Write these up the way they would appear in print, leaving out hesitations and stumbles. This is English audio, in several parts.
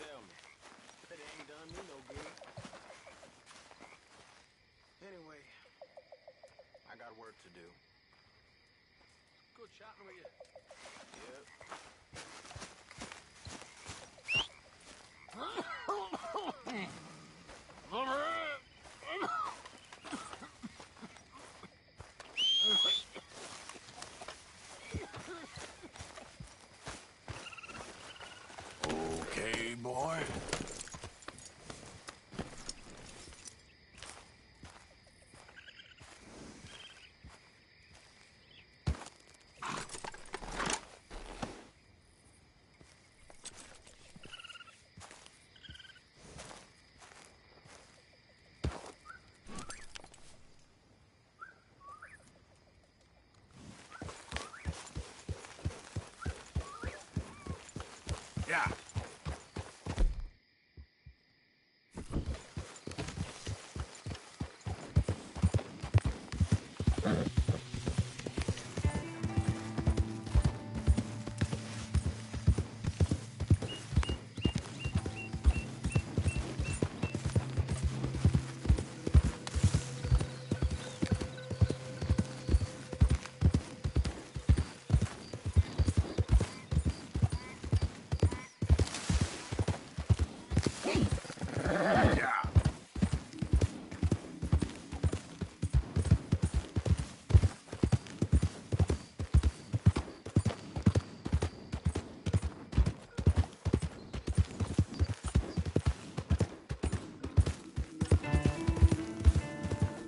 tell me. It ain't done me no good. Anyway, I got work to do. Good chatting with you. Yep. Okay, boy. Yeah.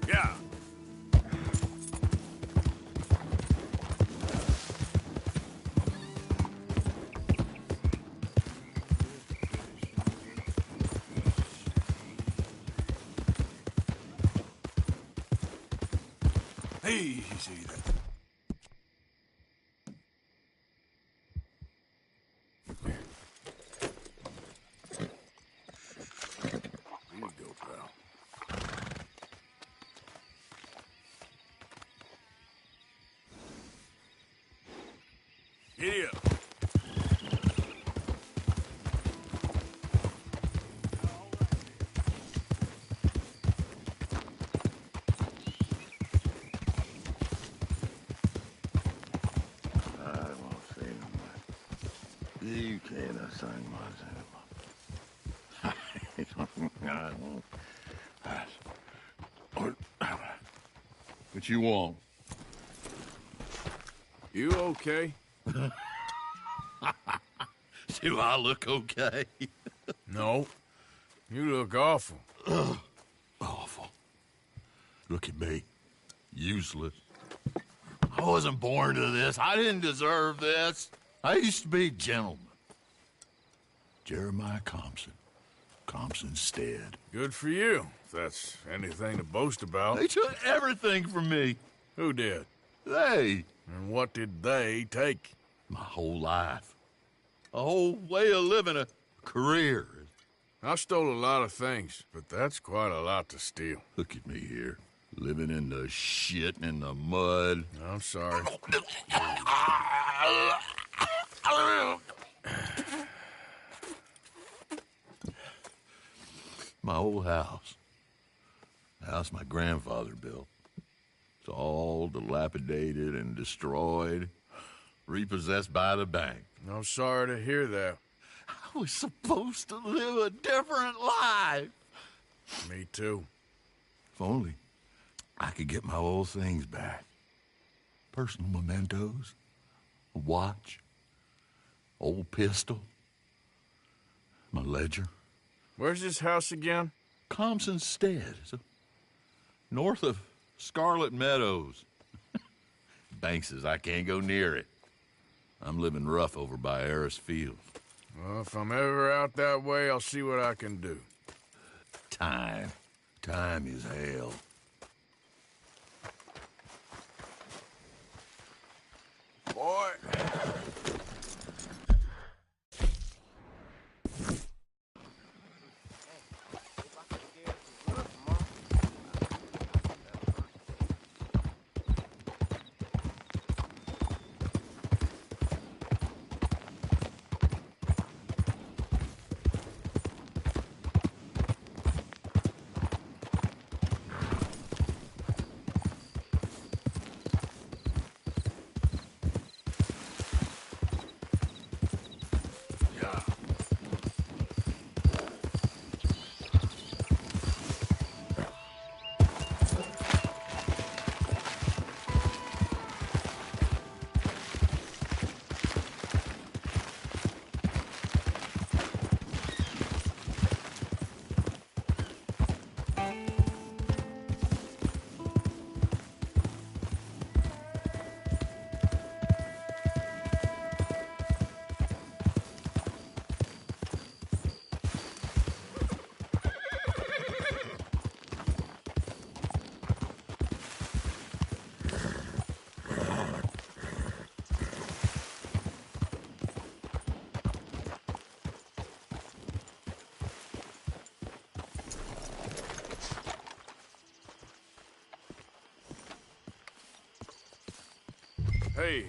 Yeah. Easy then. Here you go, pal. Giddy up. You can't assign What you want? You okay? Do I look okay? No. You look awful. Awful. Look at me. Useless. I wasn't born to this. I didn't deserve this. I used to be a gentleman. Jeremiah Compson. Compson Stead. Good for you, if that's anything to boast about. They took everything from me. Who did? They. And what did they take? My whole life. A whole way of living, a career. I stole a lot of things, but that's quite a lot to steal. Look at me here, living in the shit and in the mud. I'm sorry. My old house. The house my grandfather built. It's all dilapidated and destroyed, repossessed by the bank. I'm sorry to hear that. I was supposed to live a different life. Me too. If only I could get my old things back. Personal mementos, a watch, old pistol, my ledger. Where's this house again? Compson Stead, north of Scarlet Meadows. Bank says I can't go near it. I'm living rough over by Harris Field. Well, if I'm ever out that way, I'll see what I can do. Time. Time is hell. Boy. Hey,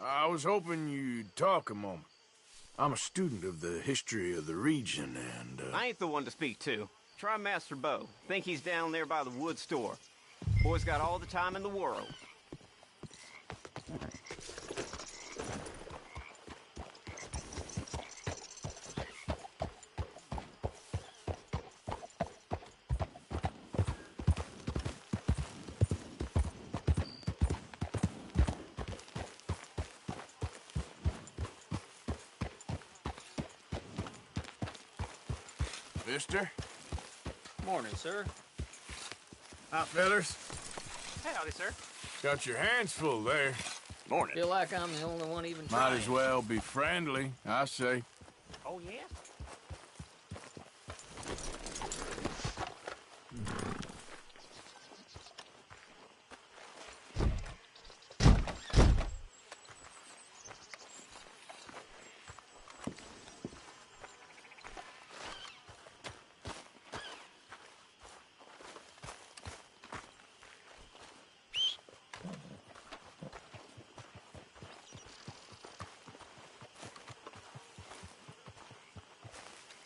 I was hoping you'd talk a moment. I'm a student of the history of the region, and, I ain't the one to speak to. Try Master Bo. Think he's down there by the wood store. Boy's got all the time in the world. Mister? Morning, sir. Hi, fellas. Howdy, sir. Got your hands full there. Morning. Feel like I'm the only one even Might trying. as well be friendly, I say. Oh, yeah?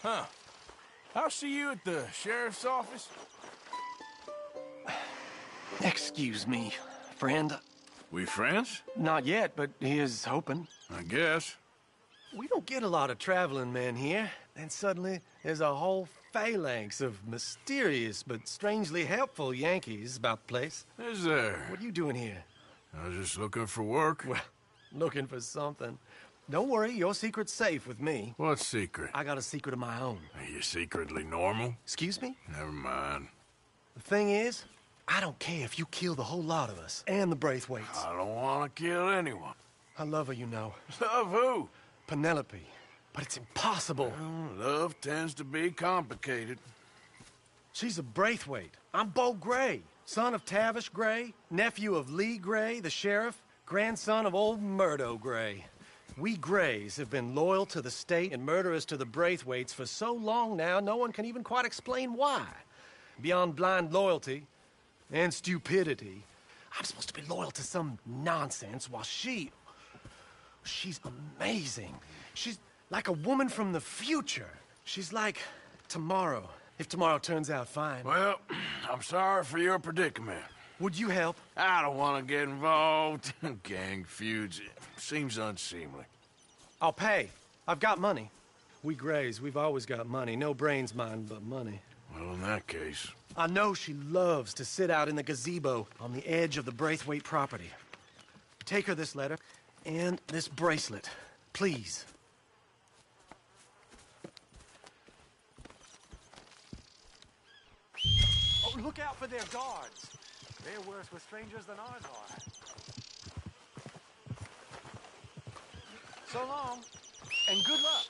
Huh. I'll see you at the sheriff's office. Excuse me, friend. We friends? Not yet, but here's hoping. I guess. We don't get a lot of traveling men here. Then suddenly, there's a whole phalanx of mysterious but strangely helpful Yankees about the place. Is there? What are you doing here? I was just looking for work. Well, looking for something. Don't worry, your secret's safe with me. What secret? I got a secret of my own. Are you secretly normal? Excuse me? Never mind. The thing is, I don't care if you kill the whole lot of us and the Braithwaites. I don't want to kill anyone. I love her, you know. Love who? Penelope. But it's impossible. Well, love tends to be complicated. She's a Braithwaite. I'm Bo Gray, son of Tavish Gray, nephew of Lee Gray, the sheriff, grandson of old Murdo Gray. We Grays have been loyal to the state and murderous to the Braithwaites for so long now, no one can even quite explain why. Beyond blind loyalty and stupidity, I'm supposed to be loyal to some nonsense while she's amazing. She's like a woman from the future. She's like tomorrow, if tomorrow turns out fine. Well, I'm sorry for your predicament. Would you help? I don't want to get involved. Gang feuds. It seems unseemly. I'll pay. I've got money. We Grays, we've always got money. No brains, mind, but money. Well, in that case... I know she loves to sit out in the gazebo on the edge of the Braithwaite property. Take her this letter and this bracelet, please. Oh, look out for their guards. They're worse with strangers than ours are. So long, and good luck.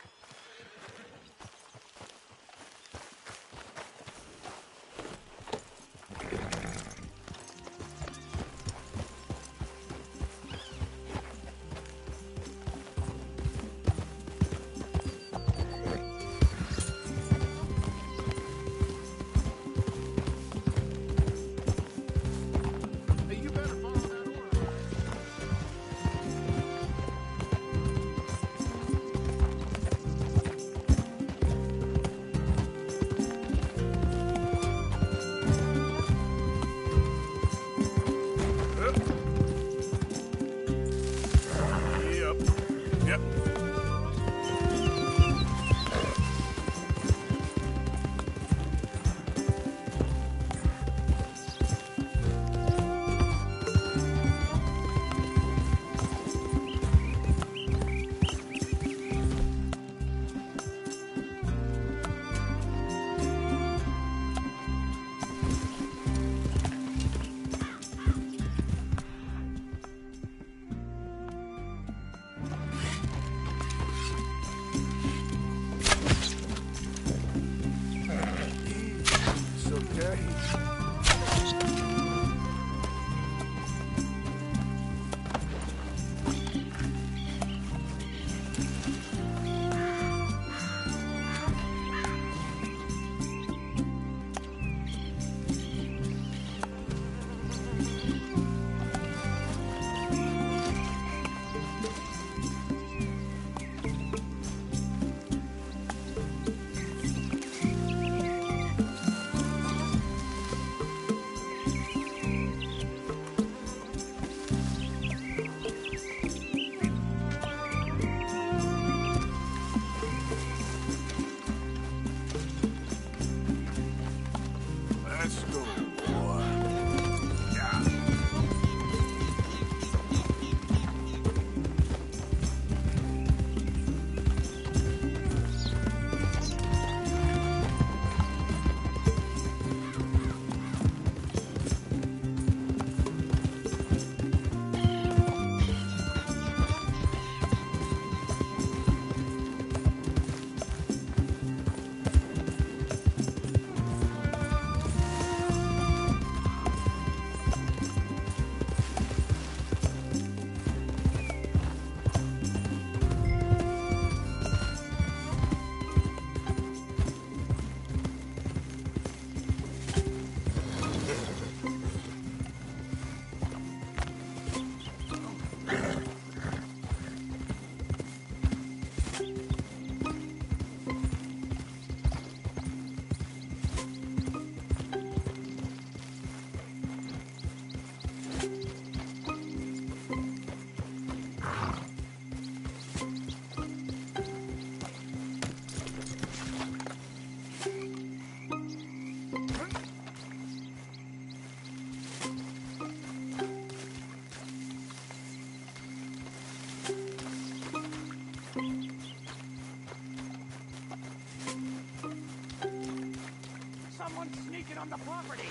on the property.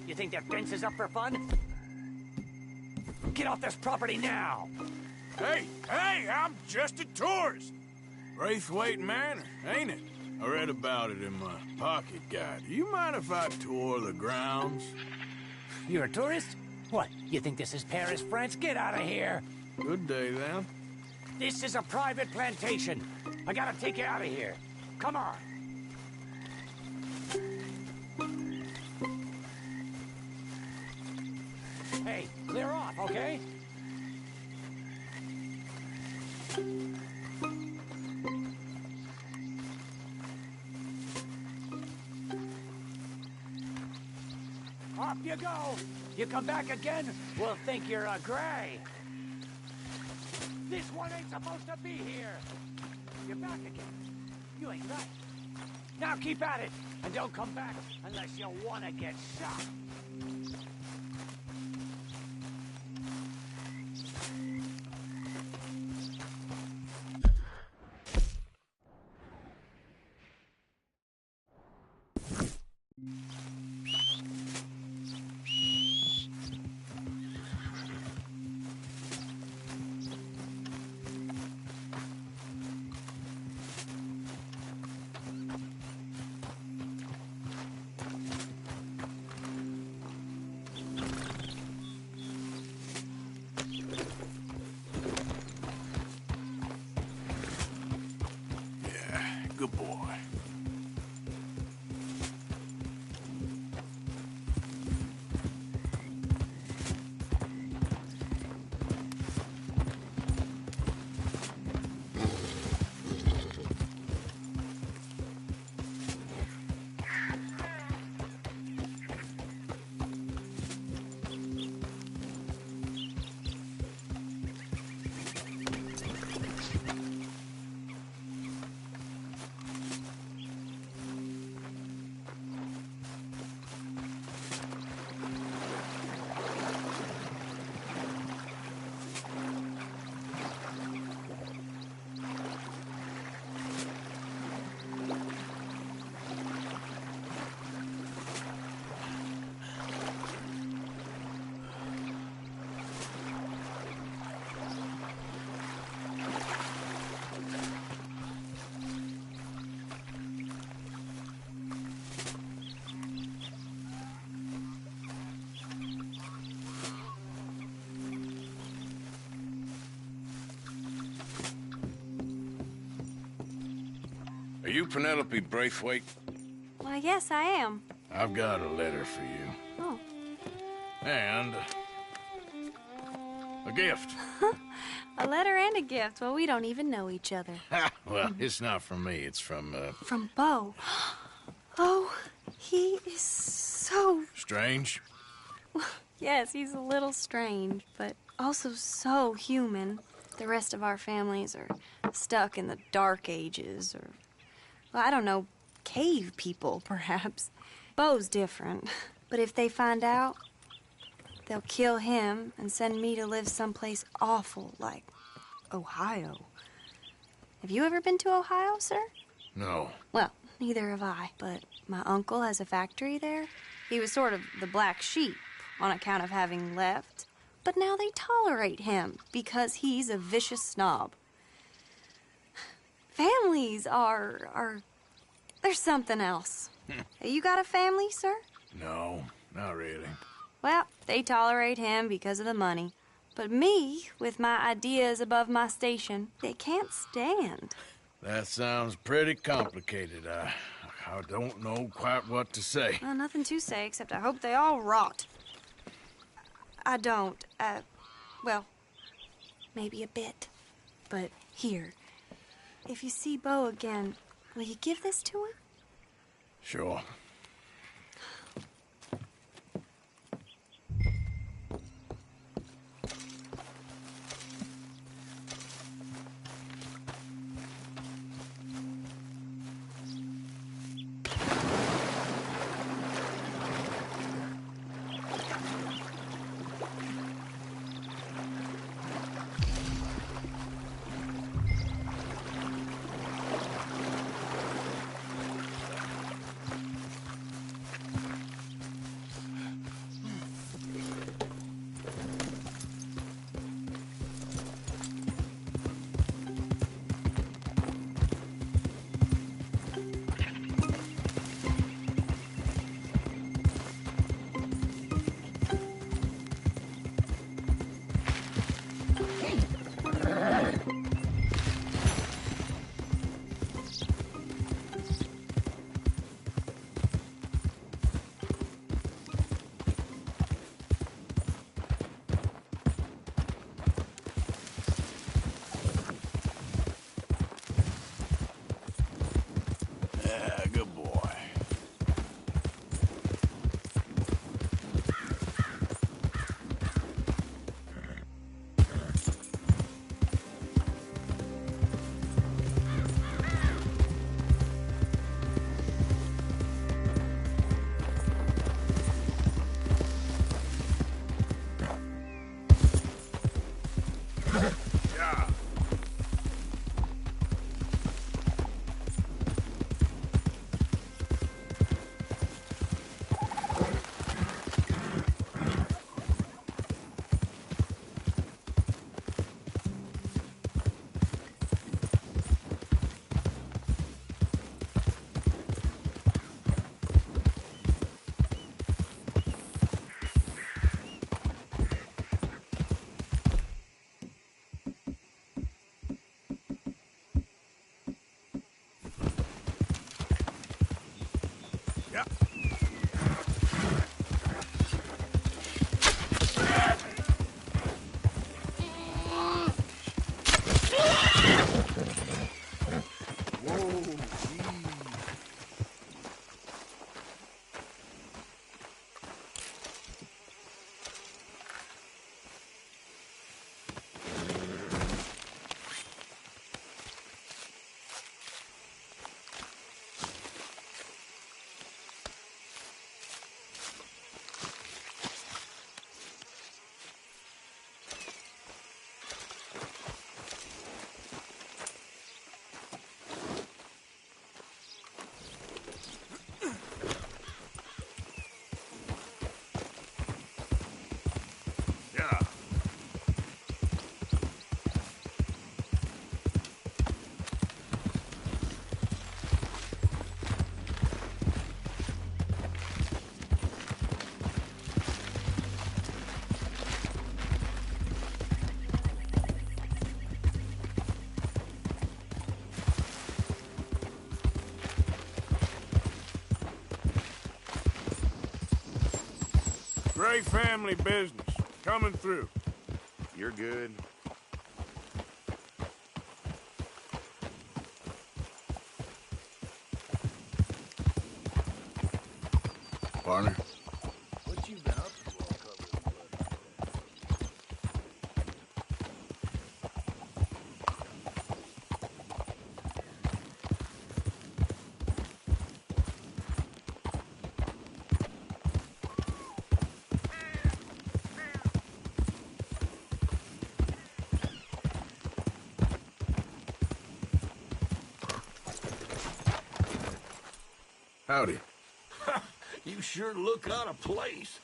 You think their fence is up for fun? Get off this property now! Hey, I'm just a tourist. Braithwaite Manor, ain't it? I read about it in my pocket guide. Do you mind if I tour the grounds? You're a tourist? What, you think this is Paris, France? Get out of here! Good day, then. This is a private plantation. I gotta take you out of here. Come on. Hey, clear off, okay? Off you go. You come back again, we'll think you're a gray. This one ain't supposed to be here. You're back again. You ain't right. Now keep at it, and don't come back unless you want to get shot. Good boy. Are you Penelope Braithwaite? Well, yes, I am. I've got a letter for you. Oh. And a gift. A letter and a gift. Well, we don't even know each other. Well, it's not from me. It's from, From Bo. Oh, he is so... Strange. Yes, he's a little strange, but also so human. The rest of our families are stuck in the Dark Ages, or... well, I don't know, cave people, perhaps. Bo's different. But if they find out, they'll kill him and send me to live someplace awful like Ohio. Have you ever been to Ohio, sir? No. Well, neither have I, but my uncle has a factory there. He was sort of the black sheep on account of having left, but now they tolerate him because he's a vicious snob. Families are there's something else. You got a family, sir? No, not really. Well, they tolerate him because of the money. But me, with my ideas above my station, they can't stand. That sounds pretty complicated. I don't know quite what to say. Well, nothing to say, except I hope they all rot. I don't. Well, maybe a bit. But here, if you see Bo again, will you give this to him? Sure. Gray family business. Coming through. You're good. Partner. What you been up to all covered in blood? Howdy. You sure look out of place.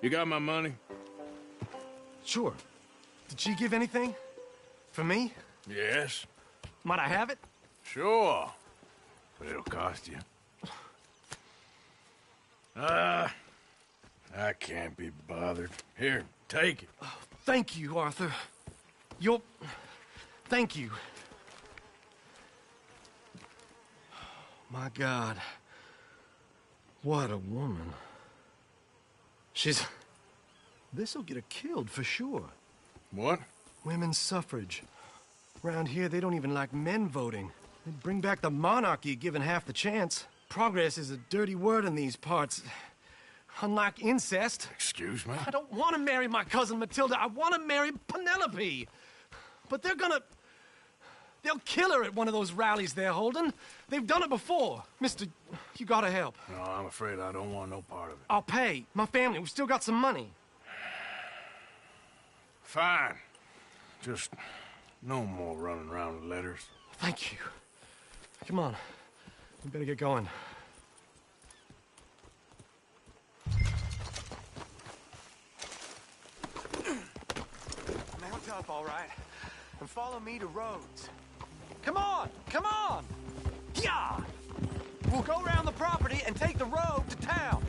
You got my money? Sure. Did she give anything? For me? Yes. Might I have it? Sure. But it'll cost you. I can't be bothered. Here, take it. Thank you, Arthur. You'll... Thank you. My God. What a woman. She's... This'll get her killed for sure. What? Women's suffrage. Around here, they don't even like men voting. They'd bring back the monarchy given half the chance. Progress is a dirty word in these parts. Unlike incest. Excuse me? I don't want to marry my cousin Matilda. I want to marry Penelope. But they're gonna... They'll kill her at one of those rallies they're holding. They've done it before. Mister, you gotta help. No, I'm afraid I don't want no part of it. I'll pay. My family, we've still got some money. Fine. Just no more running around with letters. Thank you. Come on. We better get going. Mount up, all right? And follow me to Rhodes. Come on! Come on! Yeah! We'll go around the property and take the road to town.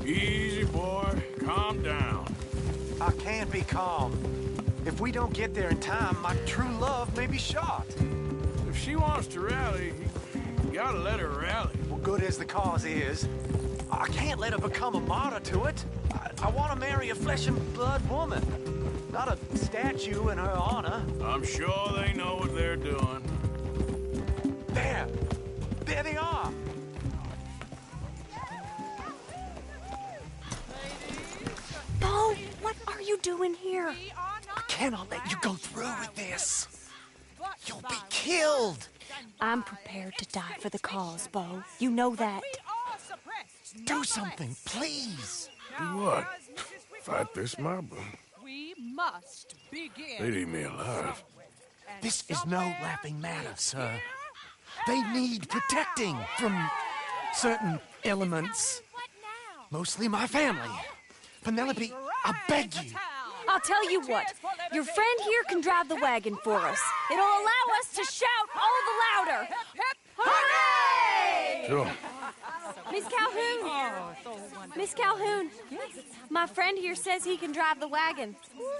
Easy, boy. Calm down. I can't be calm. If we don't get there in time, my true love may be shot. If she wants to rally, you gotta let her rally. Well, good as the cause is, I can't let her become a martyr to it. I want to marry a flesh and blood woman, not a statue in her honor. I'm sure they know what they're doing. There! There they are! Bo, what are you doing here? I cannot let you go through with this. You'll be killed. I'm prepared to die for the cause, Bo. You know that. Do something, please. Do what? Fight this mob? We must begin. They'd eat me alive. This is no laughing matter, sir. They need protecting from certain elements. Mostly my family. Penelope, I beg you. I'll tell you what. Your friend here can drive the wagon for us. It'll allow us to shout all the louder. Hooray! Sure. Miss Calhoun. Miss Calhoun. My friend here says he can drive the wagon.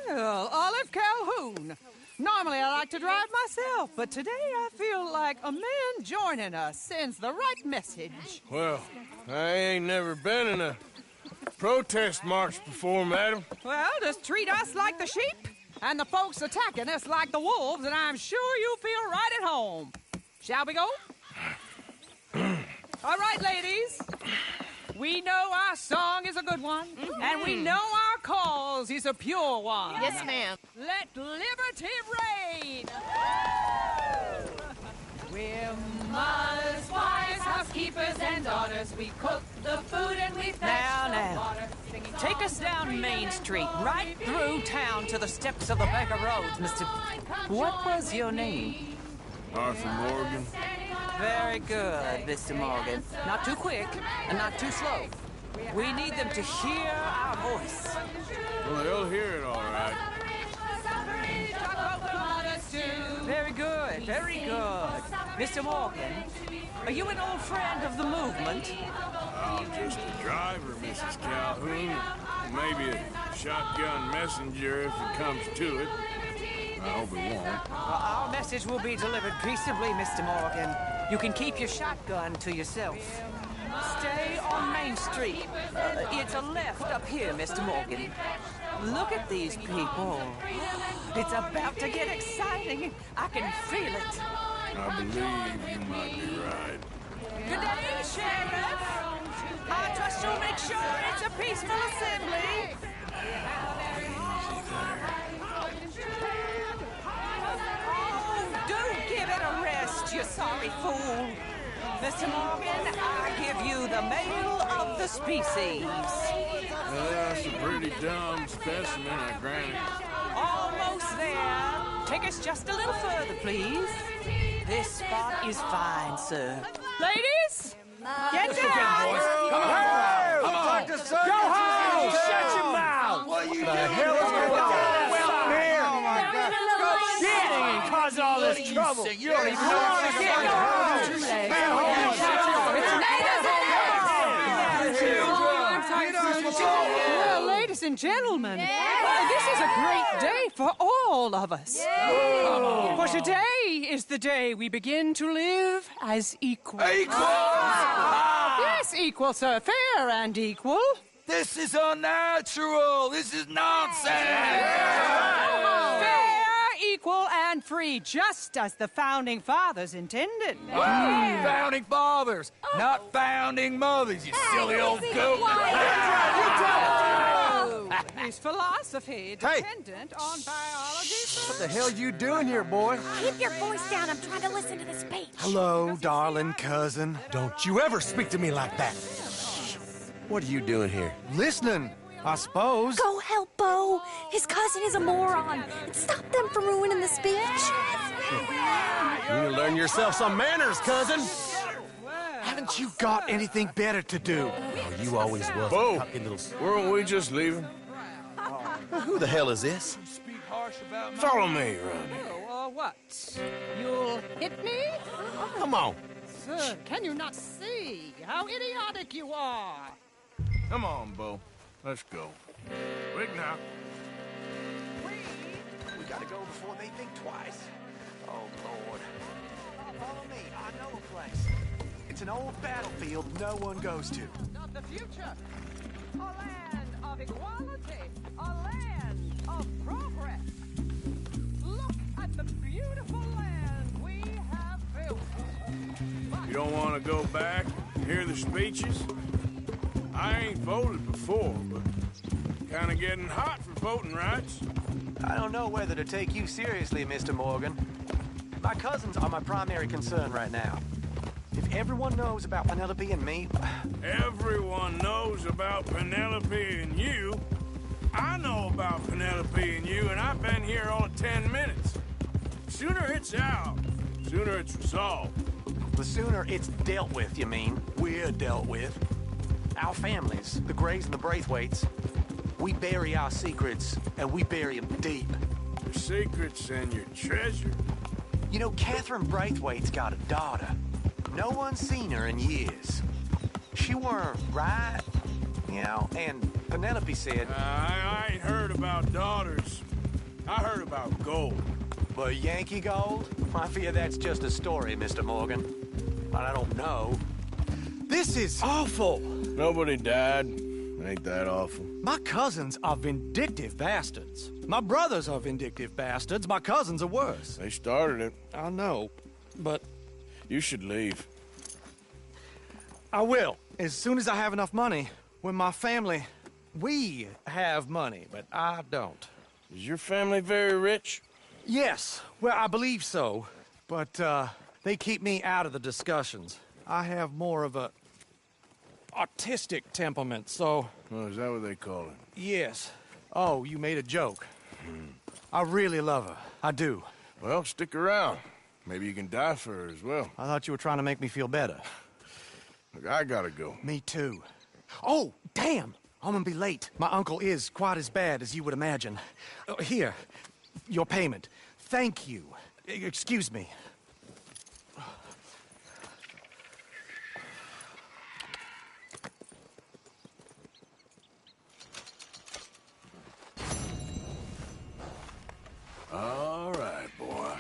Well, Olive Calhoun. Normally I like to drive myself, but today I feel like a man joining us sends the right message. Well, I ain't never been in a protest march before, madam. Well, just treat us like the sheep, and the folks attacking us like the wolves, and I'm sure you feel right at home. Shall we go? All right, ladies. We know our song is a good one, and we know our cause is a pure one. Yes, ma'am. Let liberty reign. We're mothers, wives, housekeepers, and daughters. We cook the food and we fetch the water. Take us down Main Street, right through town to the steps of the Baker Roads, Mr. What was your name? Arthur Morgan. Very good, Mr. Morgan. Not too quick and not too slow. We need them to hear our voice. Well, they'll hear it all right. Very good, very good. Mr. Morgan, are you an old friend of the movement? I'm just a driver, Mrs. Calhoun. Maybe a shotgun messenger if it comes to it. I hope it won't. Well, our message will be delivered peaceably, Mr. Morgan. You can keep your shotgun to yourself. Stay on Main Street. It's a left up here, Mr. Morgan. Look at these people. It's about to get exciting. I can feel it. I believe you might be right. Good day, Sheriff. I trust you'll make sure it's a peaceful assembly. Oh, do give it a rest, you sorry fool. Mr. Morgan, I give you the male of the species. That's a pretty dumb specimen, I grant it. Almost there. Take us just a little further, please. This spot is fine, sir. Ladies, get down! Come on! Go home! Shut your mouth! What are you doing? The hell is going on? Well, here! Oh, my God. Go shit and cause all this trouble. You don't even know what to get. Go home! Well, ladies and gentlemen, this is a great day for all of us. For today is the day we begin to live as equals. Yes, equal, sir. Fair and equal. This is unnatural. This is nonsense. Fair, equal, and free, just as the Founding Fathers intended. Founding fathers, not founding mothers, you silly old goat. Is philosophy dependent on biology? What the hell you doing here, boy? Keep your voice down. I'm trying to listen to the speech. Hello, darling cousin. Don't you ever speak to me like that. What are you doing here? Listening, I suppose. Go help Bo. His cousin is a moron. And stop them from ruining the speech. You need to learn yourself some manners, cousin. Haven't you got anything better to do? Oh, you always was. Bo, weren't we just leaving? Who the hell is this? Follow me, Ronnie. What? You'll hit me? Come on. Sir, can you not see how idiotic you are? Come on, Bo. Let's go. Quick now. We gotta go before they think twice. Oh, Lord. Follow me. I know a place. It's an old battlefield no one goes to. Not the future. A land of equality. A land of progress. Look at the beautiful land we have built. You don't want to go back and hear the speeches? I ain't voted before, but kind of getting hot for voting rights. I don't know whether to take you seriously, Mr. Morgan. My cousins are my primary concern right now. If everyone knows about Penelope and me... Everyone knows about Penelope and you. I know about Penelope and you, and I've been here all of 10 minutes. Sooner it's out, sooner it's resolved. The sooner it's dealt with, you mean? We're dealt with. Our families, the Grays and the Braithwaites, we bury our secrets, and we bury them deep. Your secrets and your treasure. You know, Catherine Braithwaite's got a daughter. No one's seen her in years. She weren't right, you know, and Penelope said... I ain't heard about daughters. I heard about gold. But Yankee gold? I fear that's just a story, Mr. Morgan. But I don't know. This is awful. Nobody died. Ain't that awful? My cousins are vindictive bastards. My brothers are vindictive bastards. My cousins are worse. They started it. I know, but... You should leave. I will, as soon as I have enough money. When my family... We have money, but I don't. Is your family very rich? Yes, well, I believe so. But, they keep me out of the discussions. I have more of a... artistic temperament, so Oh, is that what they call it? Yes. Oh, you made a joke. I really love her. I do. Well, stick around. Maybe you can die for her as well. I thought you were trying to make me feel better. Look, I gotta go. Me too. Oh, damn! I'm gonna be late. My uncle is quite as bad as you would imagine. Here, your payment. Thank you. Excuse me. All right, boy.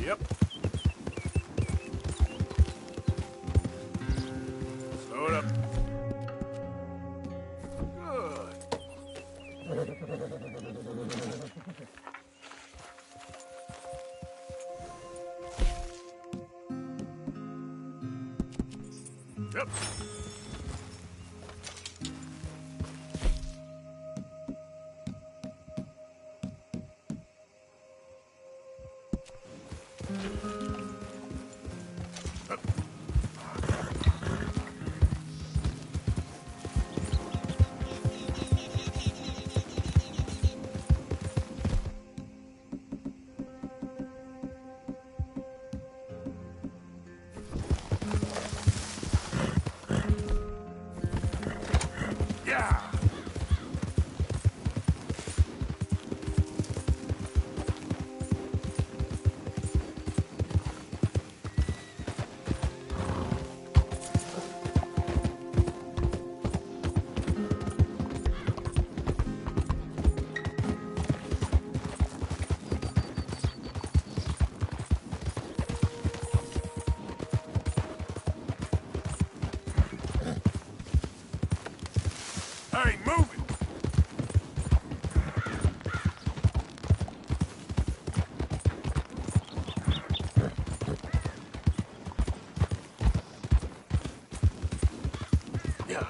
Yep. Slow it up. Good. Yep. Yeah. Hey, move it! Yeah.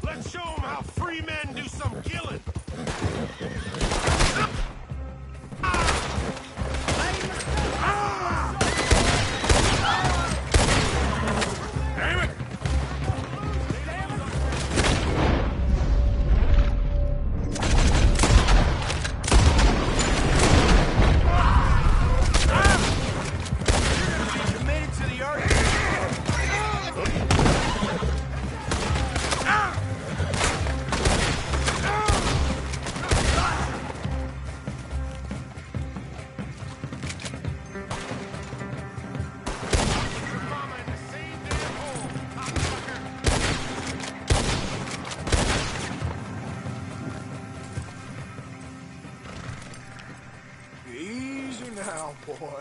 Let's show them how free men do some killing. Damn it! You made it to the yard. Easy now, boy.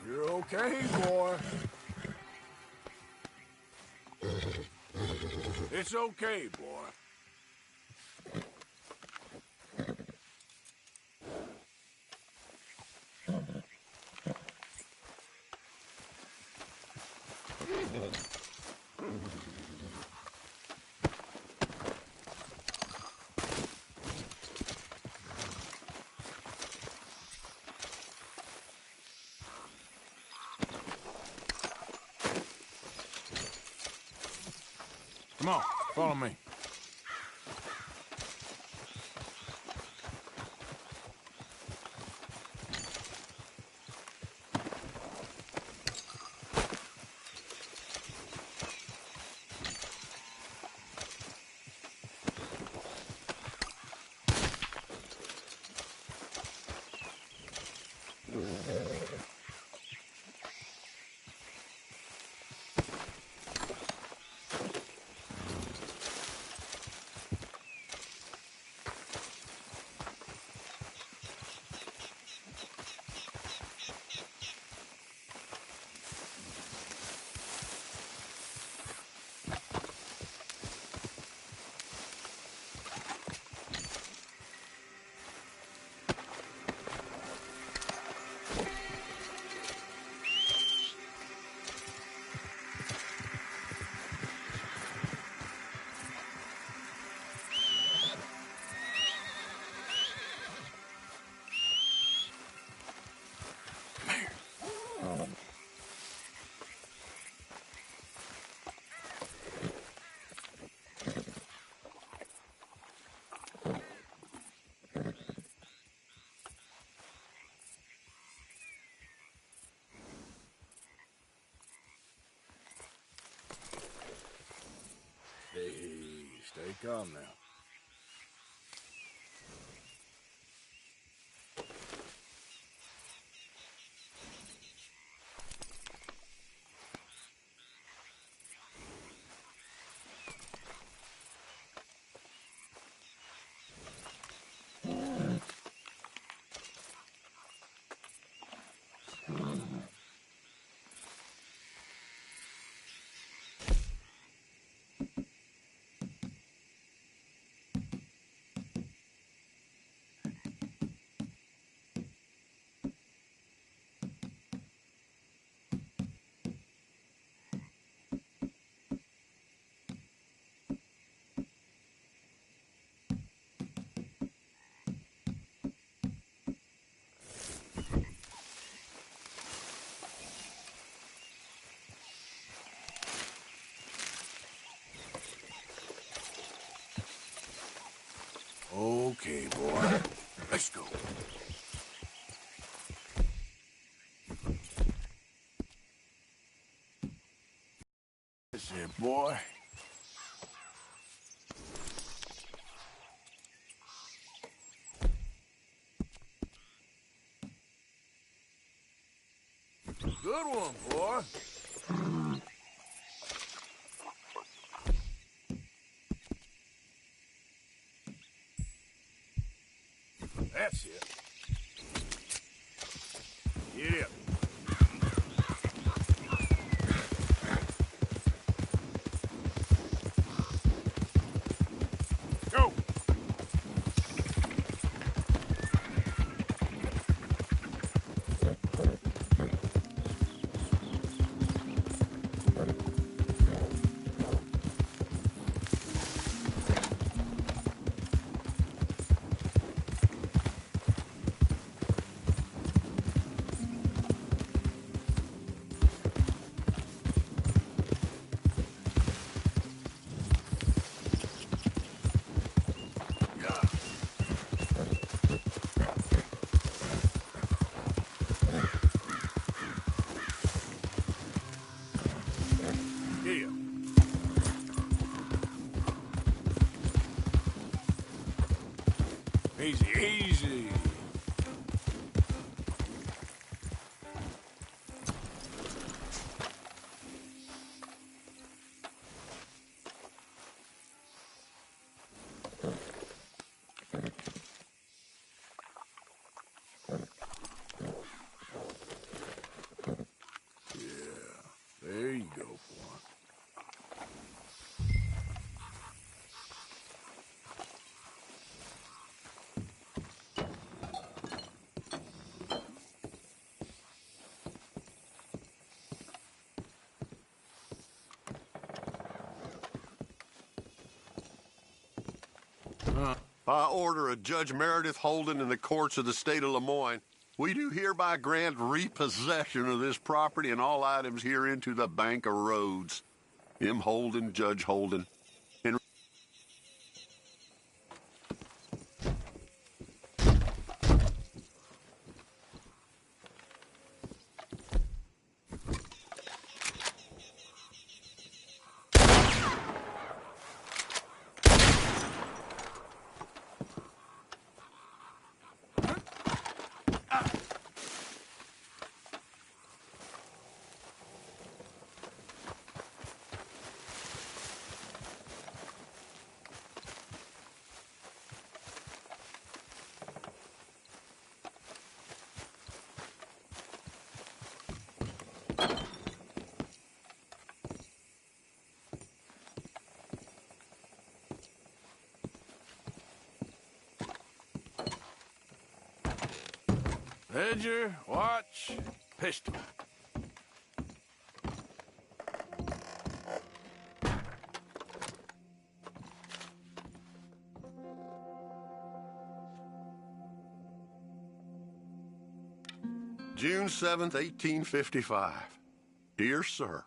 You're okay, boy. It's okay, boy. Come on, follow me. Stay calm now. Okay, boy. Let's go. That's it, boy. Good one, boy. That's it. Get up. Go. Here. Easy, easy. Yeah, there you go, boy. By order of Judge Meredith Holden in the courts of the state of Lemoyne, we do hereby grant repossession of this property and all items herein to the Bank of Roads. M. Holden, Judge Holden. Ledger, watch, pistol. June 7th, 1855. Dear Sir,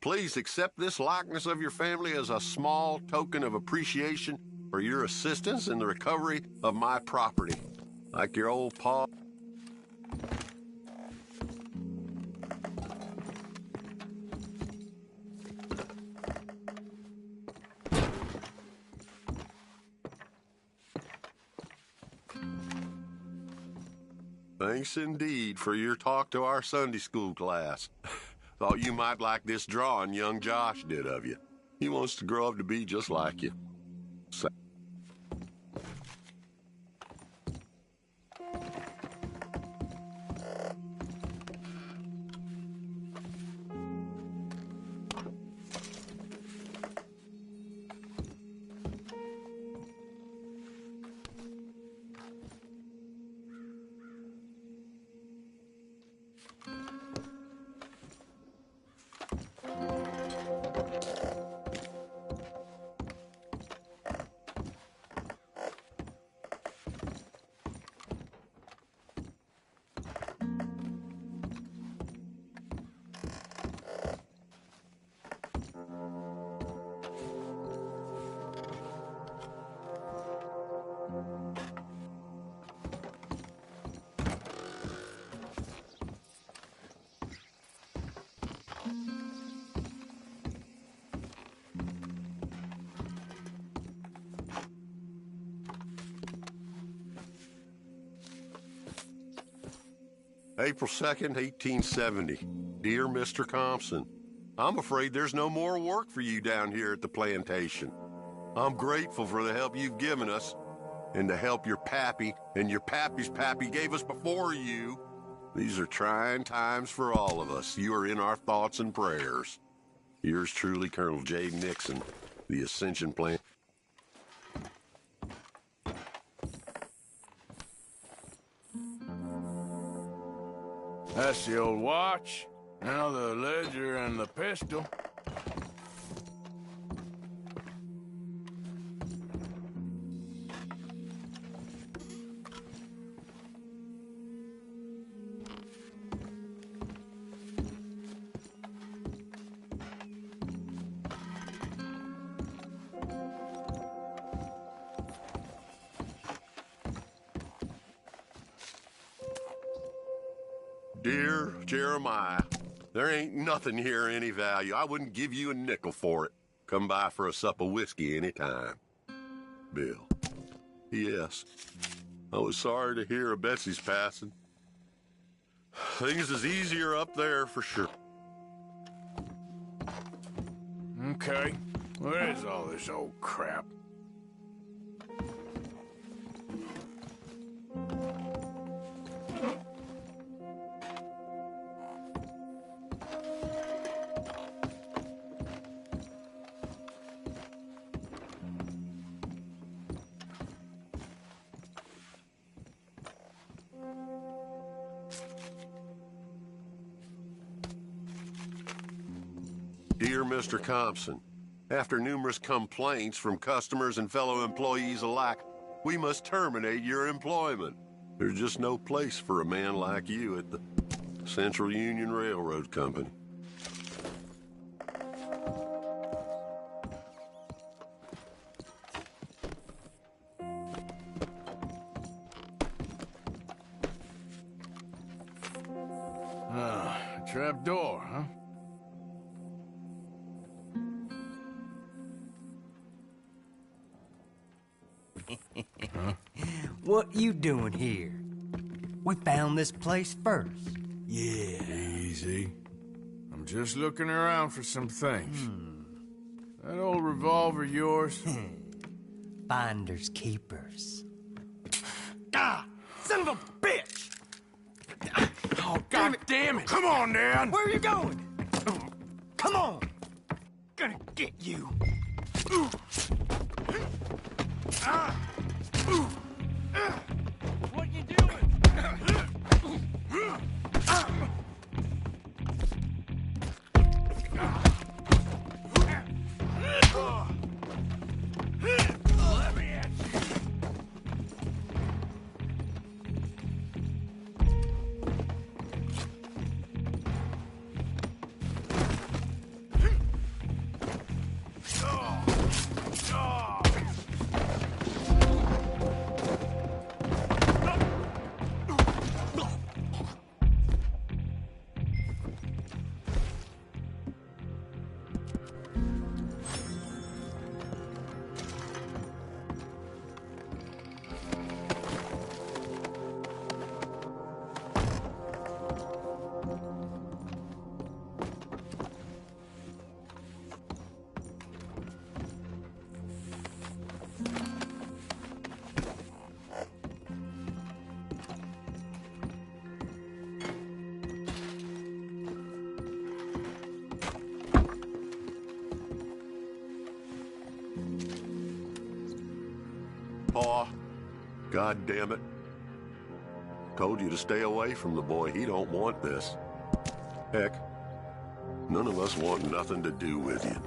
please accept this likeness of your family as a small token of appreciation for your assistance in the recovery of my property. Like your old pa. Thanks indeed for your talk to our Sunday school class. Thought you might like this drawing young Josh did of you. He wants to grow up to be just like you. April 2nd, 1870. Dear Mr. Compson, I'm afraid there's no more work for you down here at the plantation. I'm grateful for the help you've given us, and the help your pappy and your pappy's pappy gave us before you. These are trying times for all of us. You are in our thoughts and prayers. Yours truly, Colonel J. Nixon, the Ascension Plant. That's the old watch. Now the ledger and the pistol. Dear Jeremiah, there ain't nothing here of any value. I wouldn't give you a nickel for it. Come by for a sup of whiskey any time. Bill. Yes. I was sorry to hear of Betsy's passing. Things is easier up there for sure. Okay. What is all this old crap? Dear Mr. Compson, after numerous complaints from customers and fellow employees alike, we must terminate your employment. There's just no place for a man like you at the Central Union Railroad Company. Trap door, huh? What you doing here? We found this place first. Yeah. Easy. I'm just looking around for some things. That old revolver yours? Finders keepers. Ah! Son of a bitch! Oh, God damn it! Come on, Dan! Where are you going? Come on! Gonna get you. What you doing? Let me at you. Paw. God damn it. Told you to stay away from the boy. He don't want this. Heck, none of us want nothing to do with you.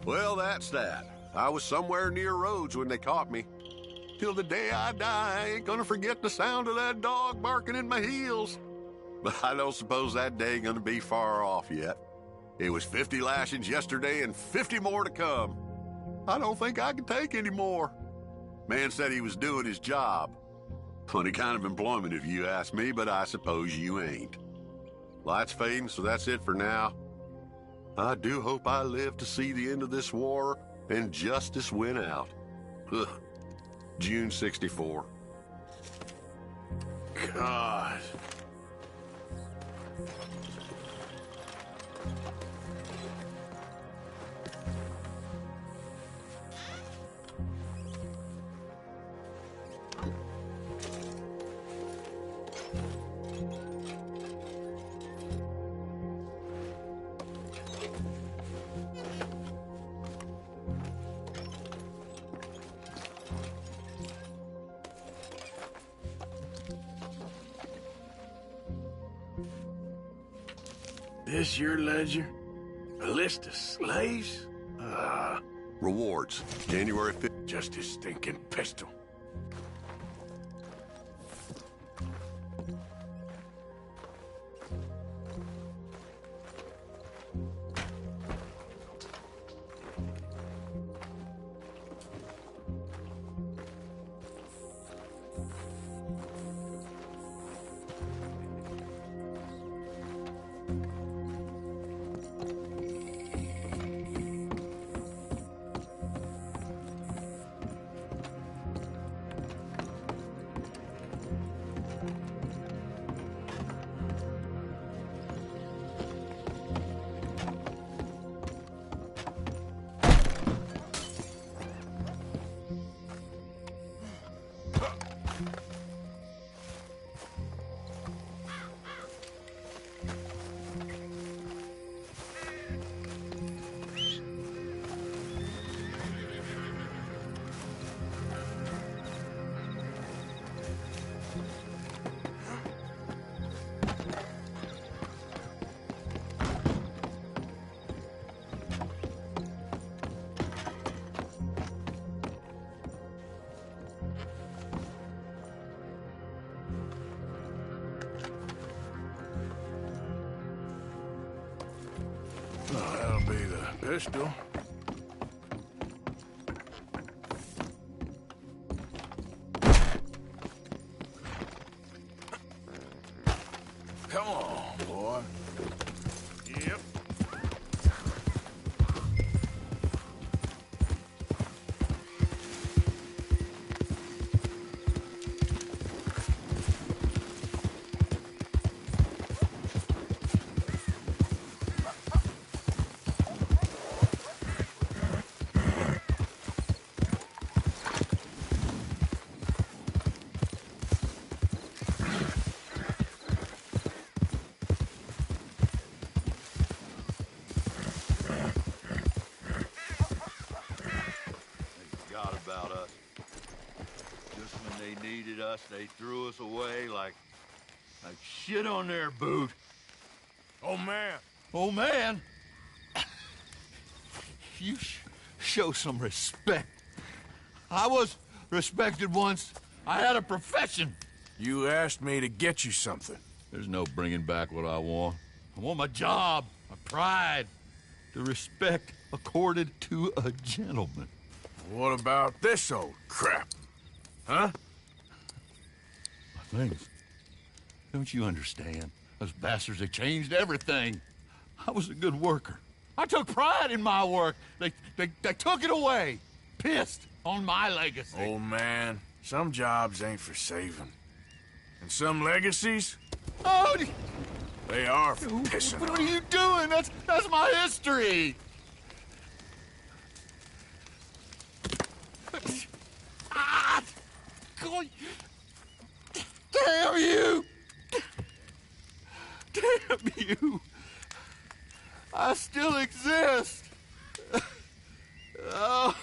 Well, that's that. I was somewhere near Rhodes when they caught me. Till the day I die, I ain't gonna forget the sound of that dog barking in my heels. But I don't suppose that day ain't gonna be far off yet. It was 50 lashings yesterday and 50 more to come. I don't think I can take any more. Man said he was doing his job. Funny kind of employment if you ask me, but I suppose you ain't. Light's fading, so that's it for now. I do hope I live to see the end of this war and justice win out. Ugh. June 64. God. This your ledger? A list of slaves? Rewards, January 5th. Just his stinking pistol. Oh, that'll be the pistol. Come on, boy. Yep. About us. Just when they needed us, they threw us away like shit on their boot. Oh, man. Oh, man. You show some respect. I was respected once. I had a profession. You asked me to get you something. There's no bringing back what I want. I want my job, my pride, the respect accorded to a gentleman. What about this old crap? Huh? My things. Don't you understand? Those bastards, they changed everything. I was a good worker. I took pride in my work. They took it away. Pissed on my legacy. Old man, some jobs ain't for saving. And some legacies, Oh, they are for pissing what on. are you doing? That's my history. Ah! God. Damn you! Damn you! I still exist! Oh.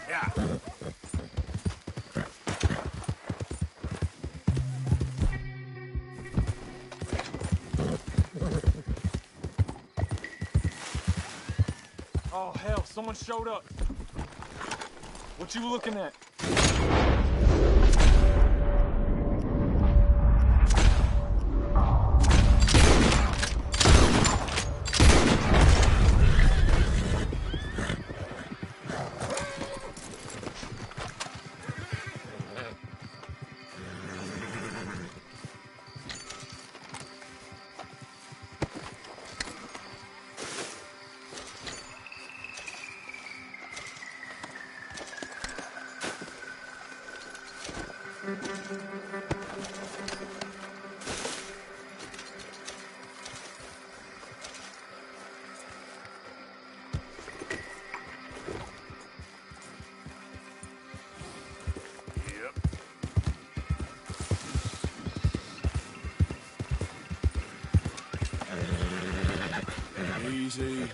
Yeah. Oh, hell, someone showed up. What you looking at? Easy.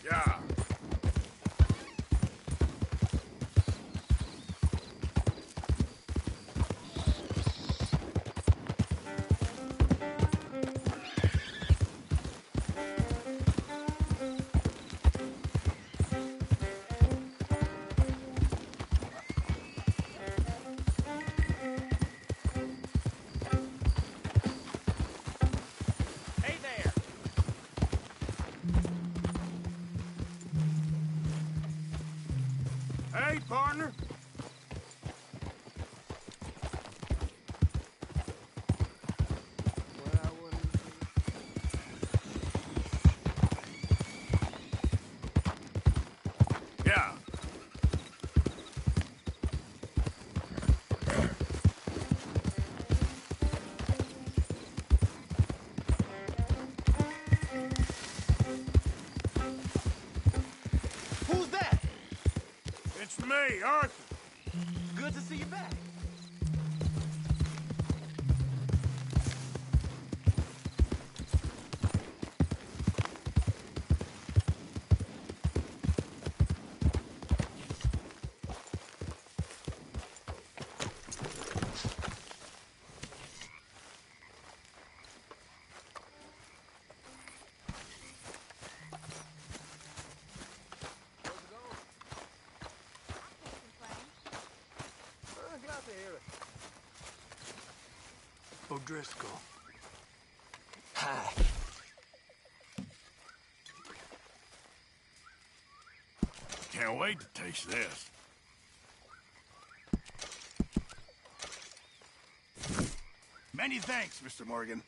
Yeah. Hey there! Hey, partner. Yeah. Who's that? It's me, Arthur. Good to see you back. O'Driscoll. Hi. Can't wait to taste this. Many thanks, Mr. Morgan.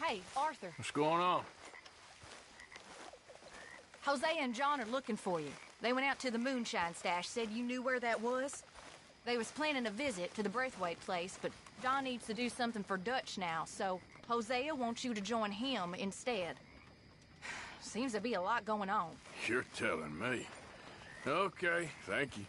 Hey, Arthur. What's going on? Jose and John are looking for you. They went out to the moonshine stash, said you knew where that was. They was planning a visit to the Braithwaite place, but John needs to do something for Dutch now, so Hosea wants you to join him instead. Seems to be a lot going on. You're telling me. Okay, thank you.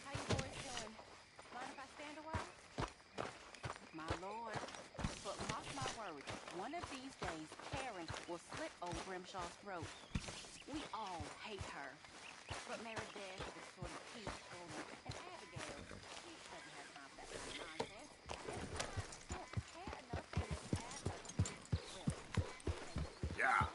How you boys doing? Mind if I stand a while? My lord. But mark my words, one of these days, Karen will slit old Grimshaw's throat. We all hate her. But Mary Beth is sort of peaceful, and Abigail, she doesn't have time for that kind of nonsense. And I don't care enough for this Adler. Yeah.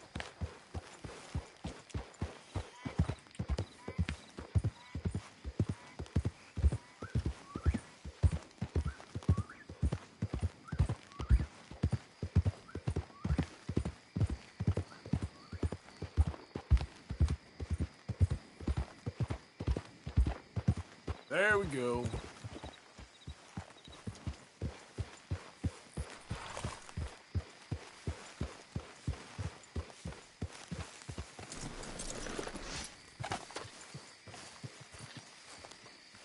There we go.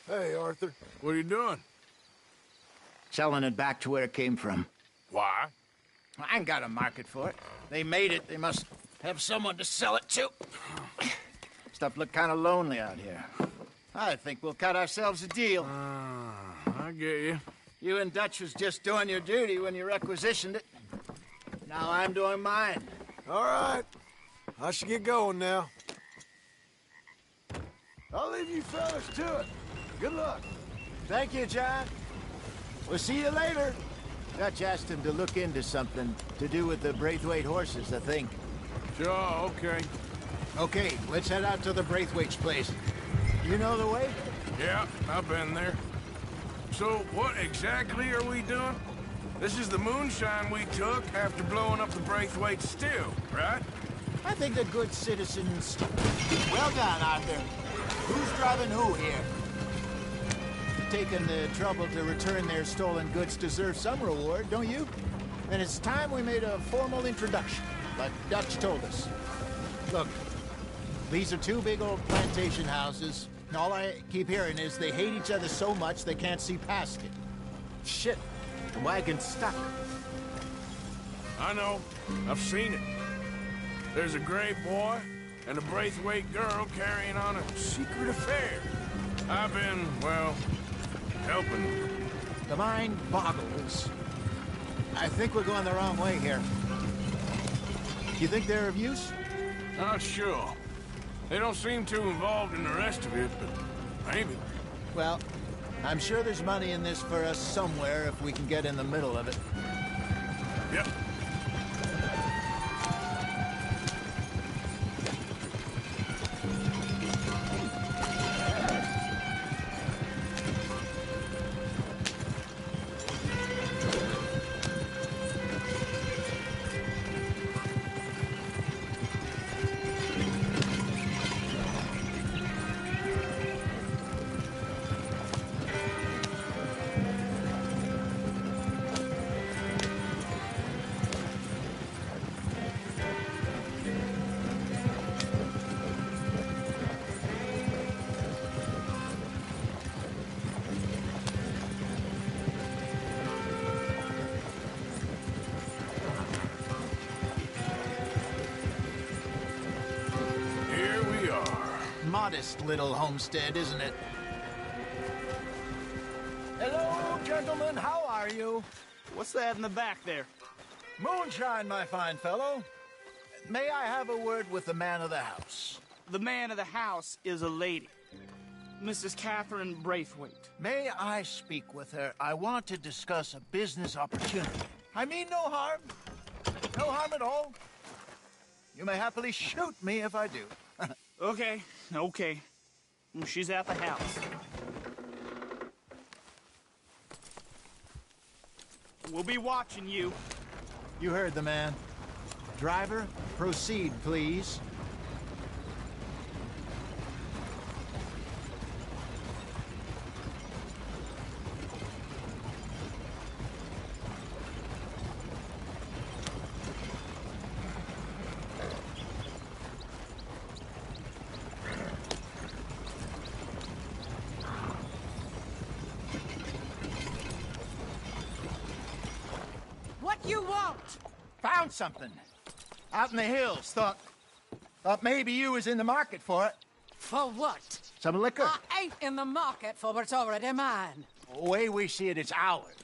Hey, Arthur. What are you doing? Selling it back to where it came from. Why? I ain't got a market for it. They made it. They must have someone to sell it to. Stuff look kind of lonely out here. I think we'll cut ourselves a deal. I get you. You and Dutch was just doing your duty when you requisitioned it. Now I'm doing mine. All right. I should get going now. I'll leave you fellas to it. Good luck. Thank you, John. We'll see you later. Dutch asked him to look into something to do with the Braithwaite horses, I think. Sure, okay. Okay, let's head out to the Braithwaite's place. You know the way? Yeah, I've been there. So, what exactly are we doing? This is the moonshine we took after blowing up the Braithwaite still, right? I think the good citizens... Well done, Arthur. Who's driving who here? Taking the trouble to return their stolen goods deserves some reward, don't you? And it's time we made a formal introduction, like Dutch told us. Look, these are two big old plantation houses. And all I keep hearing is they hate each other so much they can't see past it. Shit, the wagon's stuck. I know. I've seen it. There's a gray boy and a Braithwaite girl carrying on a secret affair. I've been, well, helping them. The mind boggles. I think we're going the wrong way here. You think they're of use? Not sure. They don't seem too involved in the rest of it, but maybe. Well, I'm sure there's money in this for us somewhere if we can get in the middle of it. Yep. modest little homestead, isn't it? Hello, gentlemen. How are you? What's that in the back there? Moonshine, my fine fellow. May I have a word with the man of the house? The man of the house is a lady. Mrs. Catherine Braithwaite. May I speak with her? I want to discuss a business opportunity. I mean no harm. No harm at all. You may happily shoot me if I do. Okay. She's at the house. We'll be watching you. You heard the man. Driver, proceed, please. What you want? Found something. Out in the hills. Thought maybe you was in the market for it. For what? Some liquor. I ain't in the market for what's already mine. The way we see it, it's ours.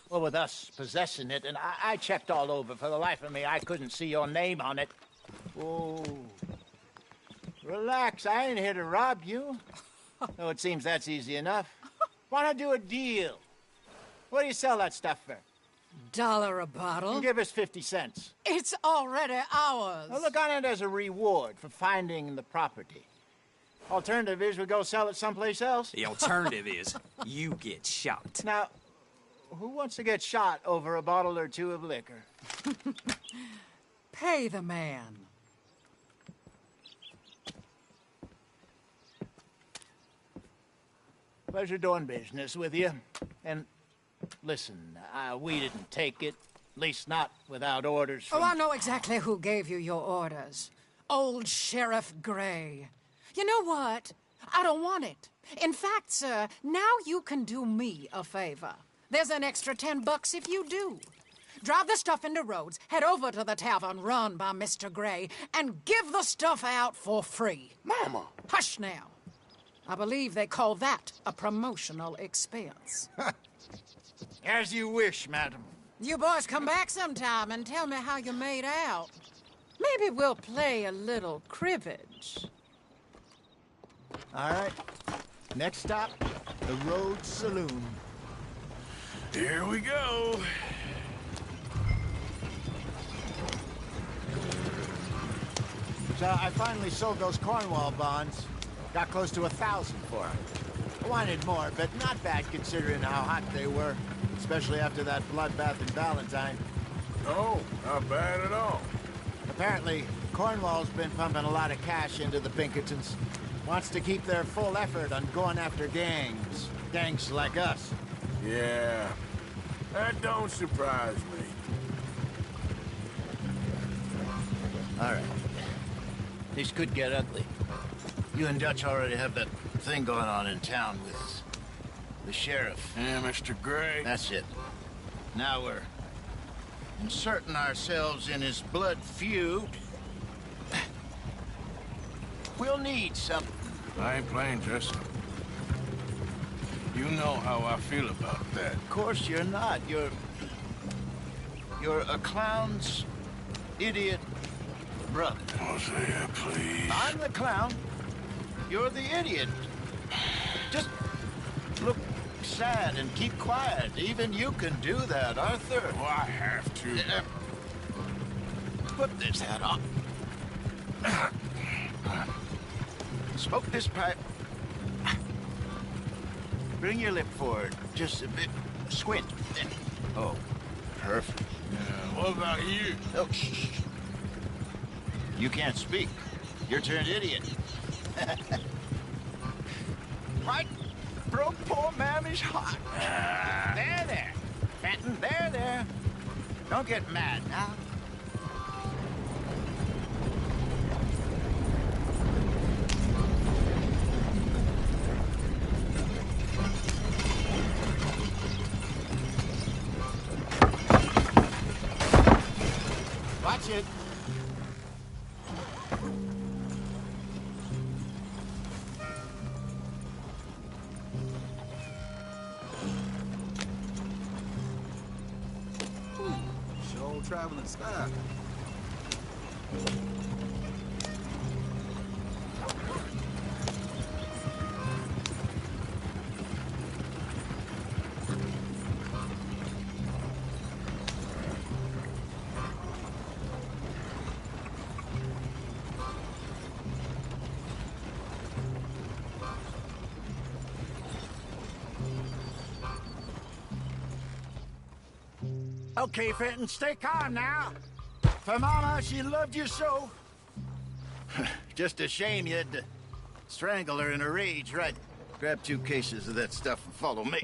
Well, with us possessing it, and I checked all over. For the life of me, I couldn't see your name on it. Oh. Relax, I ain't here to rob you. Though it seems that's easy enough. Why not do a deal? What do you sell that stuff for? $1 a bottle? Give us 50 cents. It's already ours. Well, look on it as a reward for finding the property. Alternative is we go sell it someplace else. The alternative is you get shot. Now, who wants to get shot over a bottle or two of liquor? Pay the man. Pleasure doing business with you. And listen, we didn't take it. At least not without orders from... Oh, I know exactly who gave you your orders. Old Sheriff Gray. You know what? I don't want it. In fact, sir, now you can do me a favor. There's an extra $10 if you do. Drive the stuff into Rhodes, head over to the tavern run by Mr. Gray, and give the stuff out for free. Mama! Hush now. I believe they call that a promotional expense. As you wish, madam. You boys come back sometime and tell me how you made out. Maybe we'll play a little cribbage. All right. Next stop, the Rhodes Saloon. Here we go. So I finally sold those Cornwall bonds. Got close to 1,000 for them. I wanted more, but not bad considering how hot they were. Especially after that bloodbath in Valentine. Oh, not bad at all. Apparently, Cornwall's been pumping a lot of cash into the Pinkertons. Wants to keep their full effort on going after gangs. Gangs like us. Yeah, that don't surprise me. All right. This could get ugly. You and Dutch already have that thing going on in town with the sheriff. Yeah, Mr. Gray. That's it. Now we're inserting ourselves in his blood feud. We'll need something. I ain't playing, Jesse. You know how I feel about that. Of course you're not. You're a clown's idiot brother. Hosea, please. I'm the clown. You're the idiot. Just look sad and keep quiet. Even you can do that, Arthur. Oh, I have to. Put this hat on. Smoke this pipe. Bring your lip forward. Just a bit. Squint. Oh, perfect. Yeah, what about you? Oh, shh. You can't speak. You're turned idiot. Right? Broke poor Mammy's heart. There. Fenton, there. Don't get mad now. Watch it. traveling style. Okay, Fenton, stay calm now. For Mama, she loved you so. Just a shame you had to strangle her in a rage, right? Grab 2 cases of that stuff and follow me.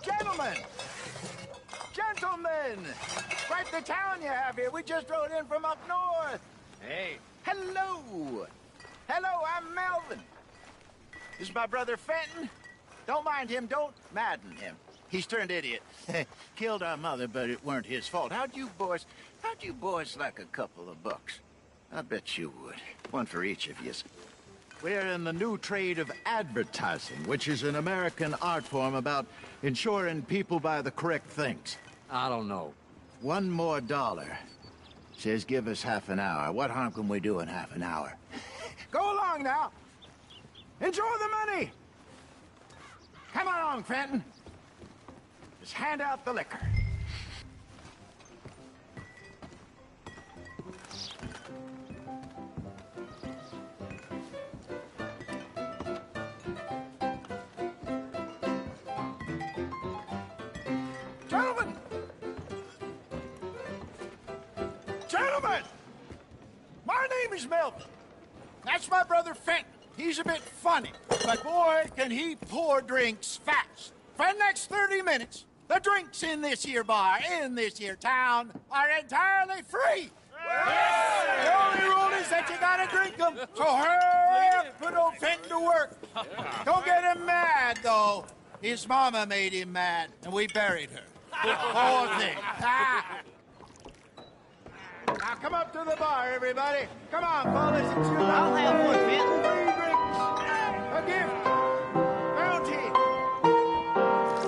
Gentlemen! Gentlemen! Quite the town you have here. We just rode in from up north. Hey. Hello. Hello, I'm Melvin. This is my brother Fenton. Don't mind him. Don't madden him. He's turned idiot. Killed our mother, but it weren't his fault. How'd you boys like a couple of bucks? I bet you would. One for each of you. We're in the new trade of advertising, which is an American art form about ensuring people buy the correct things. I don't know. $1 more. Says give us half an hour. What harm can we do in half an hour? Go along now. Enjoy the money. Come along, Fenton. Just hand out the liquor. Gentlemen! Gentlemen! My name is Melvin. That's my brother Fenton. He's a bit funny, but boy, can he pour drinks fast. For the next 30 minutes, the drinks in this here bar, in this here town, are entirely free. The only rule is that you gotta drink them. So hurry up, put old Fenton to work. Don't get him mad, though. His mama made him mad, and we buried her. Poor thing. Now come up to the bar, everybody. Come on, fellas. It's your I'll have one, Fenton. Free drinks. A gift. Bounty.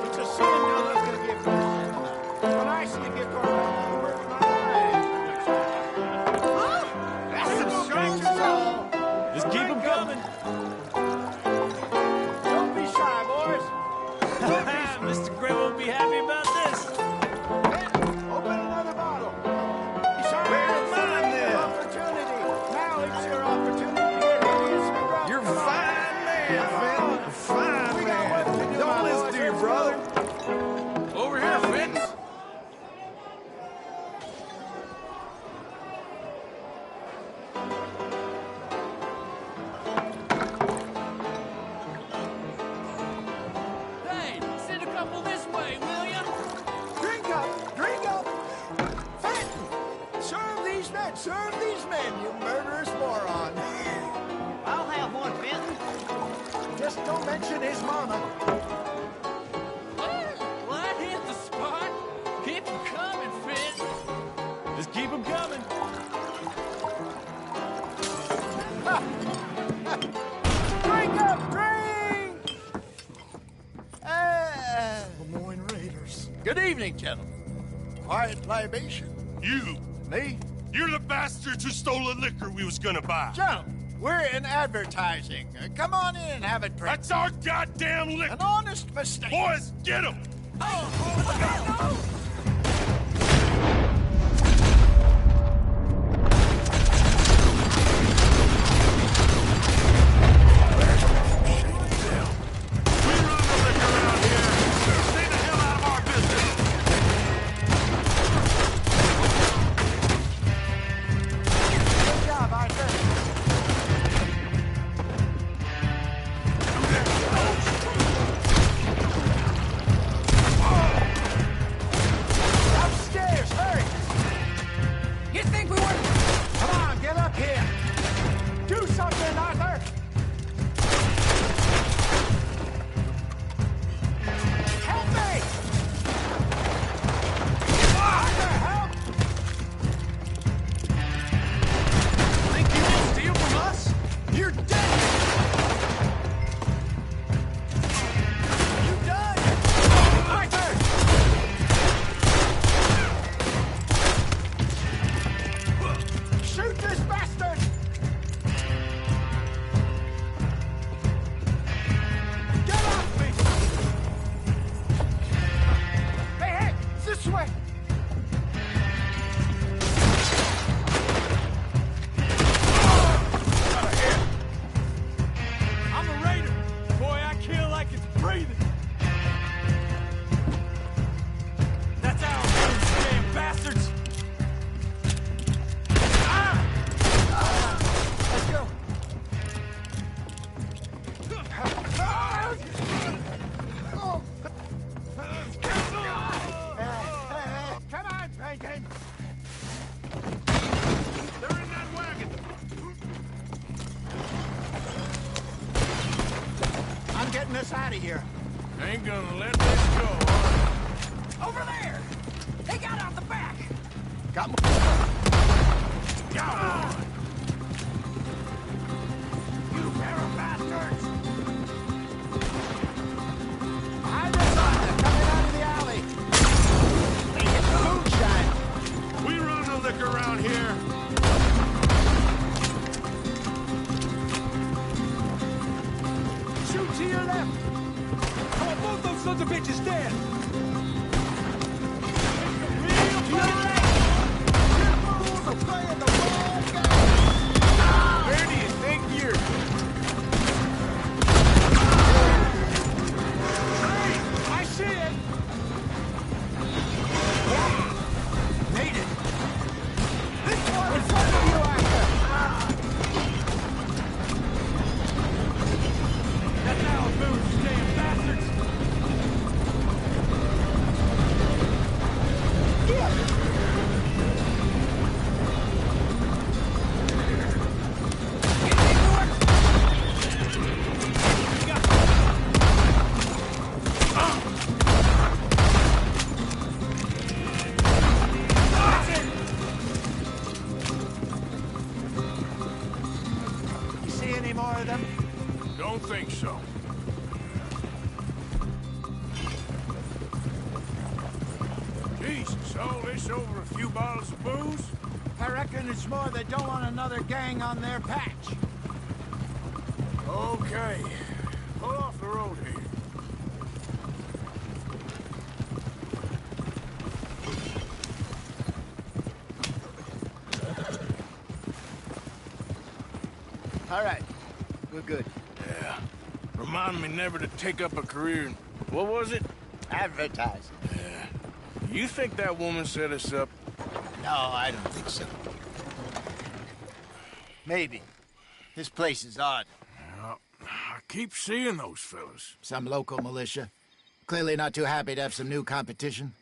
It's a sin to look at a gift. When I see a gift on the work of my life. That's some strength. Just keep them coming. Don't be shy, boys. Don't be shy. Mr. Gray won't be happy about this. Open another bottle. Where's mine then? Opportunity. Now it's your opportunity to get hideous and rough. You're a Come on. fine man, Fenton. A fine We got work to man. do, Don't my listen boys. to your brother. Over here, Fenton. Hey, send a couple this way, will ya? Drink up, drink up. Fenton, serve these men, you murderous moron. I'll have one, Fenton. Just don't mention his mama. Well, that hit the spot. Keep them coming, Fenton. Just keep them coming. Drink up, drink! Lemoyne Raiders. Good evening, gentlemen. Quiet libation. You. Me? You're the bastards who stole the liquor we was gonna buy. Gentlemen, we're in advertising. Come on in and have a drink. That's our goddamn liquor. An honest mistake. Boys, get him! Good job, Arthur. on getting us out of here. Ain't gonna let this go. Over there! They got out the back! Got more. Got one! You pair of bastards! Behind us, they're coming out of the alley. They hit the moonshine. We run the liquor around here. Shoot to your left! Oh, both those sons of bitches dead! To your right! You fools are playing the wrong game! Where do you think you're... Hey! I see it! Made it. This one in front of you, Actor. That's how it moves, you damn bastards! You see any more of them? Don't think so. Jesus, all this over a few bottles of booze? I reckon it's more they don't want another gang on their patch. Okay. Pull off the road here. All right. We're good. Yeah. Remind me never to take up a career in... What was it? Advertising. Yeah. You think that woman set us up? No, I don't think so. Maybe. This place is odd. Well, I keep seeing those fellas. Some local militia. Clearly not too happy to have some new competition.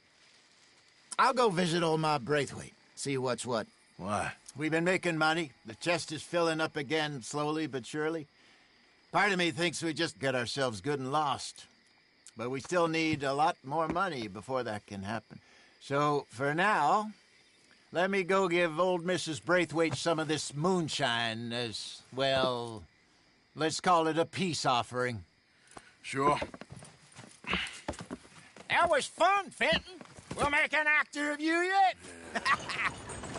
I'll go visit old Ma Braithwaite. See what's what. Why? We've been making money. The chest is filling up again, slowly but surely. Part of me thinks we just get ourselves good and lost. But we still need a lot more money before that can happen. So, for now, let me go give old Mrs. Braithwaite some of this moonshine as, well, let's call it a peace offering. Sure. That was fun, Fenton. We'll make an actor of you yet.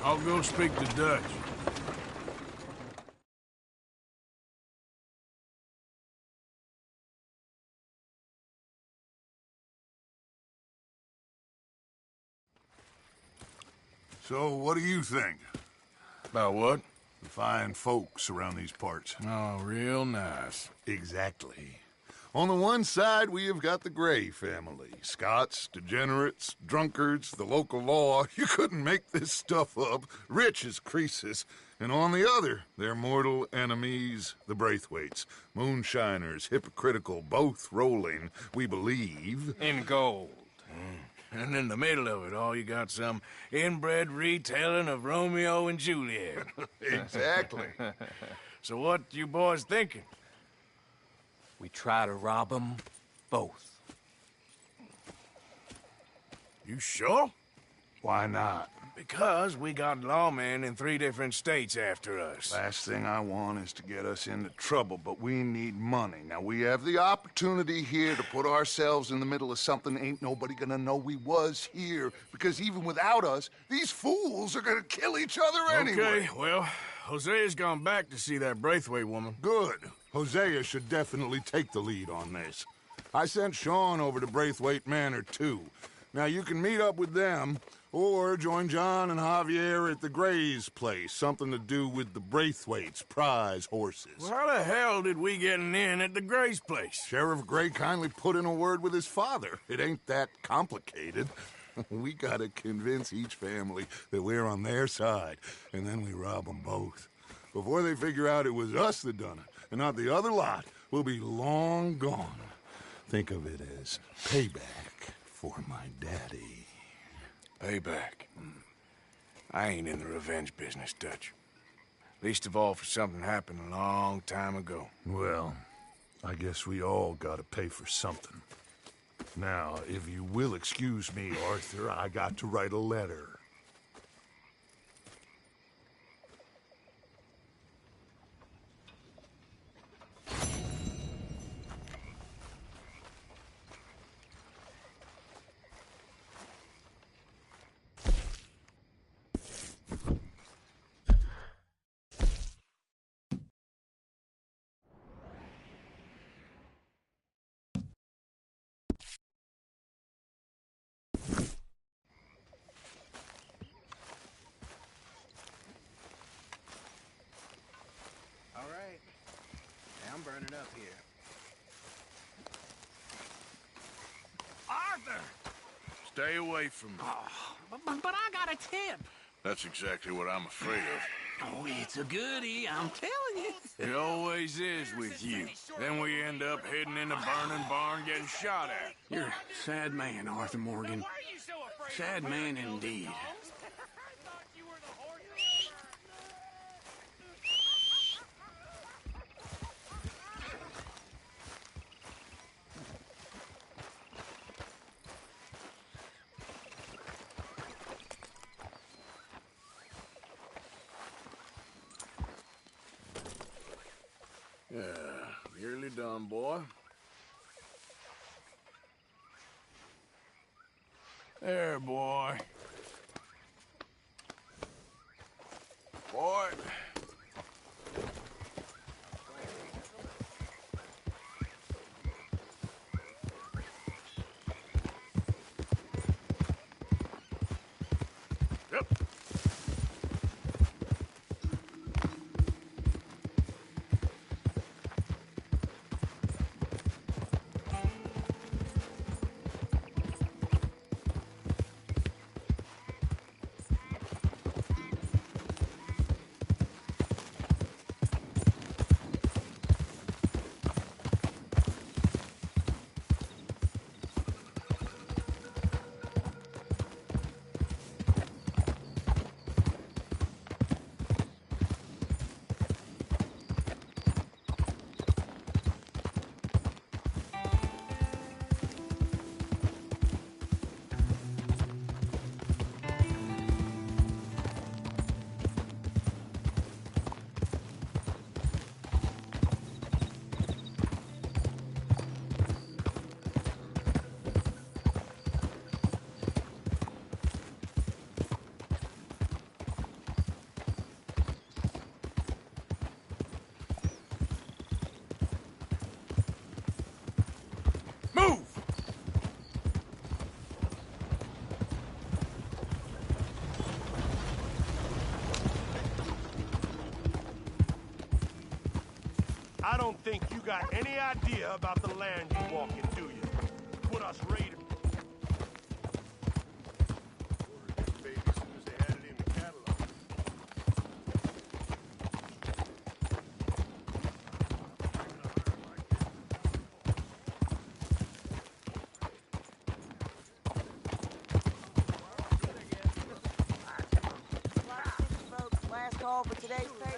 I'll go speak to Dutch. So, what do you think? About what? The fine folks around these parts. Oh, real nice. Exactly. On the one side, we have got the Gray family. Scots, degenerates, drunkards, the local law. You couldn't make this stuff up. Rich as Croesus. And on the other, their mortal enemies, the Braithwaites. Moonshiners, hypocritical, both rolling, we believe. In gold. And in the middle of it all, you got some inbred retelling of Romeo and Juliet. Exactly. So what you boys thinking? We try to rob them both. You sure? Why not? Because we got lawmen in 3 different states after us. Last thing I want is to get us into trouble, but we need money. Now, we have the opportunity here to put ourselves in the middle of something ain't nobody gonna know we was here, because even without us, these fools are gonna kill each other anyway. Okay, well, Hosea's gone back to see that Braithwaite woman. Good. Hosea should definitely take the lead on this. I sent Sean over to Braithwaite Manor, too. Now, you can meet up with them, or join John and Javier at the Gray's place. Something to do with the Braithwaite's prize horses. Well, how the hell did we get in at the Gray's place? Sheriff Gray kindly put in a word with his father. It ain't that complicated. We gotta convince each family that we're on their side, and then we rob them both. Before they figure out it was us that done it, and not the other lot, we'll be long gone. Think of it as payback for my daddy. Payback. I ain't in the revenge business, Dutch. Least of all for something happened a long time ago. Well, I guess we all gotta pay for something. Now, if you will excuse me, Arthur, I got to write a letter. All right. Now I'm burning up here. Arthur! Stay away from me. But I got a tip. That's exactly what I'm afraid of. Oh, it's a goodie, I'm telling you. It always is with you. Then we end up heading in a burning barn getting shot at. You're a sad man, Arthur Morgan. Sad man indeed. Yeah, nearly done, boy. There, boy. Boy. I don't think you got any idea about the land you walk in, do you? Put us raiders. Baby, as soon as they had it in the catalog. Last call for today's paper.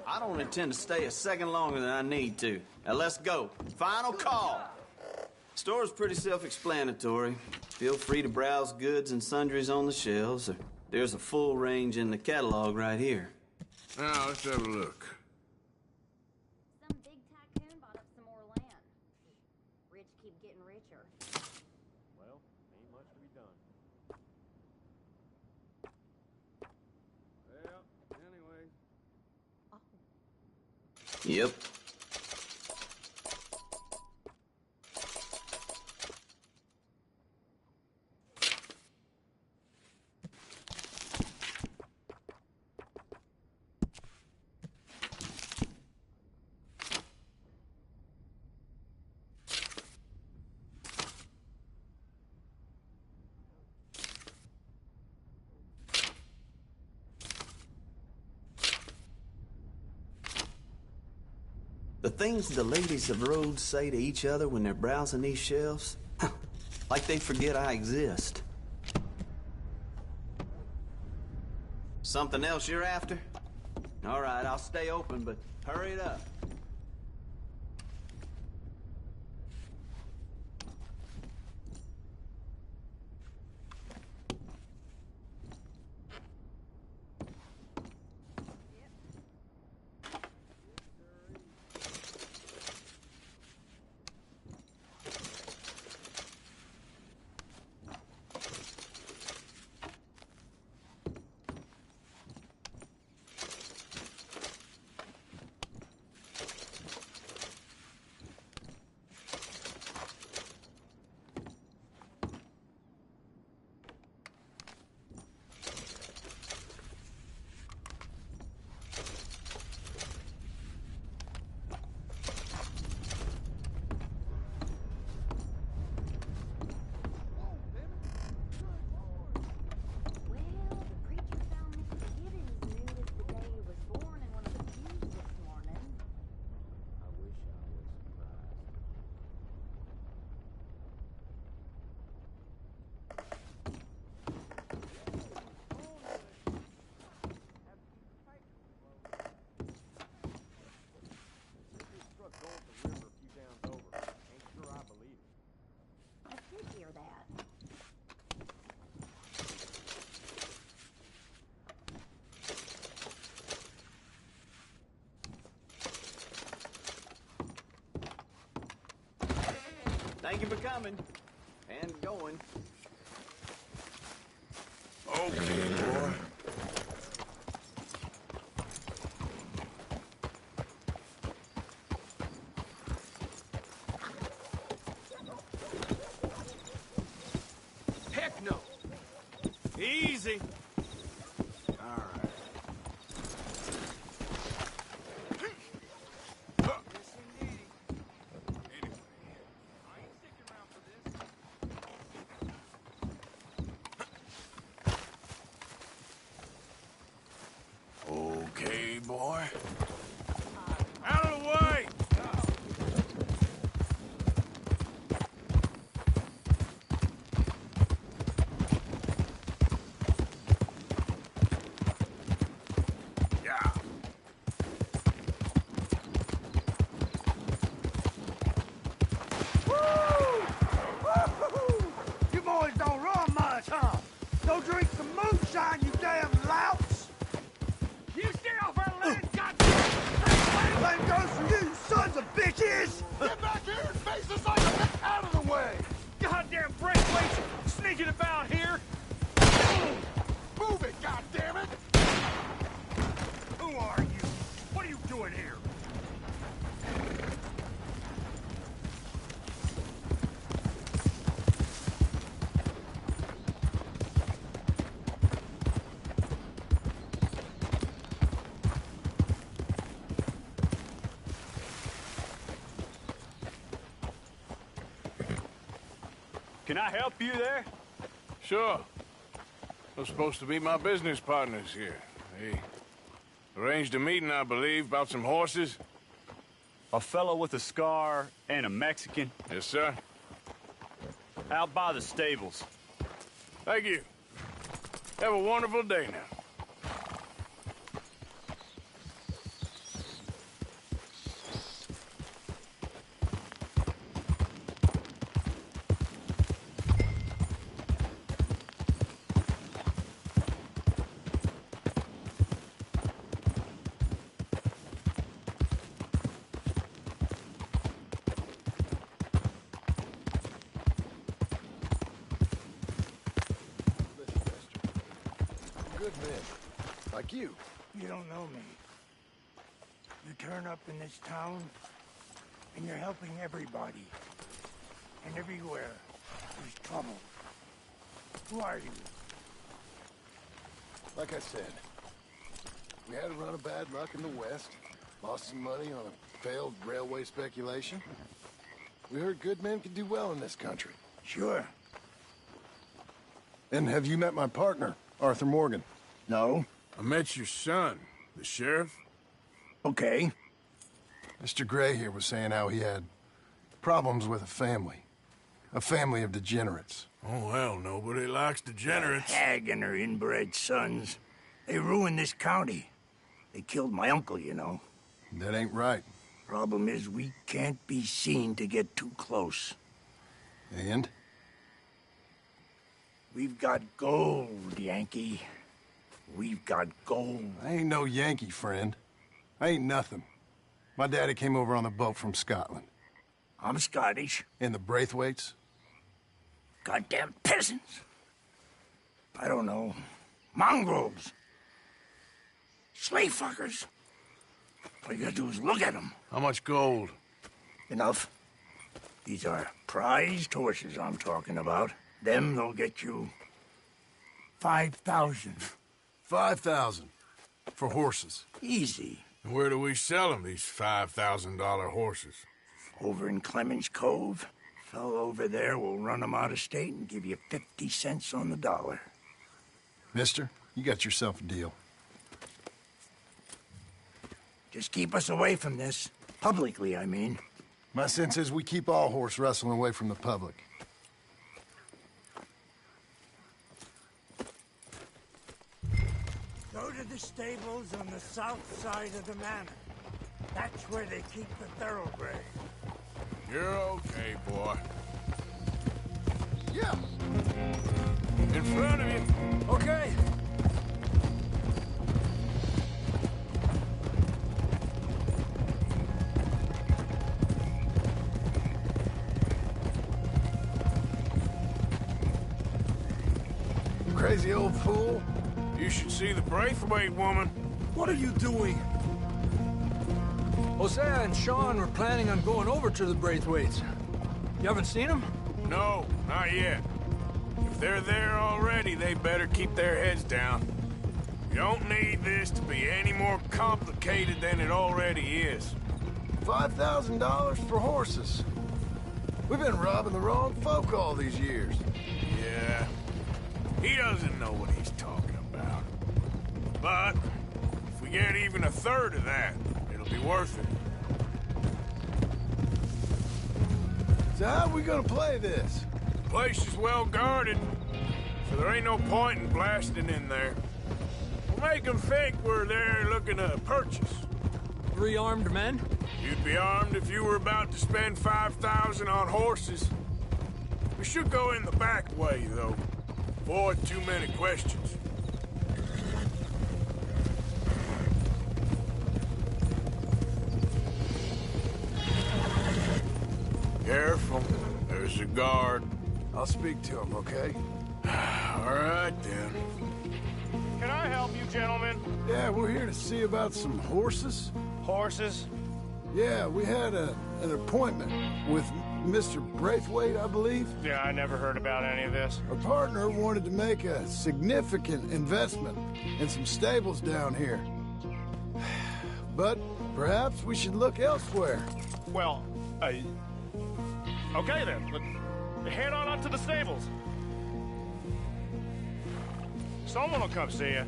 I don't intend to stay a second longer than I need to. Now let's go. Final call. Store's pretty self-explanatory. Feel free to browse goods and sundries on the shelves. There's a full range in the catalog right here. Now, let's have a look. Some big tycoon bought up some more land. Rich keep getting richer. Well, ain't much to be done. Well, anyway. Yep. The things the ladies of Rhodes say to each other when they're browsing these shelves, like they forget I exist. Something else you're after? All right, I'll stay open, but hurry it up. Thank you for coming. And going. Okay, boy. Heck no. Easy. Okay, boy. Out of the way! Yeah. You boys don't run much, huh? Go drink some moonshine, you damn louts! You stay off our land, goddamn! Land goes for you, you sons of bitches! Get back here and face us like a out of the way! Goddamn breakaways sneaking about here! Move it, goddammit! Who are you? What are you doing here? Can I help you there? Sure. They're supposed to be my business partners here. They arranged a meeting, I believe, about some horses. A fellow with a scar and a Mexican. Yes, sir. Out by the stables. Thank you. Have a wonderful day now. Good men. Like you. You don't know me. You turn up in this town, and you're helping everybody. And everywhere, there's trouble. Who are you? Like I said, we had a run of bad luck in the West. Lost some money on a failed railway speculation. We heard good men can do well in this country. Sure. And have you met my partner, Arthur Morgan? No. I met your son, the sheriff. Okay. Mr. Gray here was saying how he had problems with a family of degenerates. Oh, well, nobody likes degenerates. Hag and her inbred sons. They ruined this county. They killed my uncle, you know. That ain't right. Problem is, we can't be seen to get too close. And? We've got gold, Yankee. We've got gold. I ain't no Yankee, friend. I ain't nothing. My daddy came over on the boat from Scotland. I'm Scottish. And the Braithwaites? Goddamn peasants. I don't know. Mongrels. Slave fuckers. All you gotta do is look at them. How much gold? Enough. These are prized horses I'm talking about. Them, they'll get you 5,000. 5,000 for horses. Easy. And where do we sell them, these $5,000 horses? Over in Clemens Cove. Fellow over there will run them out of state and give you 50 cents on the dollar. Mister, you got yourself a deal. Just keep us away from this. Publicly, I mean. My sense is we keep all horse wrestling away from the public. Go to the stables on the south side of the manor. That's where they keep the thoroughbred. You're okay, boy. Yeah. In front of you. Okay. Crazy old fool. You should see the Braithwaite woman. What are you doing? Hosea and Sean were planning on going over to the Braithwaites. You haven't seen them? No, not yet. If they're there already, they better keep their heads down. You don't need this to be any more complicated than it already is. $5,000 for horses. We've been robbing the wrong folk all these years. Yeah. He doesn't know what he's talking about. But if we get even a third of that, it'll be worth it. So how are we gonna play this? The place is well guarded, so there ain't no point in blasting in there. We'll make them think we're there looking to purchase. 3 armed men? You'd be armed if you were about to spend 5,000 on horses. We should go in the back way, though. Avoid too many questions. Careful. There's a guard. I'll speak to him, okay? All right, then. Can I help you, gentlemen? Yeah, we're here to see about some horses. Horses? Yeah, we had an appointment with Mr. Braithwaite, I believe. Yeah, I never heard about any of this. Our partner wanted to make a significant investment in some stables down here. But perhaps we should look elsewhere. Well, okay then. Head on up to the stables. Someone will come see you.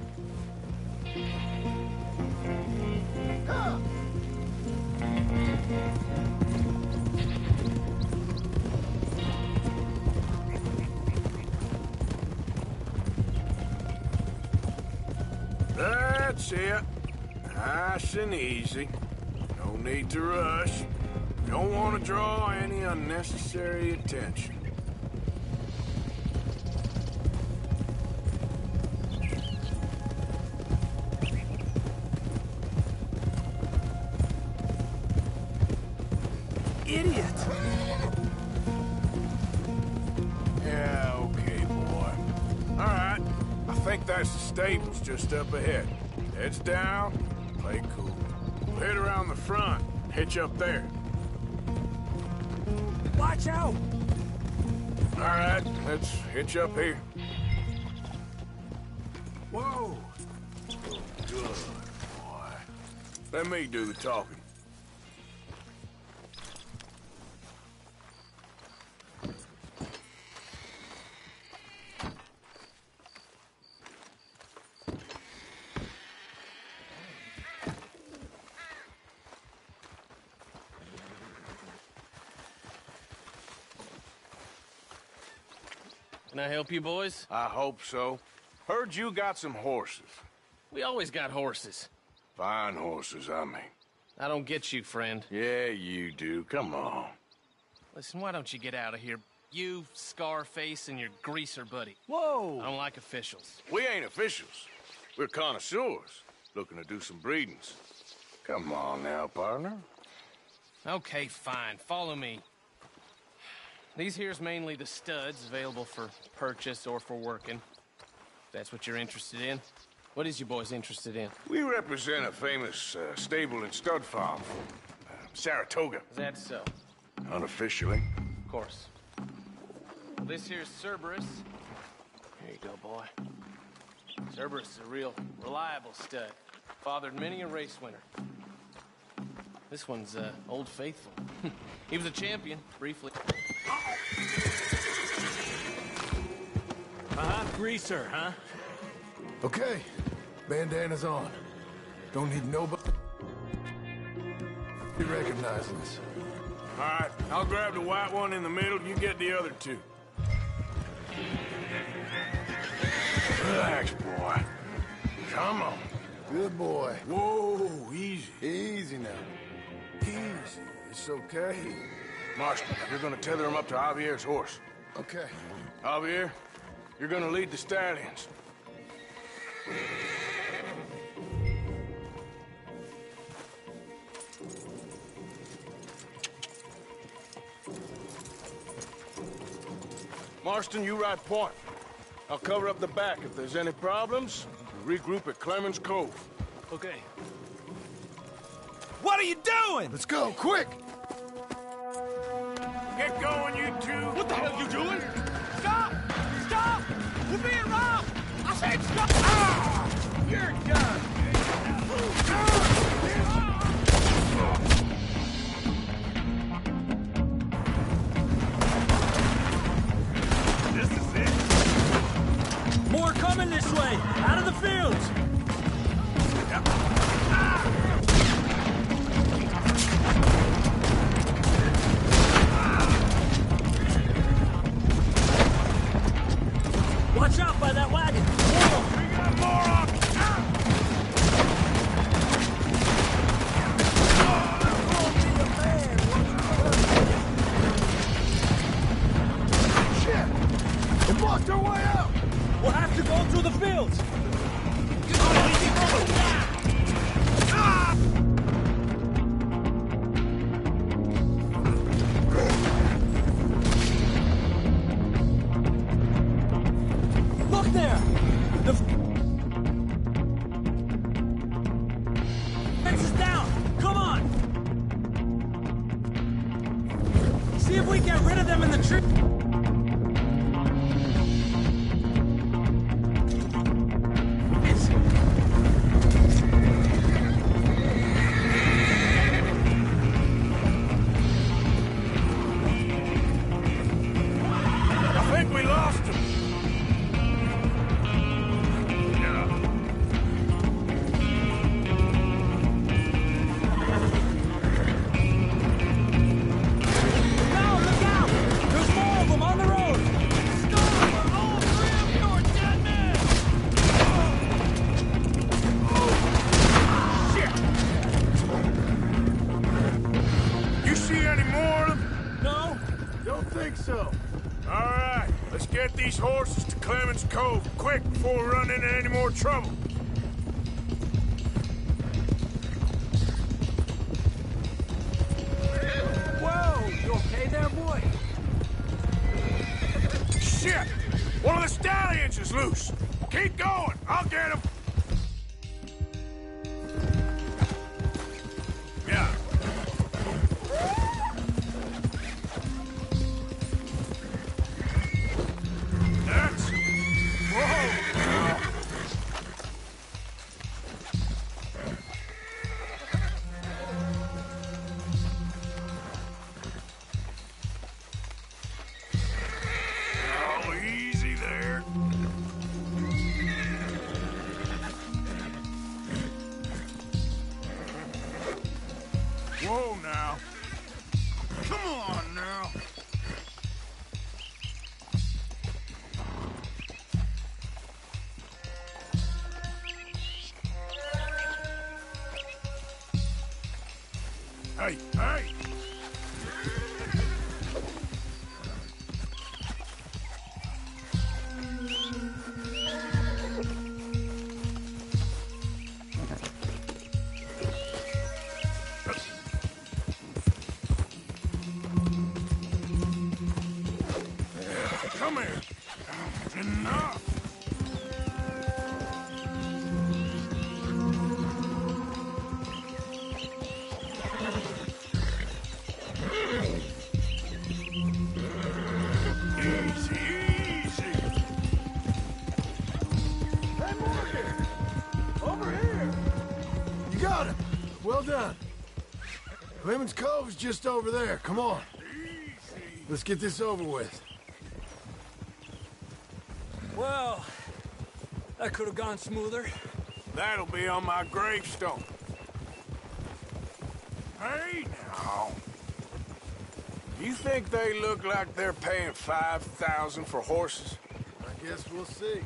That's it. Nice and easy. No need to rush. Don't want to draw any unnecessary attention. Idiot! Yeah, okay, boy. All right. I think that's the stables just up ahead. Heads down, play cool. We'll head around the front, hitch up there. Watch out! All right, let's hitch up here. Whoa! Good boy. Let me do the talking. Can I help you, boys? I hope so. Heard you got some horses. We always got horses. Fine horses, I mean. I don't get you, friend. Yeah, you do. Come on. Listen, why don't you get out of here? You, Scarface, and your greaser buddy. Whoa! I don't like officials. We ain't officials. We're connoisseurs, looking to do some breedings. Come on now, partner. Okay, fine. Follow me. These here's mainly the studs available for purchase or for working. If that's what you're interested in. What is you boys interested in? We represent a famous stable and stud farm from Saratoga. Is that so? Unofficially. Of course. Well, this here's Cerberus. Here you go, boy. Cerberus is a real reliable stud. Fathered many a race winner. This one's Old Faithful. He was a champion, briefly. Greaser, huh? Okay, bandana's on. Don't need nobody recognizing us. All right, I'll grab the white one in the middle. You get the other two. Relax, boy. Come on. Good boy. Whoa, easy. Easy now. Easy. It's okay. Marston, you're gonna tether him up to Javier's horse. Okay. Javier, you're gonna lead the stallions. Marston, you ride point. I'll cover up the back. If there's any problems, we'll regroup at Clemens Cove. Okay. What are you doing? Let's go, quick! Get going, you two! What the hell are you doing? Stop! Stop! We're being robbed! I said stop! Ah! You're done! This is it! More coming this way! Out of the fields! Watch out by that wagon! We got more on! Shit! They blocked our way out! We'll have to go through the fields! Look there! The fence is down! Come on! See if we get rid of them in the tree! I think we lost him. Now, look out! There's more of them on the road! Stop! All three of you are dead men! Shit! You see any more of them? No? Don't think so. All right, let's get these horses to Clemens Cove quick before we run into any more trouble. Whoa! You okay there, boy? Shit! One of the stallions is loose. Keep going. I'll get him. Yeah. That's... Whoa! Oh, easy there. Whoa, now. Come on, now. Hey, hey! Come here. Enough. Easy, easy. Hey, Morgan. Over here. You got him. Well done. Clemens Cove's just over there. Come on. Let's get this over with. Well, that could have gone smoother. That'll be on my gravestone. Hey, now. You think they look like they're paying $5,000 for horses? I guess we'll see.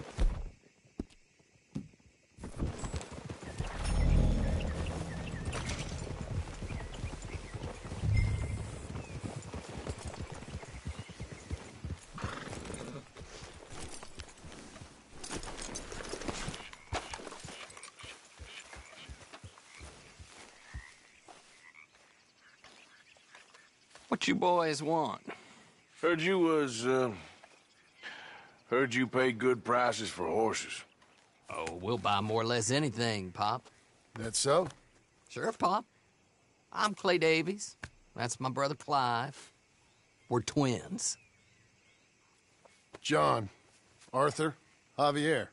What you boys want? Heard you pay good prices for horses. Oh, we'll buy more or less anything, Pop. That so? Sure, Pop. I'm Clay Davies. That's my brother Clive. We're twins. John, Arthur, Javier.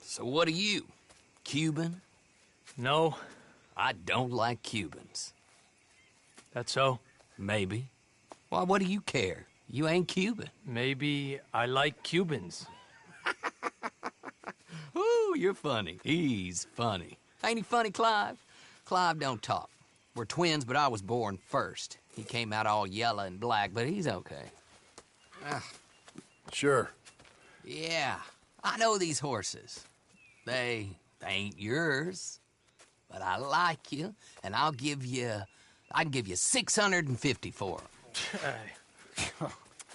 So what are you? Cuban? No. I don't like Cubans. That so? Maybe. Why, what do you care? You ain't Cuban. Maybe I like Cubans. Ooh, you're funny. He's funny. Ain't he funny, Clive? Clive don't talk. We're twins, but I was born first. He came out all yellow and black, but he's okay. Sure. Yeah, I know these horses. They ain't yours. But I like you, and I can give you $650 for them.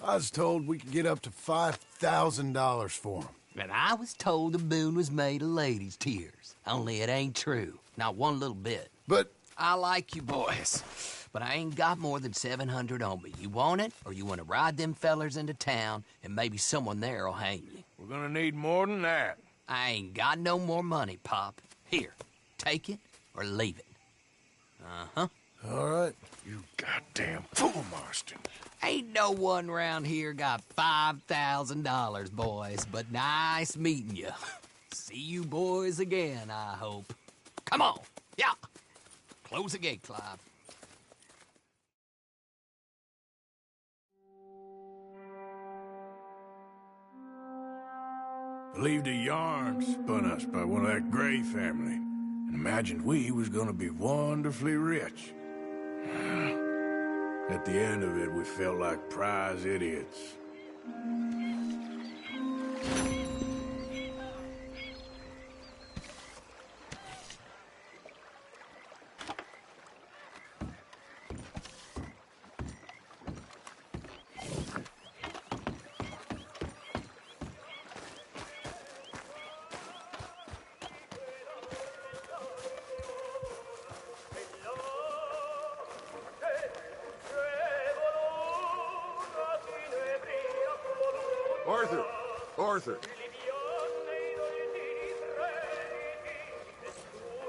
I was told we could get up to $5,000 for them. And I was told the moon was made of ladies' tears. Only it ain't true. Not one little bit. But I like you boys, but I ain't got more than $700 on me. You want it, or you want to ride them fellers into town, and maybe someone there'll hang you? We're gonna need more than that. I ain't got no more money, Pop. Here, take it or leave it. Uh-huh. All right. You goddamn fool, Marston. Ain't no one round here got $5,000, boys, but nice meeting you. See you boys again, I hope. Come on. Yeah. Close the gate, Clive. Believed a yarn spun us by one of that Gray family, and imagined we was gonna be wonderfully rich. At the end of it, we felt like prize idiots. Arthur.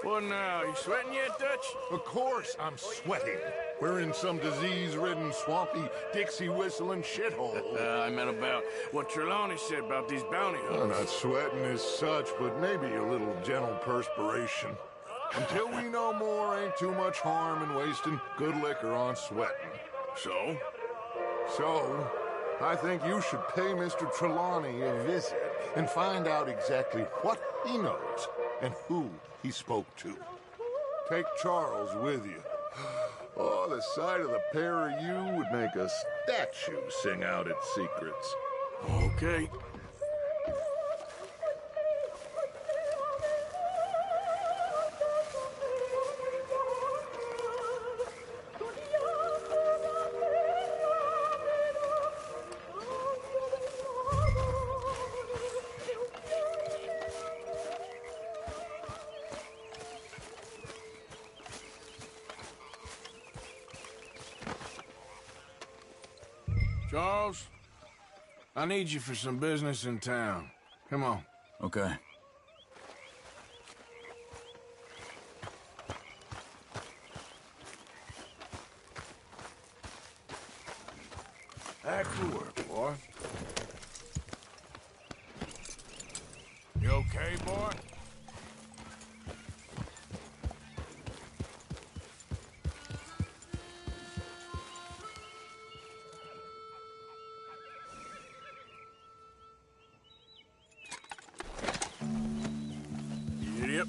What now? You sweating yet, Dutch? Of course I'm sweating. We're in some disease-ridden, swampy, Dixie-whistling shithole. I meant about what Trelawney said about these bounty Well, hunters. not sweating as such, but maybe a little gentle perspiration. Until we know more, ain't too much harm in wasting good liquor on sweating. So? So, I think you should pay Mr. Trelawney a visit and find out exactly what he knows and who he spoke to. Take Charles with you. Oh, the sight of the pair of you would make a statue sing out its secrets. Okay. Charles, I need you for some business in town. Come on. Okay. Back to work, boy. You okay, boy? Yep.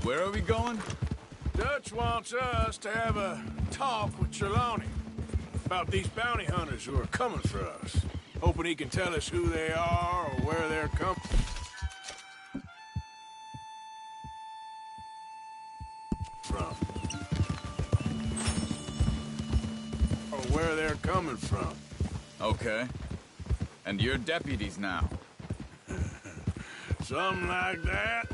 Where are we going? Dutch wants us to have a talk with Trelawney about these bounty hunters who are coming for us. Hoping he can tell us who they are or where they're coming from. Or where they're coming from. Okay. And you're deputies now. Something like that.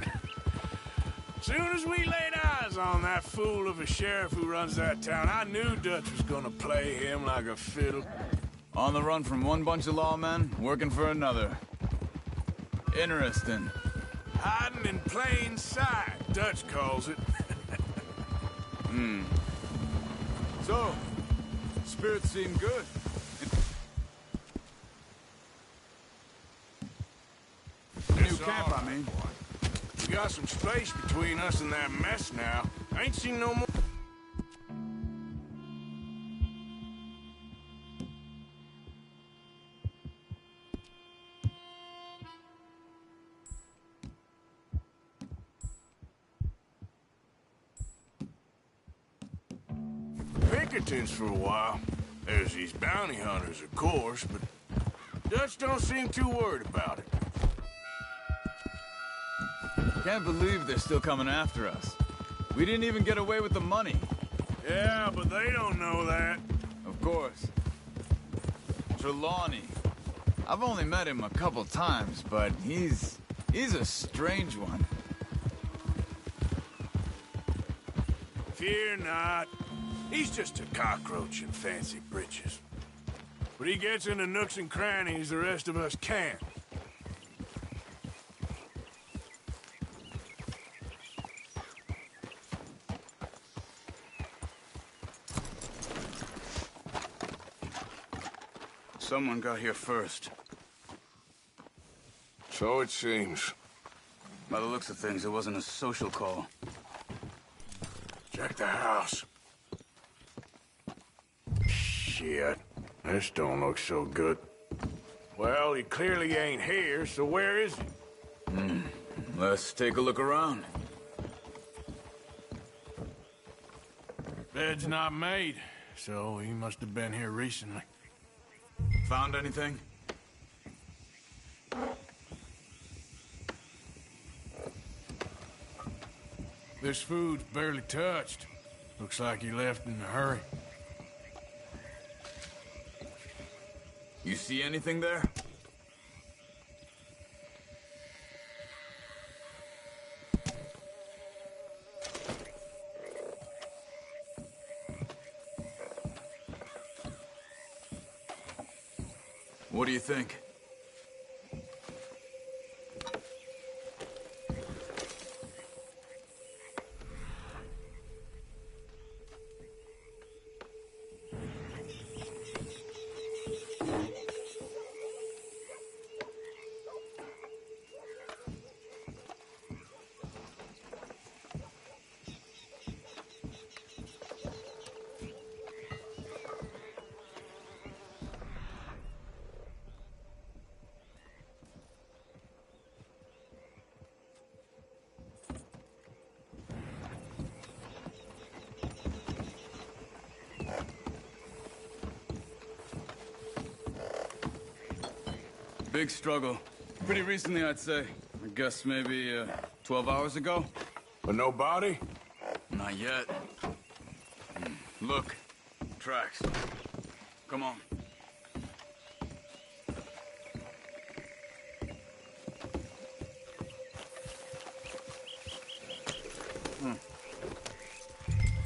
Soon as we laid eyes on that fool of a sheriff who runs that town, I knew Dutch was gonna play him like a fiddle. On the run from one bunch of lawmen, working for another. Interesting. Hiding in plain sight, Dutch calls it. So, spirits seem good. New camp, I mean. We got some space between us and that mess now. I ain't seen no more. Pinkertons for a while. There's these bounty hunters, of course, but Dutch don't seem too worried about it. Can't believe they're still coming after us. We didn't even get away with the money. Yeah, but they don't know that. Of course. Trelawney. I've only met him a couple times, but he's a strange one. Fear not. He's just a cockroach in fancy breeches. But he gets into nooks and crannies the rest of us can't. Someone got here first. So it seems. By the looks of things, it wasn't a social call. Check the house. Shit. This don't look so good. Well, he clearly ain't here, so where is he? Let's take a look around. Bed's not made, so he must have been here recently. Found anything? This food's barely touched. Looks like he left in a hurry. You see anything there? What do you think? Big struggle. Pretty recently, I'd say. I guess maybe 12 hours ago. But no body? Not yet. Look. Tracks. Come on.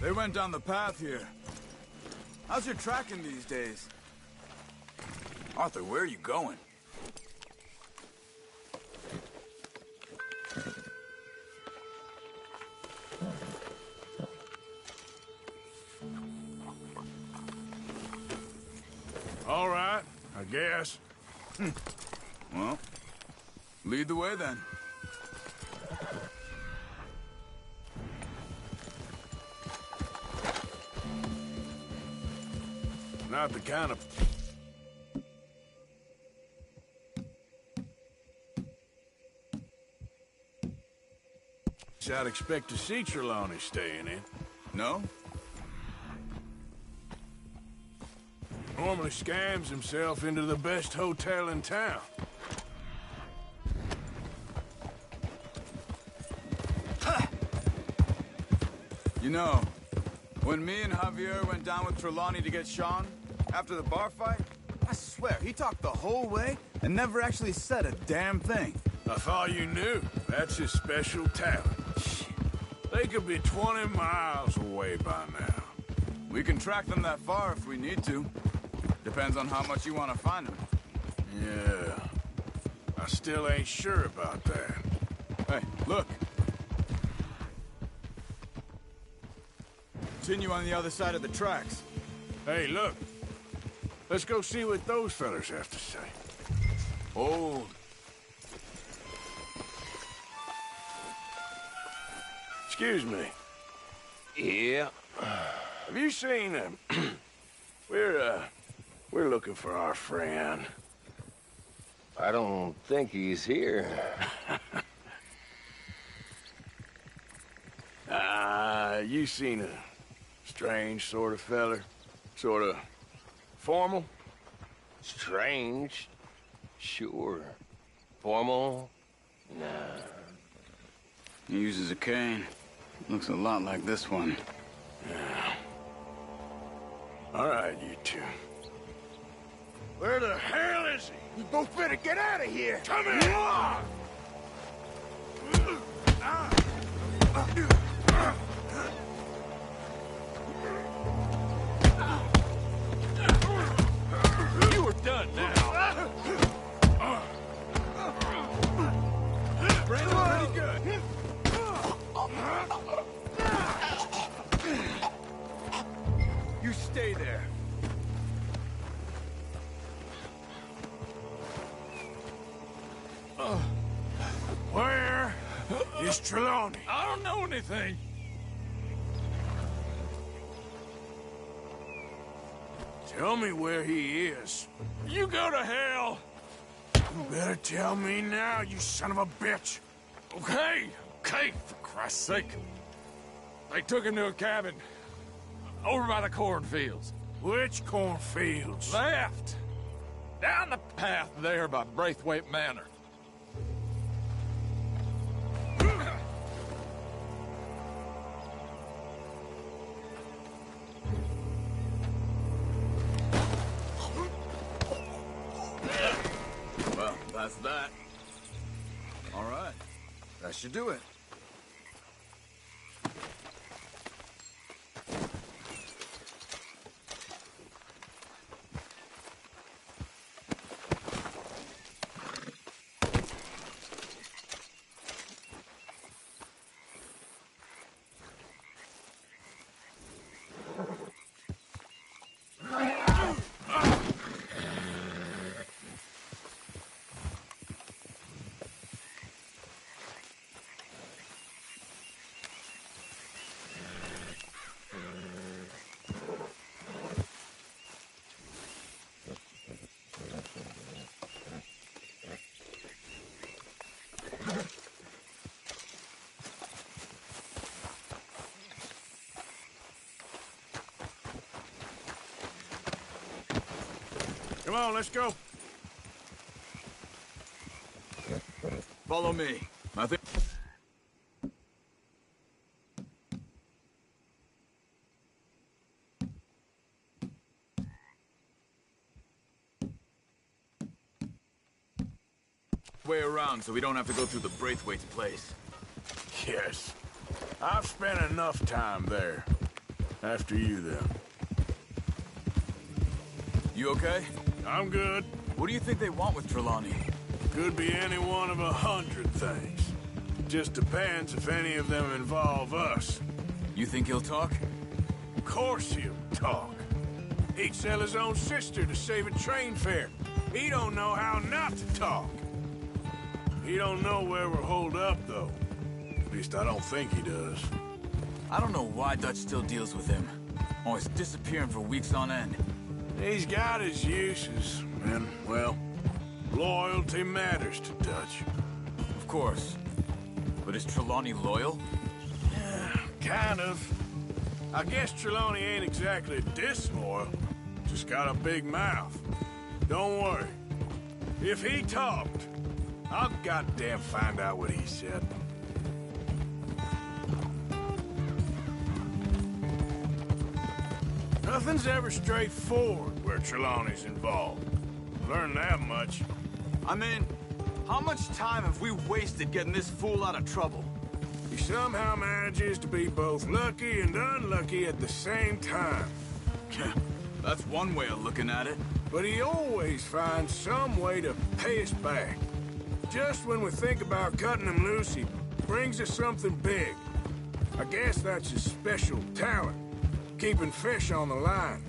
They went down the path here. How's your tracking these days? Arthur, where are you going? All right, I guess. Well, lead the way then. Not the kind of... I'd expect to see Trelawney staying in. No? Normally scams himself into the best hotel in town. You know, when me and Javier went down with Trelawney to get Sean, after the bar fight, I swear, he talked the whole way and never actually said a damn thing. I thought you knew. That's his special talent. They could be 20 miles away by now. We can track them that far if we need to. Depends on how much you want to find them. Yeah. I still ain't sure about that. Hey, look. Continue on the other side of the tracks. Hey, look. Let's go see what those fellas have to say. Oh. Excuse me. Yeah? Have you seen him? We're looking for our friend. I don't think he's here. You seen a strange sort of feller? Sort of formal? Strange? Sure. Formal? Nah. He uses a cane. Looks a lot like this one. Yeah. All right, you two. Where the hell is he? You both better get out of here! Come here! You are done now. Pretty good. You stay there. Where is Trelawney? I don't know anything. Tell me where he is. You go to hell. You better tell me now, you son of a bitch. Okay, for Christ's sake. They took him to a cabin over by the cornfields. Which cornfields? Left. Down the path there by Braithwaite Manor. Well, that's that. All right. That should do it. Come on, let's go. Follow me. I think... way around so we don't have to go through the Braithwaite's place. Yes. I've spent enough time there. After you, then. You okay? I'm good. What do you think they want with Trelawney? Could be any one of 100 things. Just depends if any of them involve us. You think he'll talk? Of course he'll talk. He'd sell his own sister to save a train fare. He don't know how not to talk. He don't know where we're holed up, though. At least I don't think he does. I don't know why Dutch still deals with him. Always disappearing for weeks on end. He's got his uses, and, well, loyalty matters to Dutch. Of course. But is Trelawney loyal? Yeah, kind of. I guess Trelawney ain't exactly disloyal. Just got a big mouth. Don't worry. If he talked, I'll goddamn find out what he said. Nothing's ever straightforward where Trelawney's involved. Learn that much. I mean, how much time have we wasted getting this fool out of trouble? He somehow manages to be both lucky and unlucky at the same time. That's one way of looking at it. But he always finds some way to pay us back. Just when we think about cutting him loose, he brings us something big. I guess that's his special talent, keeping fish on the line.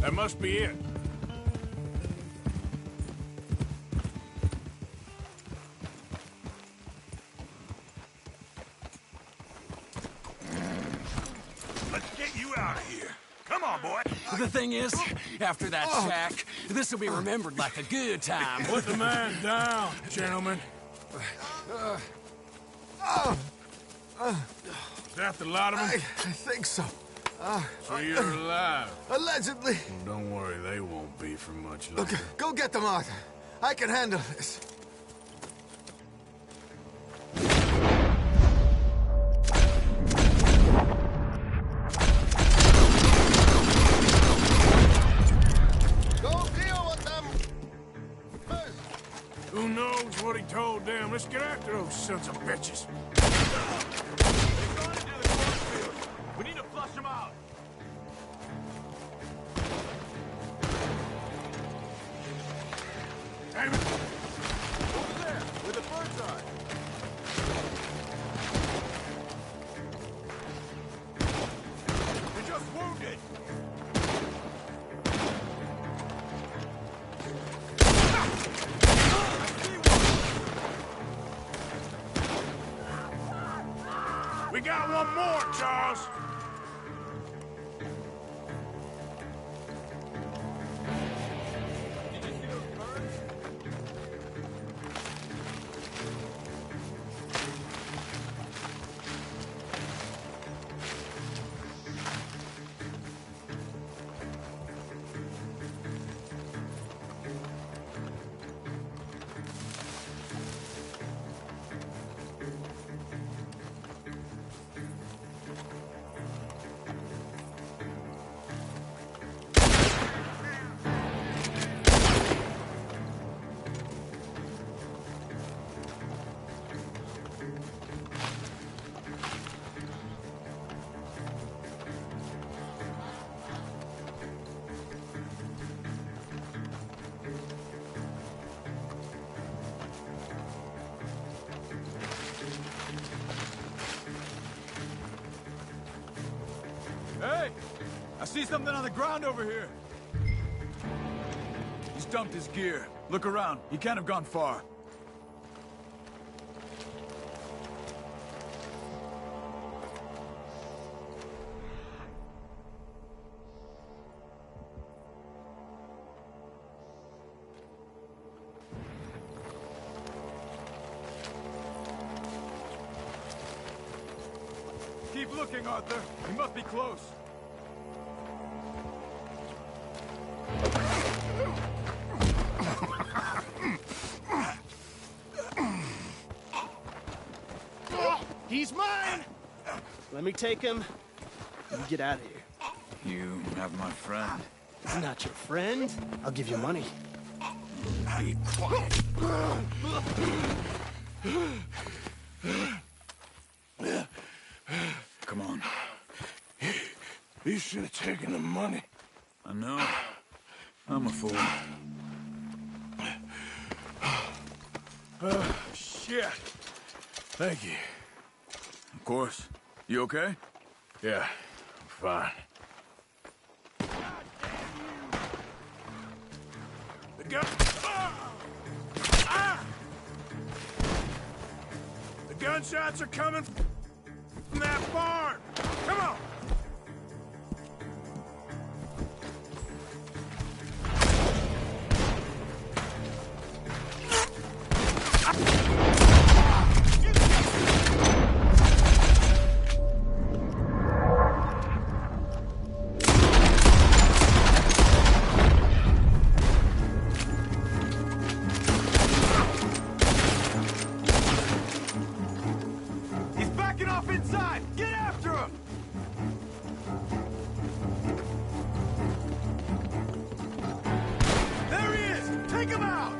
That must be it. Let's get you out of here. Come on, boy. The thing is, after that shack, this will be remembered like a good time. Put the man down, gentlemen. Is that the lot of them? I think so. So you're alive? Allegedly. Well, don't worry, they won't be for much longer. Okay, go get them, Arthur. I can handle this. Go deal with them. First. Who knows what he told them? Let's get after those sons of bitches. They've gone into the cornfield. We need to flush them out. Damn it. Over there, where the birds are. They're just wounded. We got one more, Charles. Hey! I see something on the ground over here. He's dumped his gear. Look around. He can't have gone far. looking, Arthur. He must be close. He's mine! Let me take him. You get out of here. You have my friend. He's not your friend. I'll give you money. Be quiet. Come on. You should have taken the money. I know. I'm a fool. Shit. Thank you. Of course. You okay? Yeah, I'm fine. The gun... Ah! The gunshots are coming from that barn! Come on! He's backing off inside! Get after him! There he is! Take him out!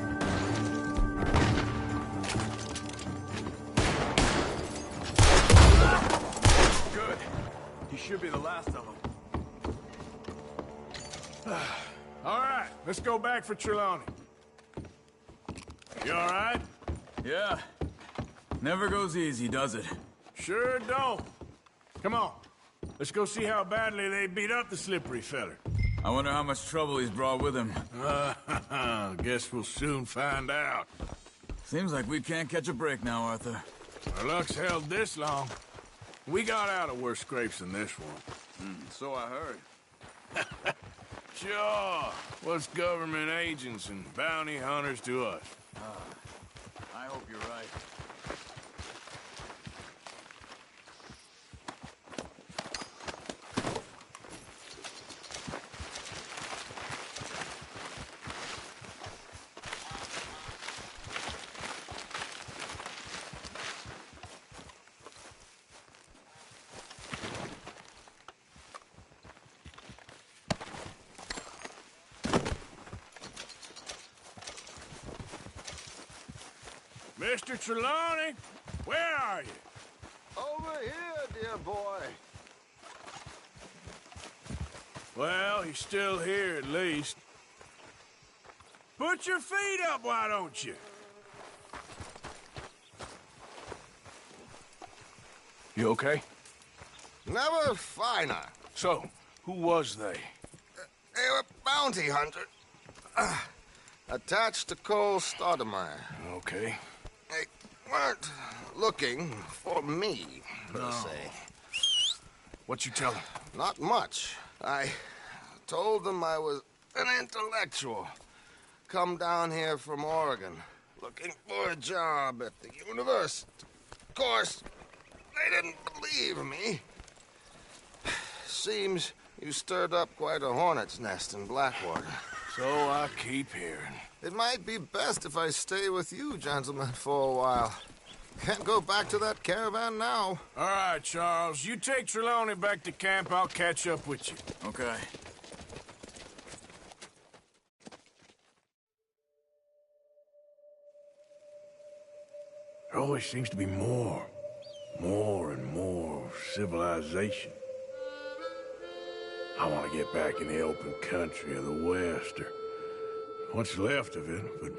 Good. He should be the last of them. All right, let's go back for Trelawney. You all right? Yeah. Never goes easy, does it? Sure don't. Come on. Let's go see how badly they beat up the slippery feller. I wonder how much trouble he's brought with him. Guess we'll soon find out. Seems like we can't catch a break now, Arthur. Our luck's held this long. We got out of worse scrapes than this one. So I heard. Sure. What's government agents and bounty hunters to us? I hope you're right. Mr. Trelawney, where are you? Over here, dear boy. Well, he's still here at least. Put your feet up, why don't you? You okay? Never finer. So, who was they? They were bounty hunters. Attached to Cole Stoudemire. Okay. They weren't looking for me, per se. What you tell them? Not much. I told them I was an intellectual. Come down here from Oregon, looking for a job at the university. Of course, they didn't believe me. Seems you stirred up quite a hornet's nest in Blackwater. So I keep hearing. It might be best if I stay with you, gentlemen, for a while. Can't go back to that caravan now. All right, Charles. You take Trelawney back to camp. I'll catch up with you. Okay. There always seems to be more and more civilization. I want to get back in the open country of the West, or what's left of it, but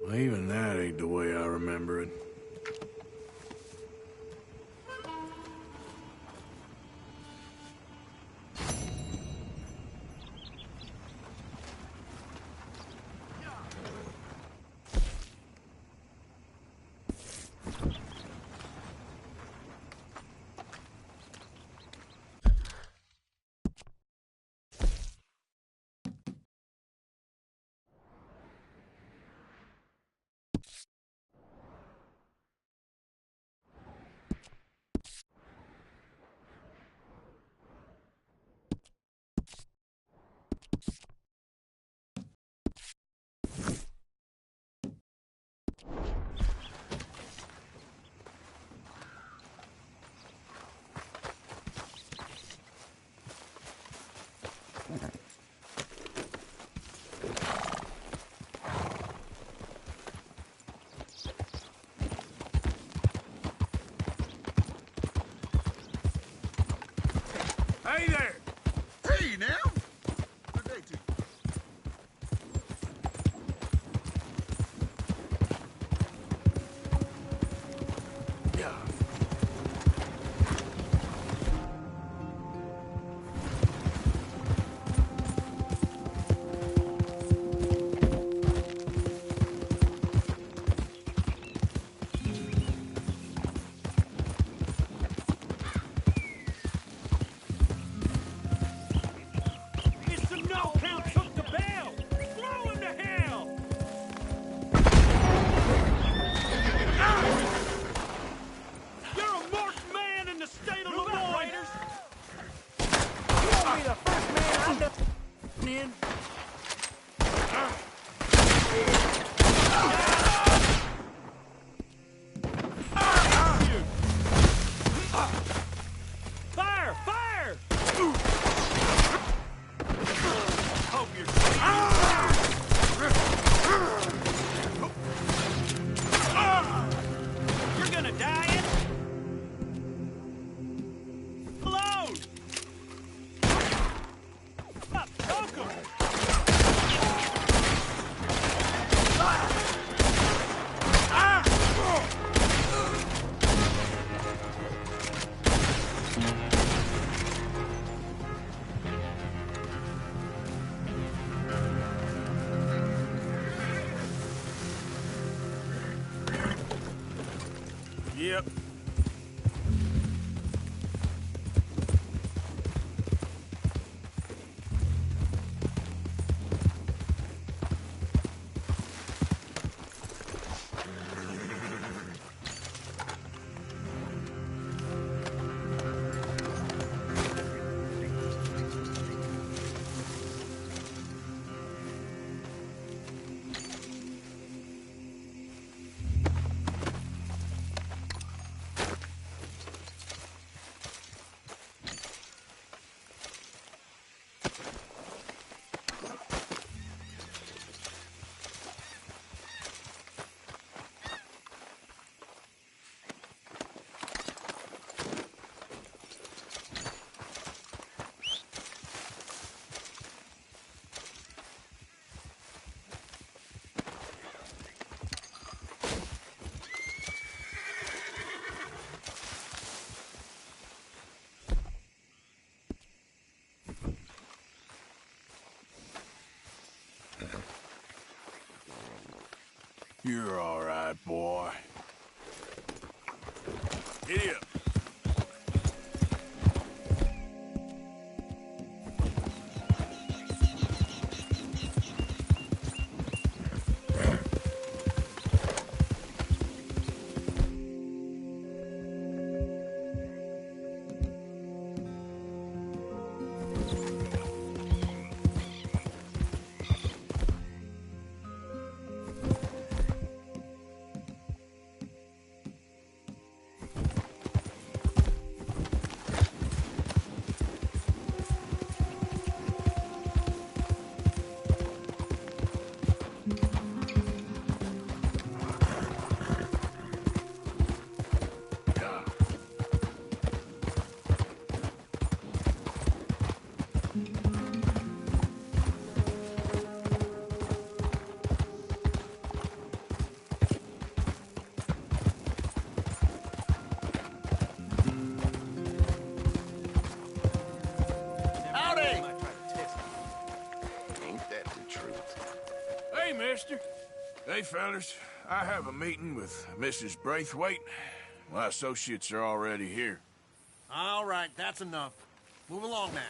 well, even that ain't the way I remember it. getting in? Fire! Fire! Hope you're... You're gonna die in... Load! Up, choke 'em! Yep. You're all right, boy. Giddy up. Hey, mister. Hey, fellas. I have a meeting with Mrs. Braithwaite. My associates are already here. All right, that's enough. Move along now.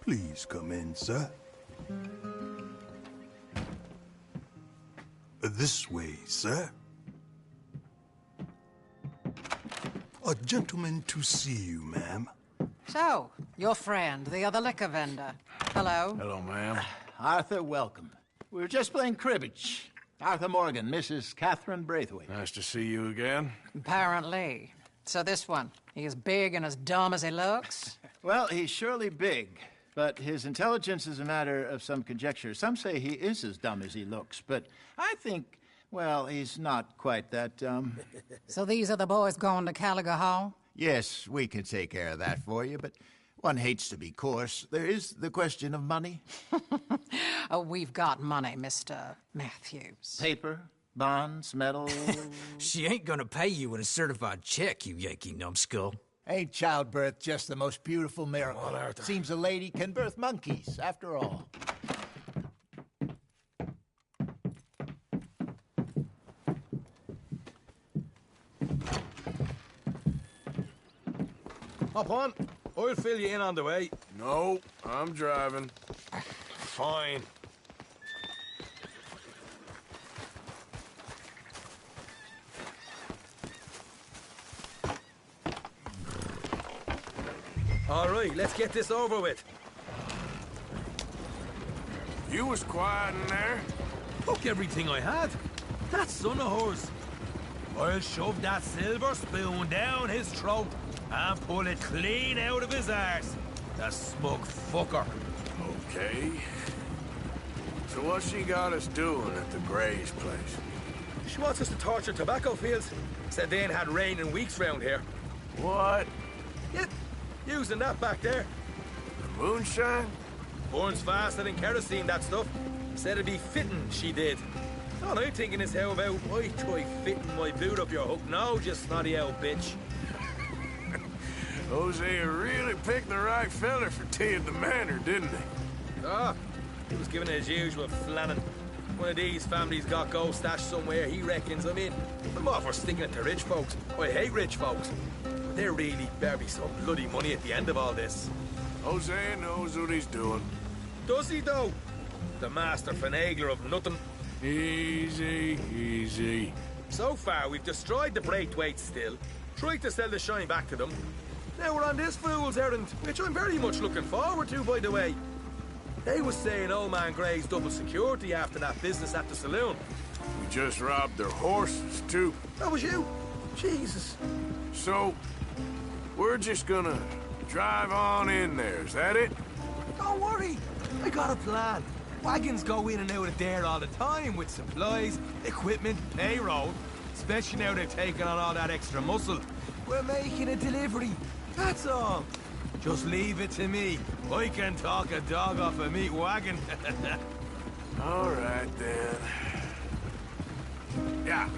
Please come in, sir. This way, sir. A gentleman to see you, ma'am. So, your friend, the other liquor vendor. Hello. Hello, ma'am. Arthur, welcome. We were just playing cribbage. Arthur Morgan, Mrs. Catherine Braithwaite. Nice to see you again. Apparently. So this one, he as big and as dumb as he looks? Well, he's surely big, but his intelligence is a matter of some conjecture. Some say he is as dumb as he looks, but I think, well, he's not quite that dumb. So these are the boys going to Gallagher Hall? Yes, we can take care of that for you, but one hates to be coarse. There is the question of money. Oh, we've got money, Mr. Matthews. Paper, bonds, metal. She ain't gonna pay you in a certified check, you Yankee numbskull. Ain't childbirth just the most beautiful miracle? Seems a lady can birth monkeys, after all. Hop on. I'll fill you in on the way. No, I'm driving. Fine. All right, let's get this over with. You was quiet in there. Took everything I had. That son of hers. I'll shove that silver spoon down his throat and pull it clean out of his arse. The smug fucker. Okay. So what's she got us doing at the Gray's place? She wants us to torture tobacco fields. Said they ain't had rain in weeks round here. What? Yep, using that back there. The moonshine? Burns faster than kerosene, that stuff. Said it'd be fitting, she did. All I'm thinking is how about I try fitting my boot up your hook now, you snotty old bitch. Hosea really picked the right fella for tea at the manor, didn't he? Ah, he was giving it his usual flannin'. One of these families got gold stashed somewhere, he reckons I'm in. I'm all for sticking it to rich folks. I hate rich folks. But there really better be some bloody money at the end of all this. Hosea knows what he's doing. Does he, though? The master finagler of nothing. Easy, easy. So far, we've destroyed the Braithwaite still, tried to sell the shine back to them. Now we're on this fool's errand, which I'm very much looking forward to, by the way. They was saying old man Gray's double security after that business at the saloon. We just robbed their horses, too. That was you? Jesus. So, we're just gonna drive on in there, is that it? Don't worry, I got a plan. Wagons go in and out of there all the time with supplies, equipment, payroll. Especially now they've taken on all that extra muscle. We're making a delivery, that's all. Just leave it to me. I can talk a dog off a meat wagon. All right, then. Yeah.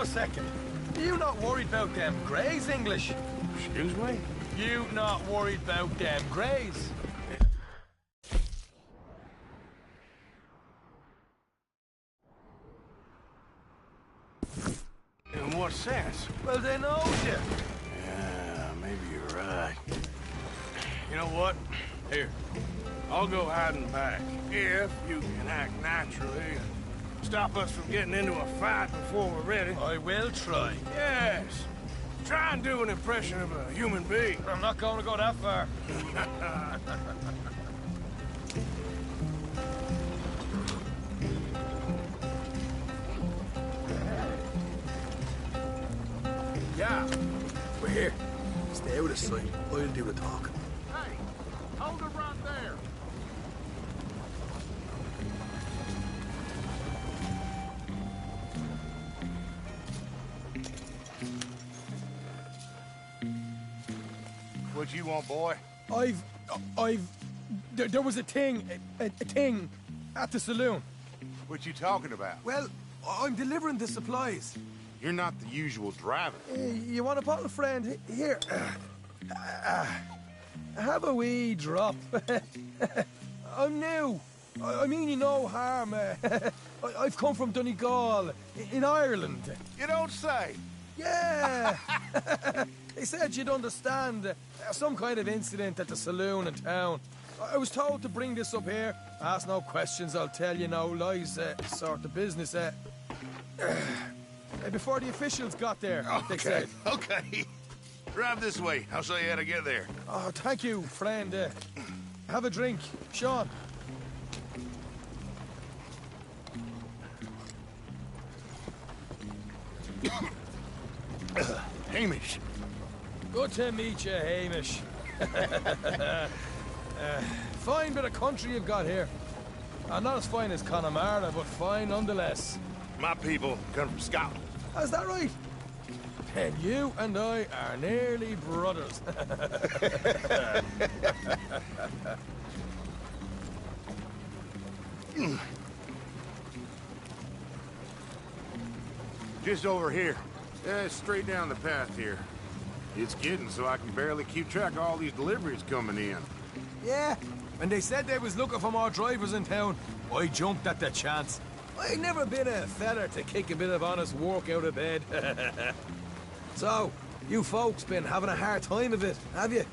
A second. You not worried about them Greys, English? Excuse me? You not worried about them Greys? In what sense? Well, they know you. Yeah, maybe you're right. You know what? Here, I'll go hiding back. If you can act naturally and stop us from getting into a fight before we're ready. I will try. Yes. Try and do an impression of a human being. I'm not going to go that far. Yeah, we're here. Stay out of sight. I'll do the talking. Hey, hold it right there. What you want, boy? There was a thing at the saloon. What you talking about? Well, I'm delivering the supplies. You're not the usual driver. You want a bottle, friend? Here. Have a wee drop. I'm new. I mean you no harm. I've come from Donegal, in Ireland. You don't say. Yeah! They said you'd understand. Some kind of incident at the saloon in town. I was told to bring this up here. Ask no questions, I'll tell you no lies. Sort of business. Before the officials got there, they said. Okay. Drive this way. I'll show you how to get there. Oh, thank you, friend. Have a drink. Sean. Hamish. Good to meet you, Hamish. Fine bit of country you've got here. Not as fine as Connemara, but fine nonetheless. My people come from Scotland. Is that right? And you and I are nearly brothers. Just over here. Straight down the path here. It's getting so I can barely keep track of all these deliveries coming in. Yeah, and they said they was looking for more drivers in town. I jumped at the chance. I never been a feather to kick a bit of honest work out of bed. So, you folks been having a hard time of it, have you?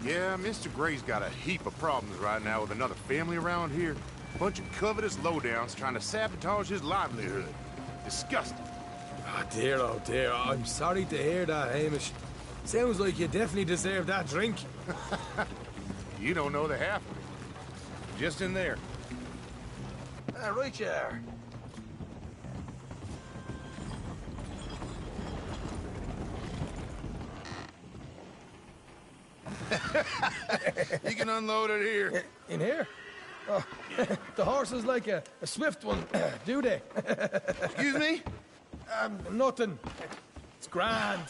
Yeah, Mr. Gray's got a heap of problems right now with another family around here. Bunch of covetous lowdowns trying to sabotage his livelihood. Disgusting. Oh dear, I'm sorry to hear that, Hamish. Sounds like you definitely deserve that drink. You don't know the half of it. Just in there. Right you are. You can unload it here. In here? Oh, the horse is like a swift one, do they? Excuse me? Nothing. It's grand.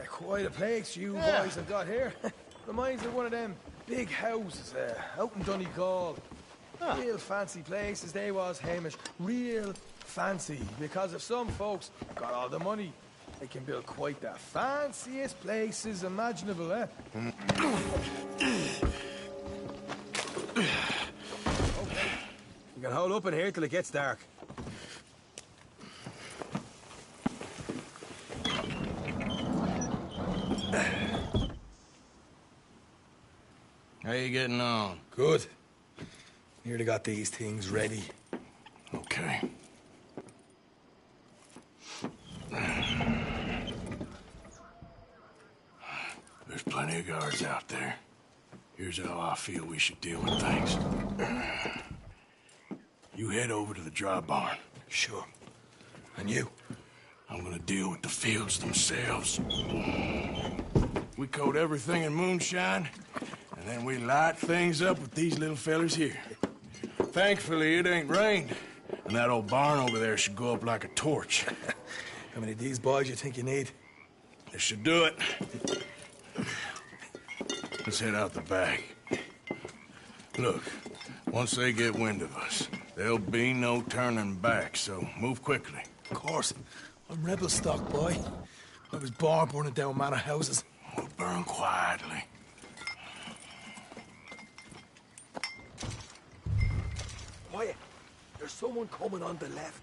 Quite a place you boys have got here. Reminds me of one of them big houses out in Donegal. Real fancy places they was, Hamish. Real fancy. Because if some folks got all the money, they can build quite the fanciest places imaginable, eh? Okay. You can hold up in here till it gets dark. How you getting on? Good. Nearly got these things ready. Okay. There's plenty of guards out there. Here's how I feel we should deal with things. You head over to the dry barn. Sure. And you? I'm gonna deal with the fields themselves. We coat everything in moonshine, and then we light things up with these little fellers here. Thankfully, it ain't rained, and that old barn over there should go up like a torch. How many of these boys you think you need? This should do it. Let's head out the back. Look, once they get wind of us, there'll be no turning back, so move quickly. Of course. I'm rebel stock, boy. I was born burning down manor houses. We'll burn quietly. Quiet. There's someone coming on the left.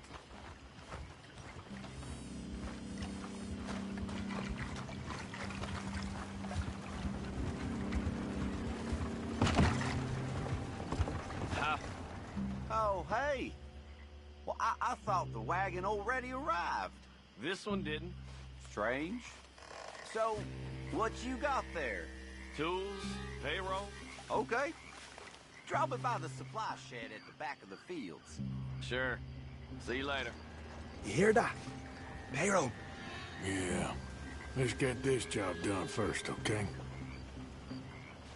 Oh, hey. Well, I thought the wagon already arrived. This one didn't. Strange. So, what you got there? Tools, payroll. Okay. Drop it by the supply shed at the back of the fields. Sure. See you later. You hear that? Payroll. Yeah. Let's get this job done first, okay?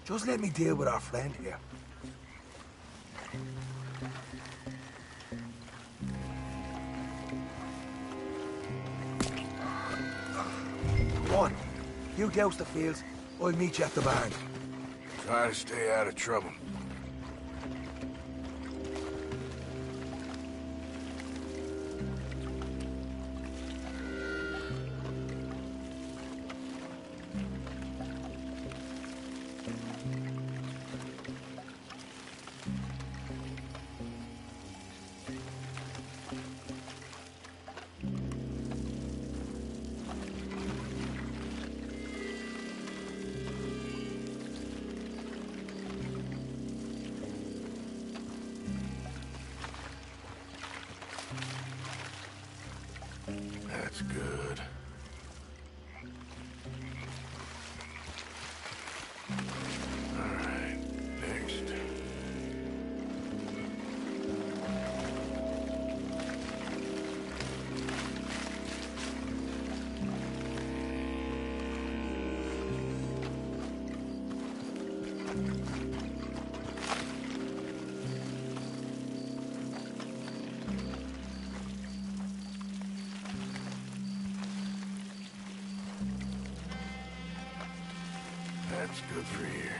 Just let me deal with our friend here. Come on. You douse the fields. I'll meet you at the barn. Try to stay out of trouble. That's good. All right, next. That's good for here.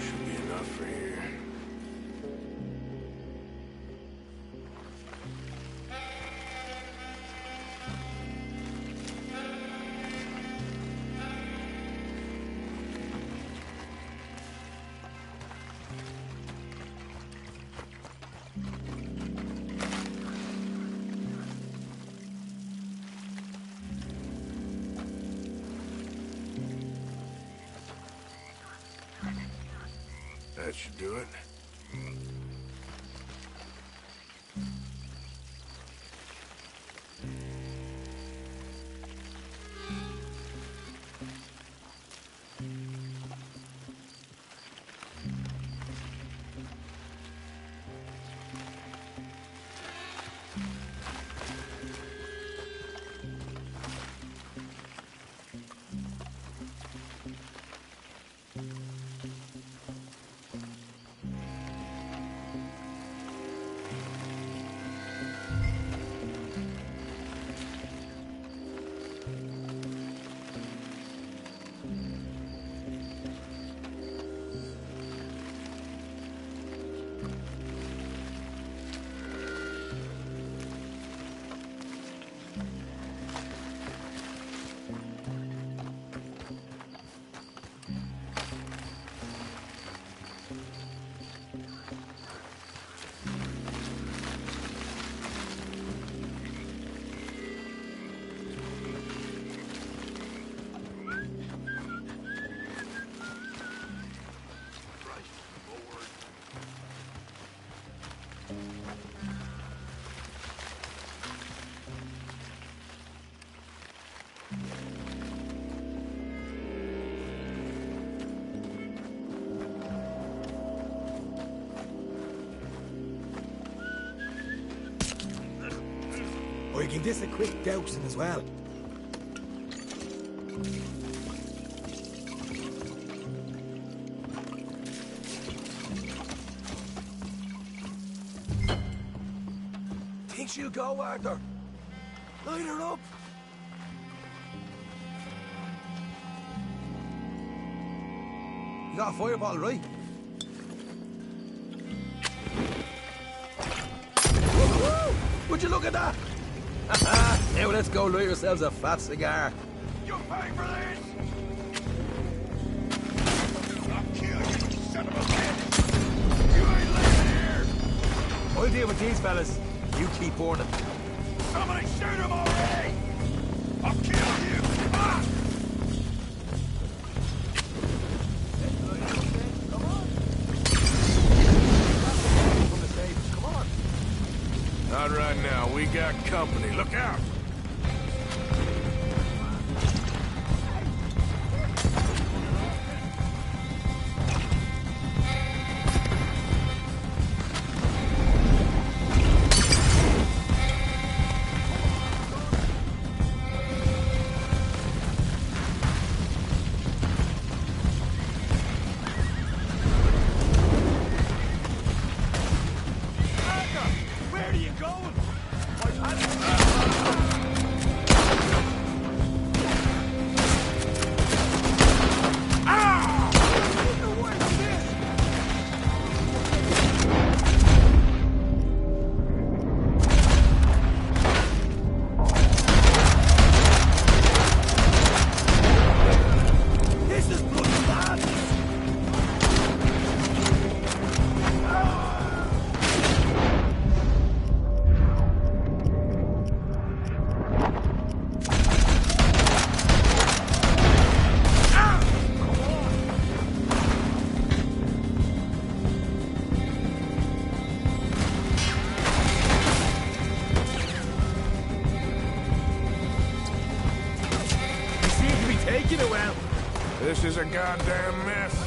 Should be enough for here. That should do it. Or you can this a quick dousing as well. Think she'll go, Arthur? Light her up. You got a fireball, right? Woo-hoo! Would you look at that? Now let's go light yourselves a fat cigar. You pay for this! I'll kill you, son of a bitch! You ain't living here! I'll deal with these fellas. You keep burning. Somebody shoot him already! I'll kill you! Ah! Come on. Not right now. We got company. Look out! Where are you going? a goddamn mess.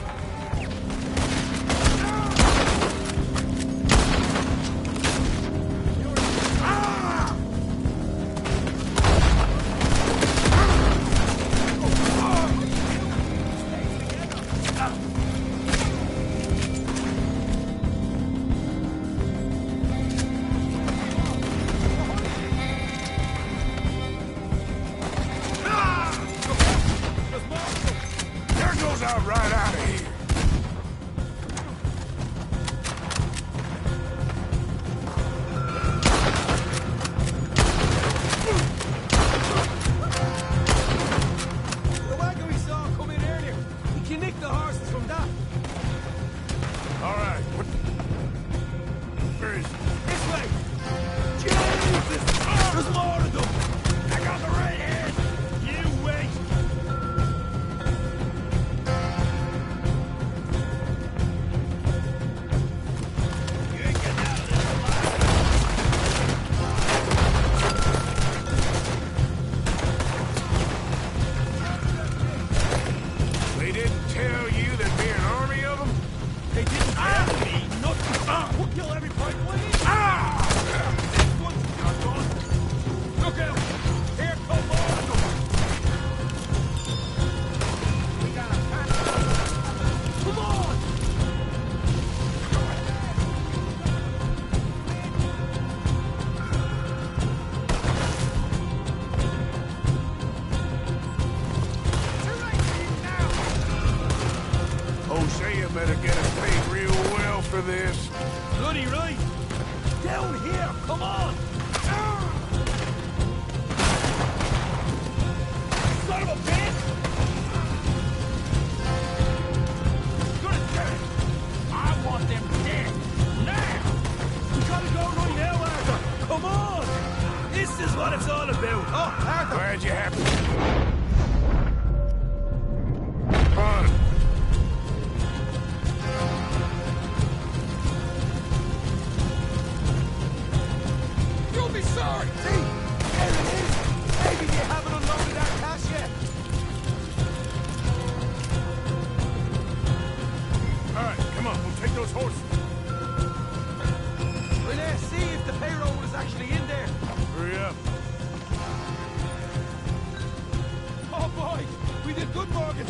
Better get us paid real well for this. Bloody right! Down here! Come on! Son of a bitch! Good turn! I want them dead! Now! We gotta go right now, Arthur! Come on! This is what it's all about! Oh, Arthur! Glad you happened. On. Sorry! See? There it is! Maybe you haven't unloaded that cash yet! Alright, come on, we'll take those horses. Well, see if the payroll is actually in there. Hurry up. Oh, boy! We did good, Morgan!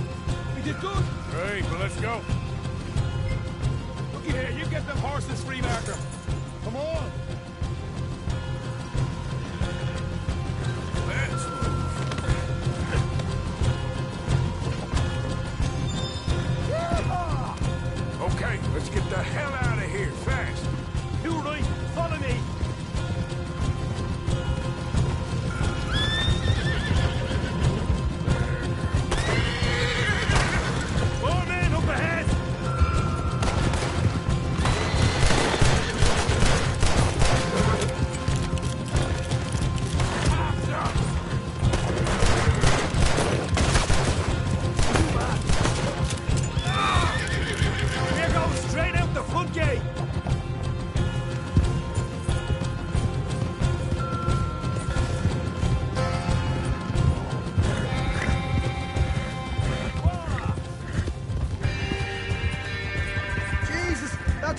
We did good! Great, well, let's go. Looky here, you get them horses free, Marker. Come on! Okay, let's get the hell out of here, fast. You right, follow me. More men up ahead.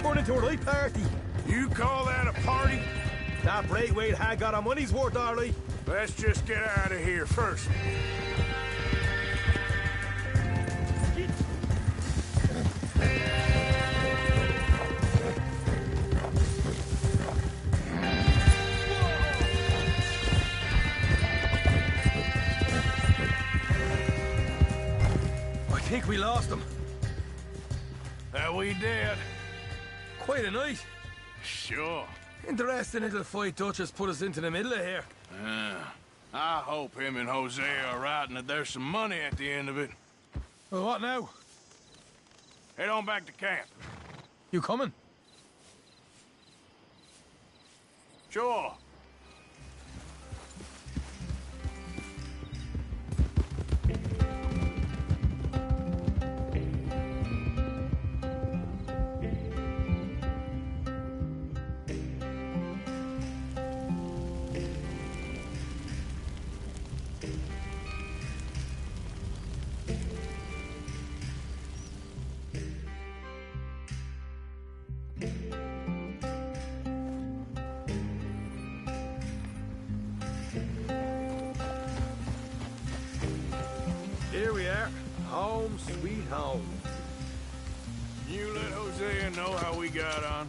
Turned into a right party. You call that a party? That Braithwaite had got our money's worth, all right. Let's just get out of here first. I think we lost them. That we did. Quite a night. Sure. Interesting little fight Dutchess put us into the middle of here. I hope him and Jose are right and that there's some money at the end of it. Well, what now? Head on back to camp. You coming? Sure. Home sweet home. You let Hosea know how we got on.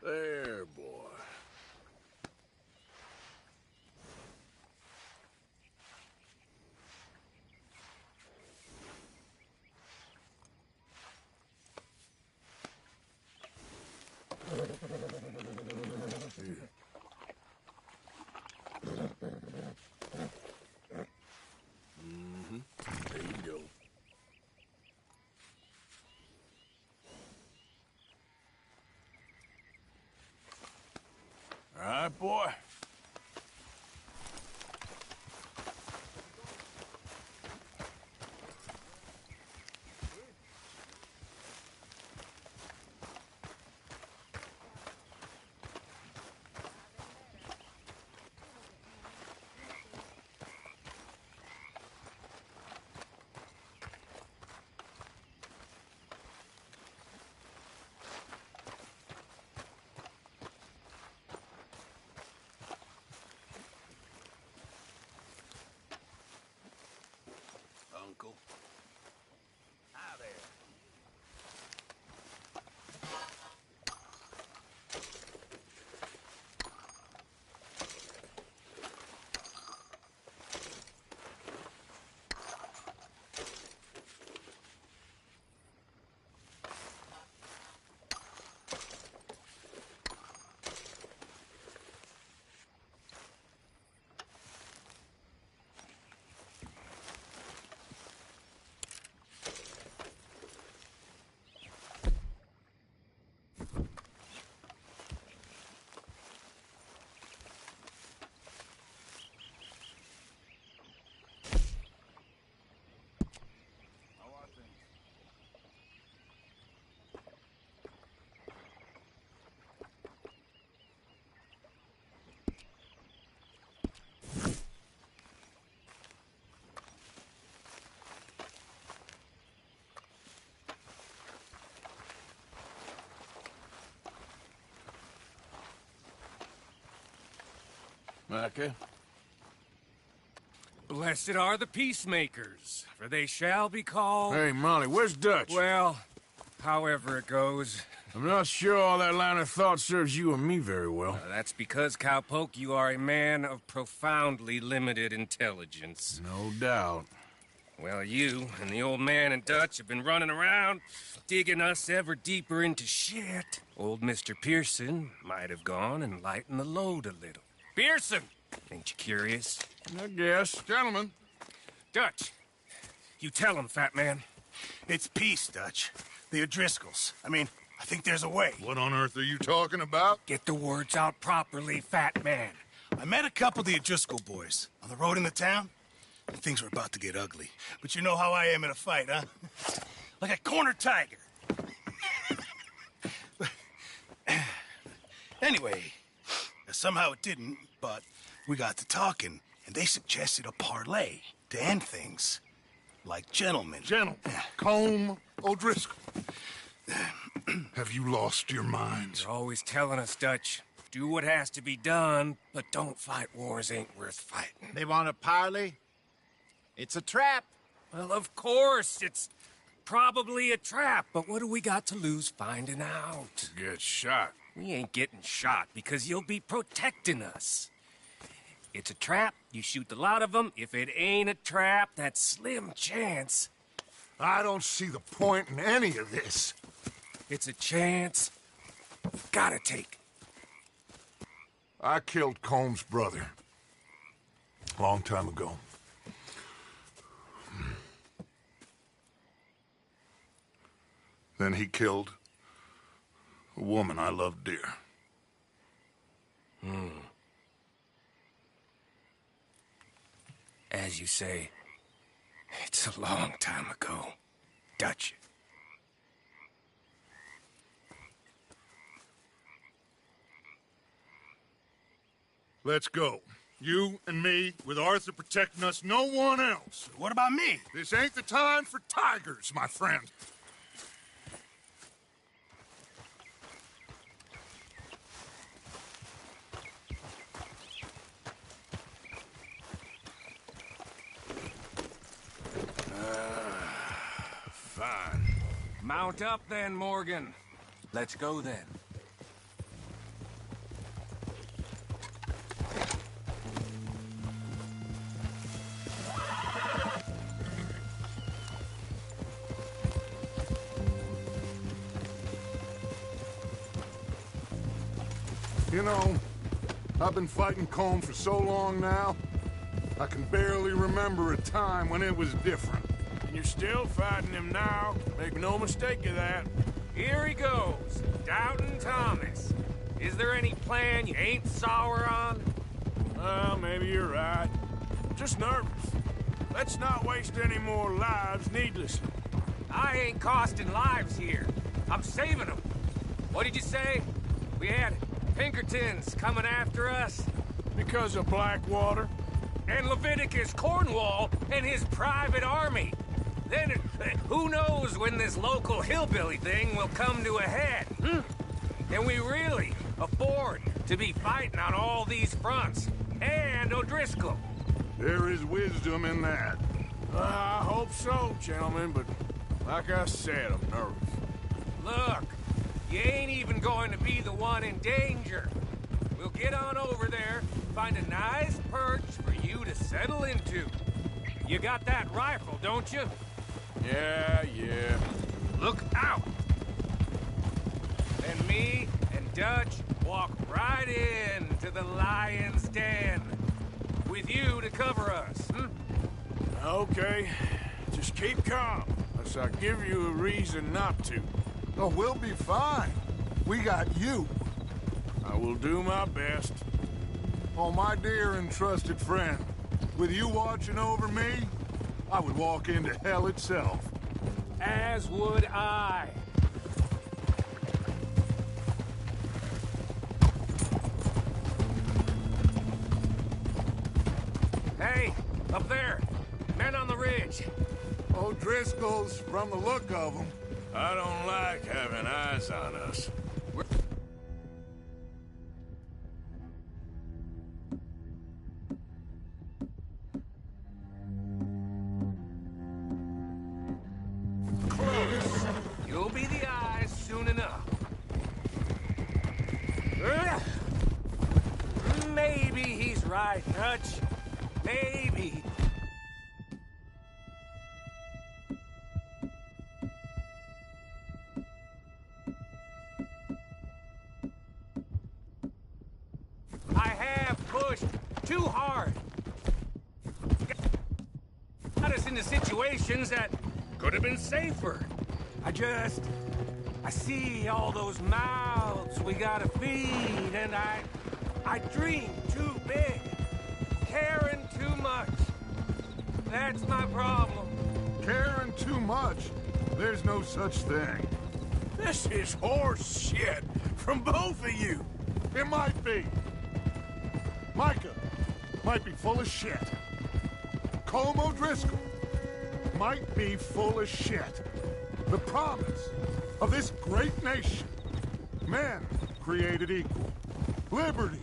There, boy. There you go. All right, boy. Uncle. Hi there. Micah? Blessed are the peacemakers, for they shall be called... Hey, Molly, where's Dutch? Well, however it goes. I'm not sure all that line of thought serves you and me very well. That's because, Cowpoke, you are a man of profoundly limited intelligence. No doubt. Well, you and the old man and Dutch have been running around, digging us ever deeper into shit. Old Mr. Pearson might have gone and lightened the load a little. Pearson! Ain't you curious? I guess. Gentlemen. Dutch, you tell him, fat man. It's peace, Dutch. The O'Driscolls. I think there's a way. What on earth are you talking about? Get the words out properly, fat man. I met a couple of the O'Driscoll boys on the road in the town. Things were about to get ugly. But you know how I am in a fight, huh? Like a corner tiger. Anyway, somehow it didn't, but we got to talking, and they suggested a parlay to end things. Like gentlemen. Combe O'Driscoll. Have you lost your minds? You're always telling us, Dutch. Do what has to be done, but don't fight wars ain't worth fighting. They want a parley? It's a trap. Well, of course, it's probably a trap, but what do we got to lose finding out? Get shot. We ain't getting shot because you'll be protecting us. It's a trap, you shoot the lot of them. If it ain't a trap, that's slim chance. I don't see the point in any of this. It's a chance. Gotta take. I killed Combs' brother. A long time ago. Then he killed a woman I loved dear. As you say, it's a long time ago, Dutch. Let's go. You and me, with Arthur protecting us, no one else. What about me? This ain't the time for tigers, my friend. Fine. Mount up then, Morgan. Let's go then. You know, I've been fighting Combs for so long now, I can barely remember a time when it was different. And you're still fighting him now. Make no mistake of that. Here he goes, Doubting Thomas. Is there any plan you ain't sour on? Well, maybe you're right. Just nervous. Let's not waste any more lives needlessly. I ain't costing lives here. I'm saving them. What did you say? We had Pinkertons coming after us? Because of Blackwater? And Leviticus Cornwall and his private army. Then, who knows when this local hillbilly thing will come to a head? Can we really afford to be fighting on all these fronts? And O'Driscoll. There is wisdom in that. I hope so, gentlemen, but like I said, I'm nervous. Look, you ain't even going to be the one in danger. We'll get on over there, find a nice perch for you to settle into. You got that rifle, don't you? Yeah. Look out! And me and Dutch walk right into the lion's den. With you to cover us, Okay. Just keep calm, unless I give you a reason not to. Oh, we'll be fine. We got you. I will do my best. Oh, my dear and trusted friend, with you watching over me, I would walk into hell itself. As would I. Hey, up there. Men on the ridge. O'Driscoll's, from the look of them. I don't like having eyes on us. Close. You'll be the eyes soon enough. Maybe he's right, Dutch. Maybe. I have pushed too hard. Got us into situations that could have been safer. I see all those mouths we gotta feed, and I dream too big, caring too much. That's my problem. Caring too much? There's no such thing. This is horse shit from both of you. It might be. Micah might be full of shit. Colm O'Driscoll might be full of shit. The promise of this great nation. Men created equal. Liberty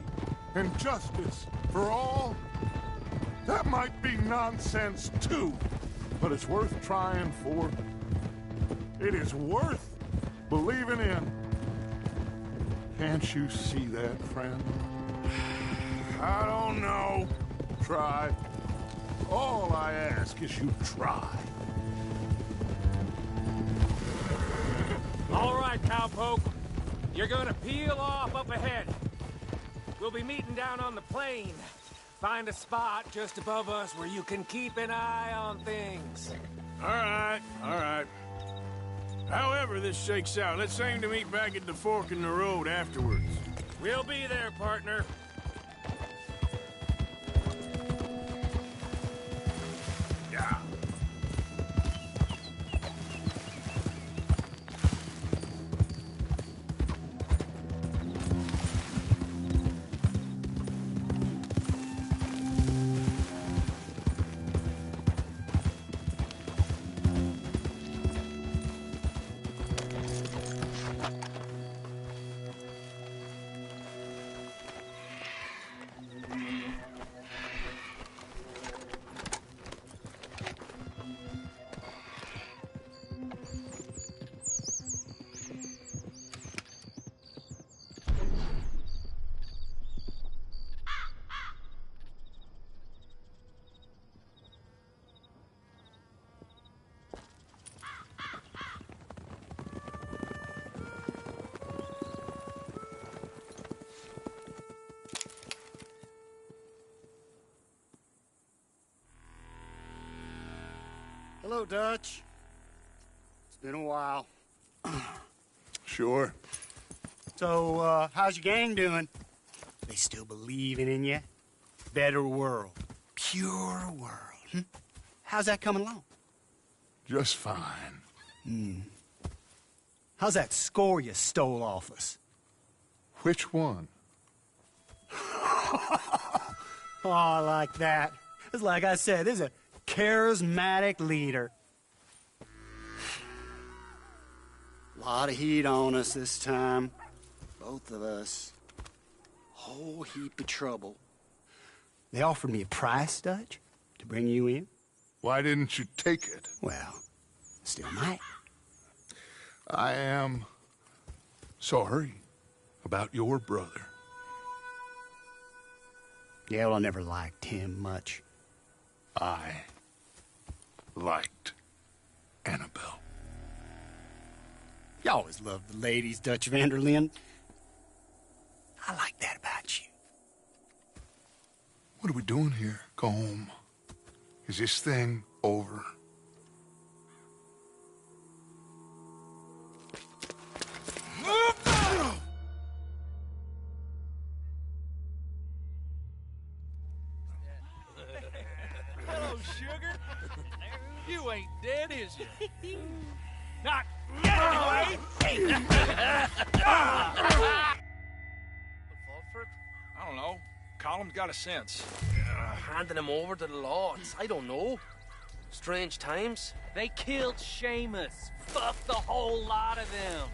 and justice for all. That might be nonsense too, but it's worth trying for. It is worth believing in. Can't you see that, friend? I don't know. Try. All I ask is you try. All right, cowpoke. You're gonna peel off up ahead. We'll be meeting down on the plain. Find a spot just above us where you can keep an eye on things. All right, all right. However this shakes out, let's aim to meet back at the fork in the road afterwards. We'll be there, partner. Yeah. Hello, Dutch. It's been a while. Sure. So, how's your gang doing? They still believing in you? Better world. Pure world. How's that coming along? Just fine. How's that score you stole off us? Which one? Oh, I like that. It's like I said, this is a charismatic leader. Lot of heat on us this time. Both of us. Whole heap of trouble. They offered me a price, Dutch, to bring you in. Why didn't you take it? Well, still might. I am sorry about your brother. Yeah, well, I never liked him much. I liked Annabelle. You always loved the ladies, Dutch Vanderlyn. I like that about you. What are we doing here? Go home. Is this thing over? Hello, sugar. You ain't dead, is you? Not yet, anyway. Fall for it? I don't know. Column's got a sense. Handing him over to the lords. I don't know. Strange times. They killed Seamus. Fuck the whole lot of them.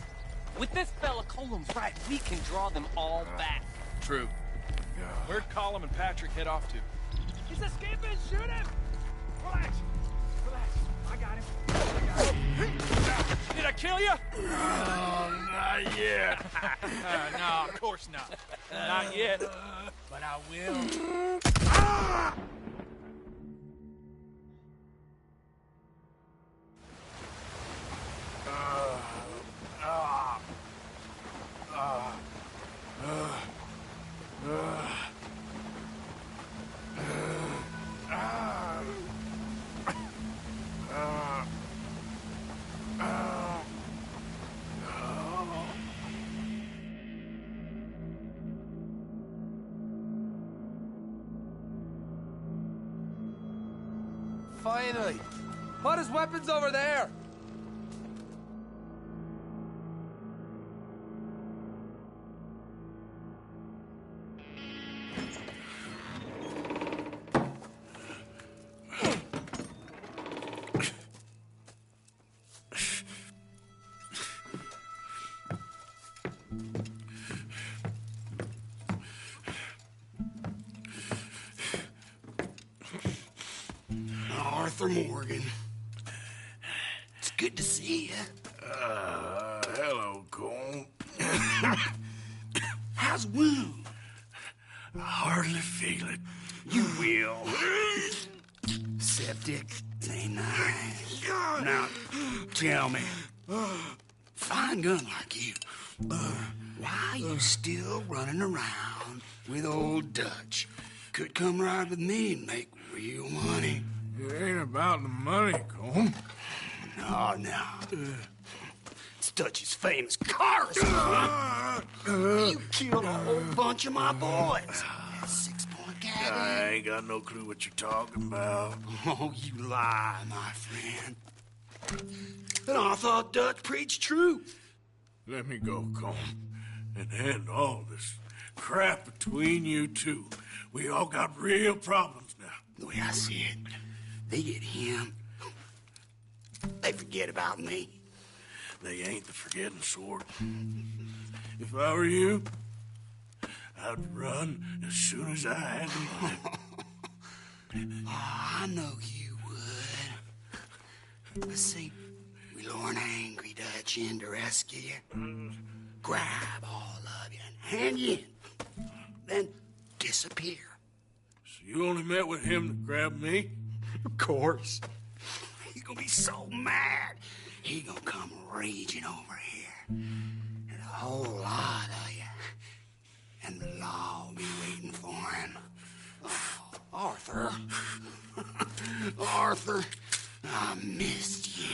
With this fella Colum's right, we can draw them all back. True. Where'd Colum and Patrick head off to? He's escaping. Shoot him. Relax. Relax. I got him. Did I kill you? Oh, not yet. No, of course not. Not yet. But I will. Finally! Put his weapons over there! Arthur Morgan. It's good to see you. Hello, Cole. How's the wound? I hardly feel it. You will. Septic ain't nice. Now, tell me, fine gun like you, why you still running around with old Dutch? Could come right with me and make real money. It ain't about the money, Cole. No. It's Dutch's famous car son. You killed a whole bunch of my boys. 6-point cabin. I ain't got no clue what you're talking about. Oh, you lie, my friend. And I thought Dutch preached truth. Let me go, Cole, and end all this crap between you two. We all got real problems now. The way I see it, they get him. They forget about me. They ain't the forgetting sort. If I were you, I'd run as soon as I had the money. Oh, I know you would. But see, we lure an angry Dutch in to rescue you. Grab all of you and hand you in. Then disappear. So you only met with him to grab me? Of course. He's gonna be so mad. He gonna come raging over here. And a whole lot of you. And the law will be waiting for him. Oh, Arthur. Arthur, I missed you.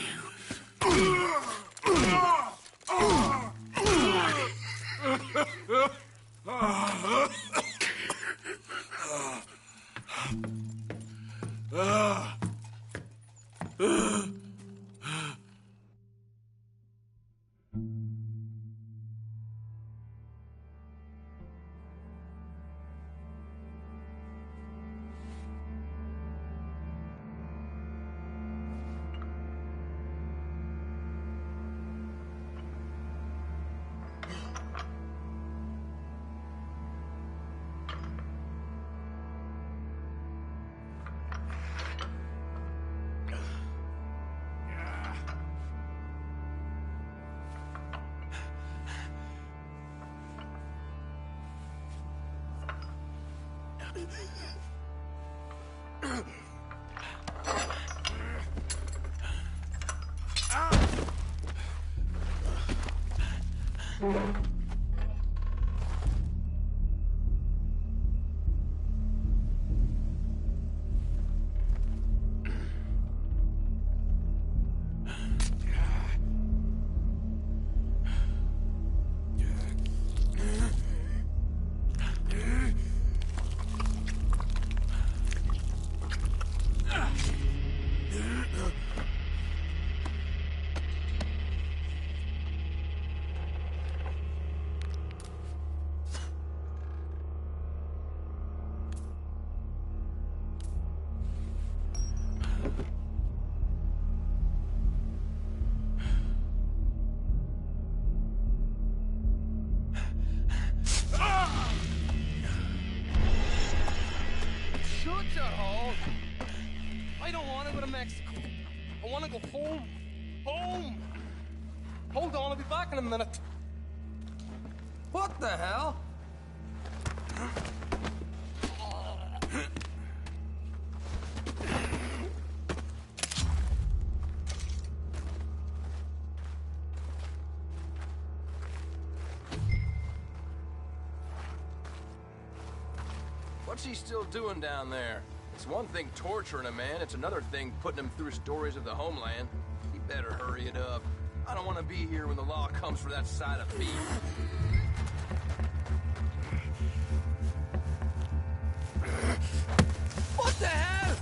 Shut your hole. I don't want to go to Mexico. I want to go home. Home! Hold on, I'll be back in a minute. What the hell? What's he still doing down there? It's one thing torturing a man, it's another thing putting him through stories of the homeland. He better hurry it up. I don't want to be here when the law comes for that side of beef. What the hell?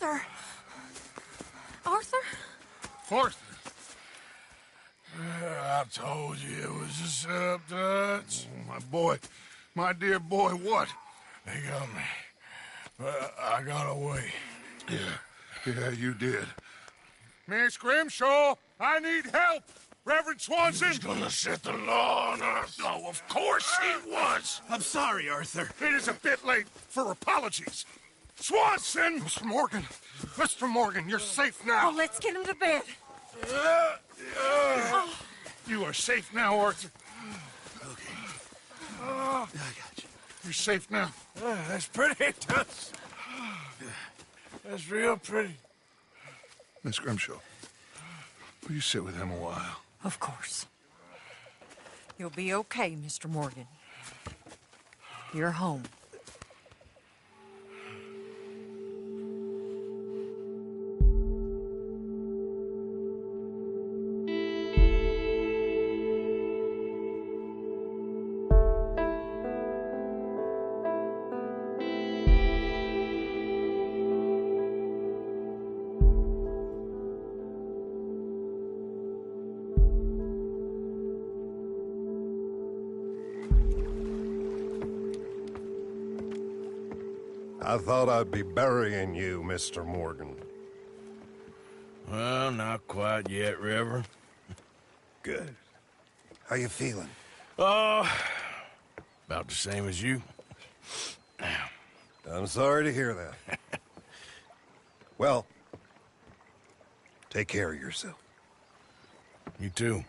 Arthur! Arthur? Arthur. I told you it was a setup, Dutch. My boy, my dear boy, what? They got me. But I got away. Yeah, you did. Miss Grimshaw, I need help! Reverend Swanson! He's gonna set the law on us. No, of course he was! I'm sorry, Arthur. It is a bit late for apologies. Swanson! Mr. Morgan, you're safe now. Oh, let's get him to bed. You are safe now, Arthur. Okay. I got you. You're safe now. That's pretty, Dutch. That's real pretty. Miss Grimshaw, will you sit with him a while? Of course. You'll be okay, Mr. Morgan. You're home. I thought I'd be burying you, Mr. Morgan. Well, not quite yet, Reverend. Good. How you feeling? Oh, about the same as you. I'm sorry to hear that. Well, take care of yourself. You too.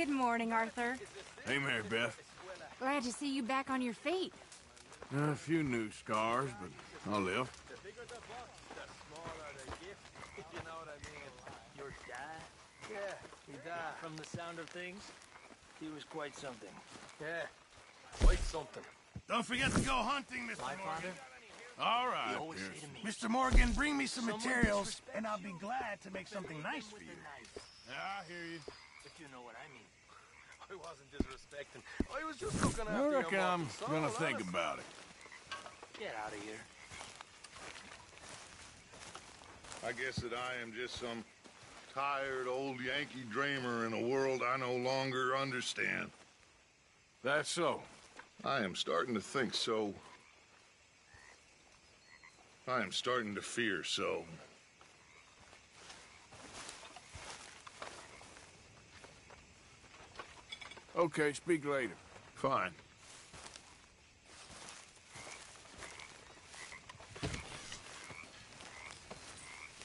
Good morning, Arthur. Hey, Mary Beth. Glad to see you back on your feet. A few new scars, but I'll live. Your dad? Yeah, he died. From the sound of things, he was quite something. Yeah, quite something. Don't forget to go hunting, Mr. My Morgan. father? All right, He always say Pearson. to me, Mr. Morgan, bring me some someone materials, disrespects and I'll be you, glad to make something nice for you. Yeah, I hear you. if you know what I mean. I wasn't disrespecting. I was just looking I after reckon your I'm boss's gonna soul, think honest. about it. Get out of here. I guess that I am just some tired old Yankee dreamer in a world I no longer understand. That's so. I am starting to think so. I am starting to fear so. Okay, speak later. Fine.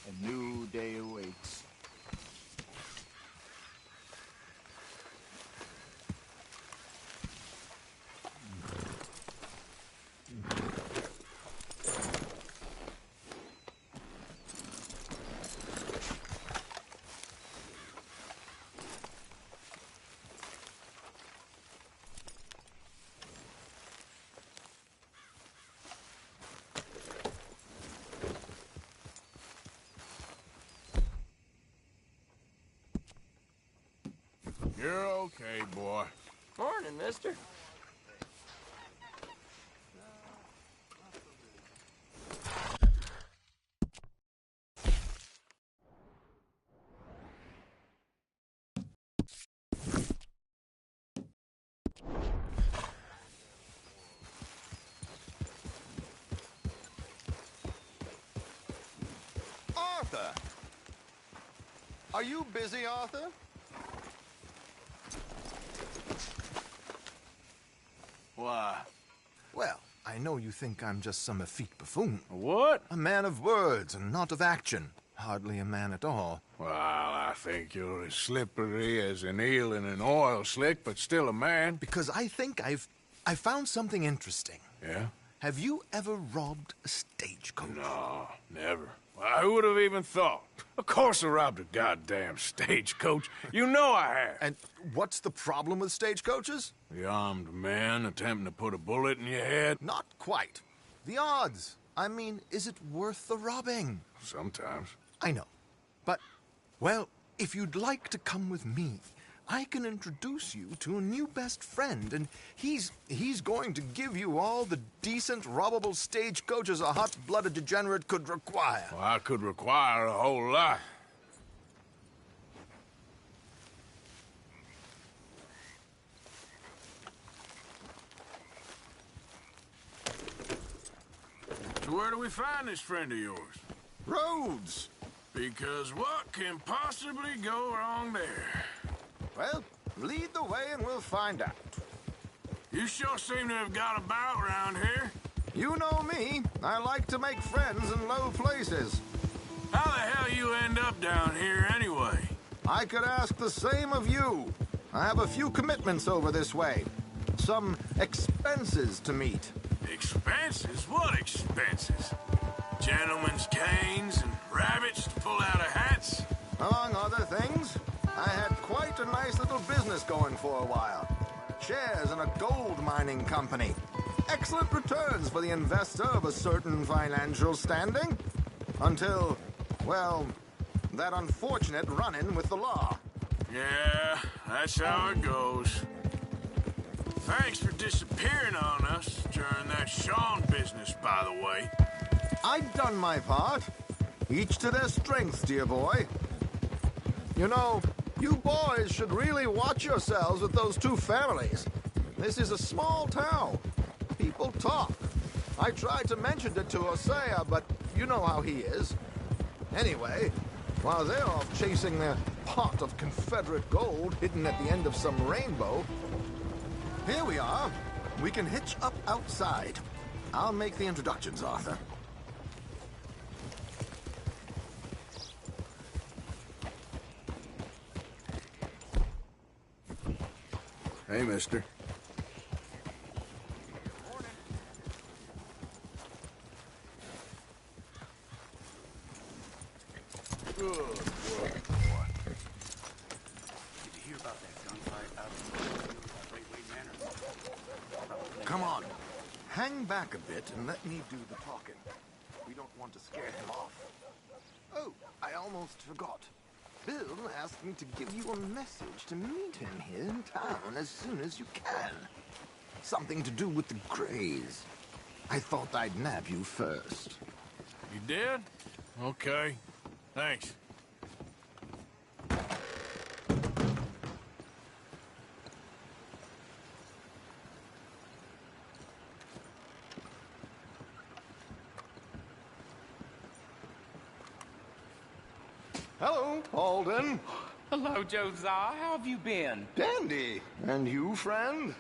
A new day awaits. You're okay, boy. Morning, mister. Arthur! Are you busy, Arthur? Why? Well, I know you think I'm just some effete buffoon. What? A man of words and not of action. Hardly a man at all. Well, I think you're as slippery as an eel in an oil slick, but still a man. Because I think I found something interesting. Yeah? Have you ever robbed a stagecoach? No, never. Well, who would have even thought? Of course I robbed a goddamn stagecoach. You know I have. And what's the problem with stagecoaches? The armed man attempting to put a bullet in your head? Not quite. The odds. I mean, is it worth the robbing? Sometimes. I know. But, well, if you'd like to come with me, I can introduce you to a new best friend, and he's going to give you all the decent, robbable stagecoaches a hot-blooded degenerate could require. Well, I could require a whole lot. So where do we find this friend of yours? Roads! Because what can possibly go wrong there? Well, lead the way and we'll find out. You sure seem to have got about around here. You know me. I like to make friends in low places. How the hell you end up down here anyway? I could ask the same of you. I have a few commitments over this way. Some expenses to meet. Expenses? What expenses? Gentlemen's canes and rabbits to pull out of hats? Among other things, I had quite a nice little business going for a while. Shares in a gold mining company. Excellent returns for the investor of a certain financial standing. Until, well, that unfortunate run-in with the law. Yeah, that's how it goes. Thanks for disappearing on us during that Sean business, by the way. I've done my part. Each to their strengths, dear boy. You know, you boys should really watch yourselves with those two families. This is a small town. People talk. I tried to mention it to Hosea, but you know how he is. Anyway, while they're off chasing their pot of Confederate gold hidden at the end of some rainbow, here we are. We can hitch up outside. I'll make the introductions, Arthur. Hey, mister. Good work, boy. Did you hear about that gunfight out in the Railway Manor? Come on. Hang back a bit and let me do the talking. We don't want to scare him off. Oh, I almost forgot. Bill asked me to give you a message to meet him here in town as soon as you can. Something to do with the Greys. I thought I'd nab you first. You did? Okay. Thanks. Hello, Alden. Hello, Josiah. How have you been? Dandy. And you, friend?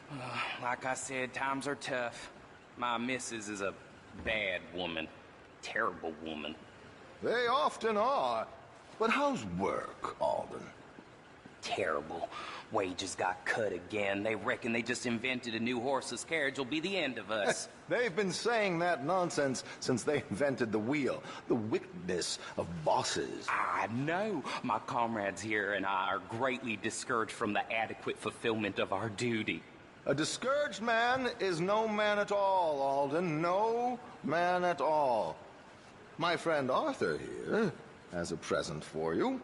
Like I said, times are tough. My missus is a bad woman. Terrible woman. They often are. But how's work, Alden? Terrible. Wages got cut again. They reckon they just invented a new horseless carriage will be the end of us. They've been saying that nonsense since they invented the wheel. The wickedness of bosses. I know. My comrades here and I are greatly discouraged from the adequate fulfillment of our duty. A discouraged man is no man at all, Alden. No man at all. My friend Arthur here has a present for you.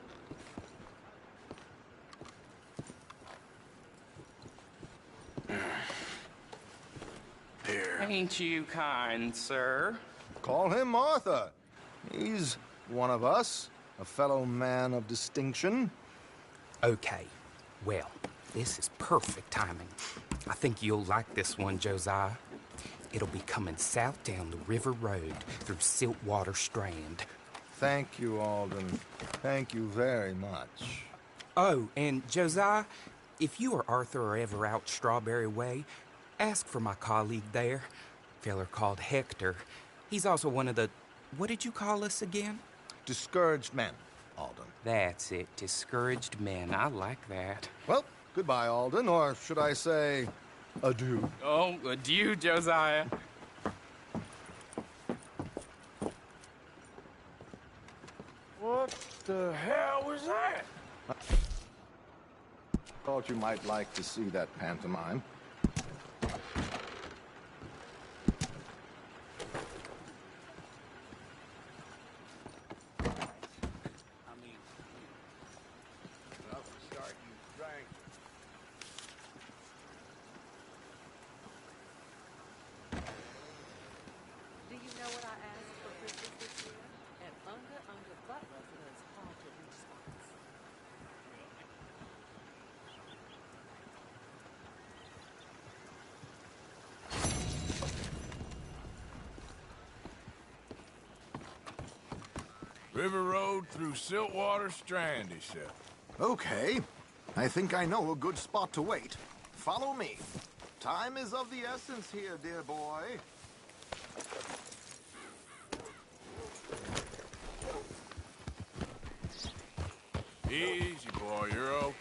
Here. Ain't you kind, sir? Call him Arthur. He's one of us, a fellow man of distinction. Okay. Well, this is perfect timing. I think you'll like this one, Josiah. It'll be coming south down the river road through Siltwater Strand. Thank you, Alden. Thank you very much. Oh, and Josiah, if you or Arthur are ever out Strawberry Way, ask for my colleague there, feller called Hector. He's also one of the... What did you call us again? Discouraged men, Alden. That's it, discouraged men. I like that. Well, goodbye, Alden, or should I say, adieu. Oh, adieu, Josiah. What the hell was that? Thought you might like to see that pantomime. Do you know what I asked for Christmas this year? An under butt residence hard to reach spots. River Road through Siltwater Strand, he said. Okay. I think I know a good spot to wait. Follow me. Time is of the essence here, dear boy. Easy, boy, you're okay.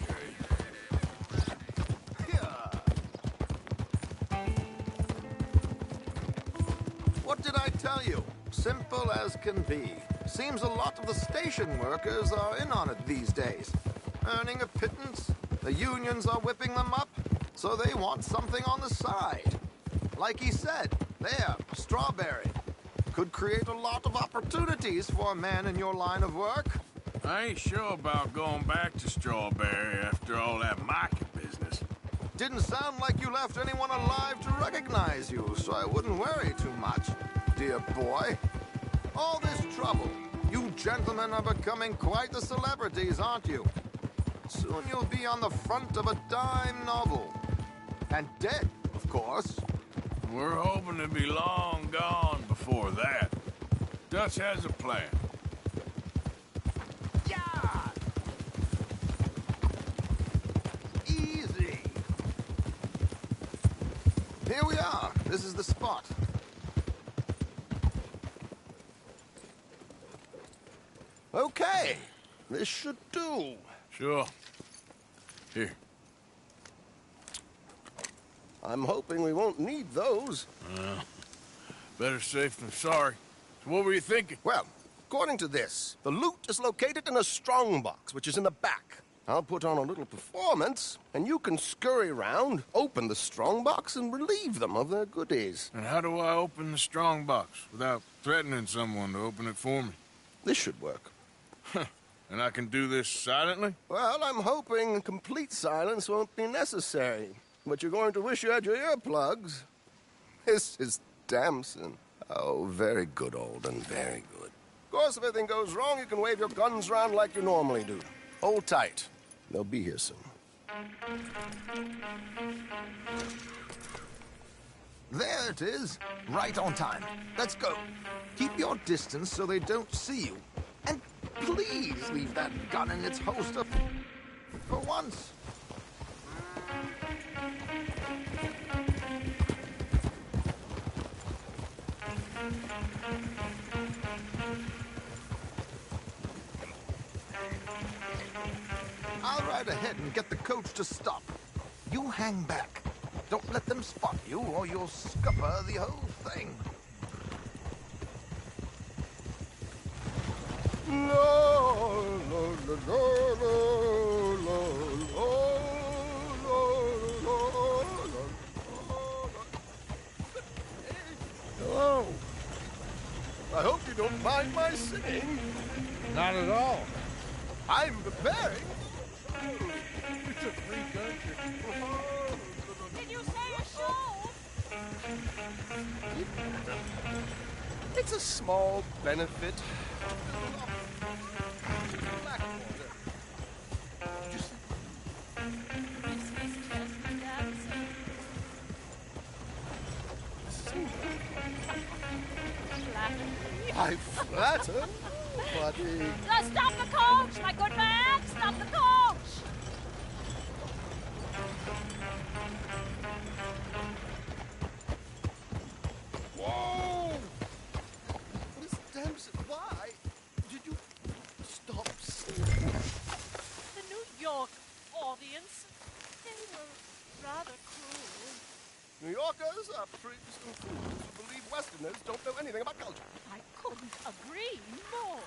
What did I tell you? Simple as can be. Seems a lot of the station workers are in on it these days. Earning a pittance, the unions are whipping them up, so they want something on the side. Like he said, there, Strawberry. Could create a lot of opportunities for a man in your line of work. I ain't sure about going back to Strawberry after all that market business. Didn't sound like you left anyone alive to recognize you, so I wouldn't worry too much, dear boy. All this trouble, you gentlemen are becoming quite the celebrities, aren't you? Soon you'll be on the front of a dime novel. And dead, of course. We're hoping to be long gone before that. Dutch has a plan. Easy. Here we are. This is the spot. Okay. This should do. Sure. Here. I'm hoping we won't need those. Better safe than sorry. So what were you thinking? Well, according to this, the loot is located in a strongbox, which is in the back. I'll put on a little performance, and you can scurry around, open the strongbox, and relieve them of their goodies. And how do I open the strongbox without threatening someone to open it for me? This should work. And I can do this silently? Well, I'm hoping complete silence won't be necessary. But you're going to wish you had your earplugs. This is Damson. Oh, very good, Alden, very good. Of course, if anything goes wrong, you can wave your guns around like you normally do. Hold tight. They'll be here soon. There it is. Right on time. Let's go. Keep your distance so they don't see you. And please leave that gun in its holster for once. I'll ride ahead and get the coach to stop. You hang back. Don't let them spot you, or you'll scupper the whole thing. Hello. I hope you don't mind my singing. Not at all. I'm preparing. It's a free country. Did you say a show? It's a small benefit. I flatter, buddy. Stop the coach, my good man! Stop the coach! Whoa! Miss Dempsey, why did you stop singing? The New York audience, they were rather cruel. New Yorkers are freaks and fools who believe Westerners don't know anything about culture. I couldn't agree more.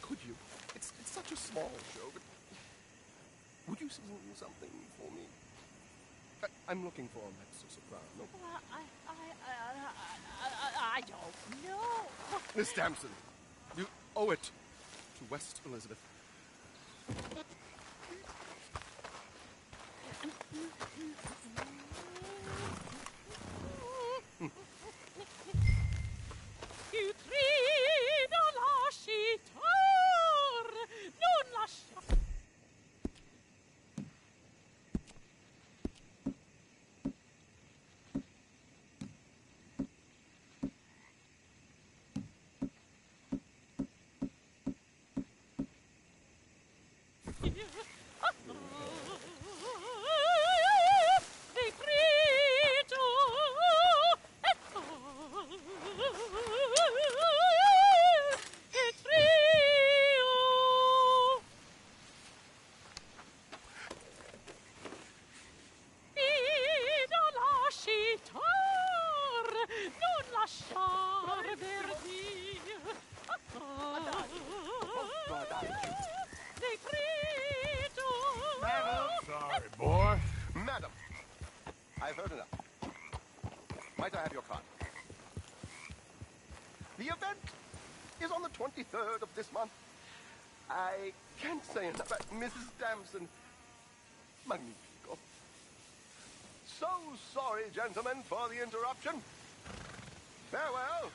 Could you? It's such a small show, but would you sing something for me? I'm looking for a mezzo-soprano. Well, I don't know. Miss Damson, you owe it to West Elizabeth. Ti trido lasciar, non lasciar. Sorry, boy. Madam, I've heard enough. Might I have your card? The event is on the 23rd of this month. I can't say enough about Mrs. Damson. Magnifico. So sorry, gentlemen, for the interruption. Farewell.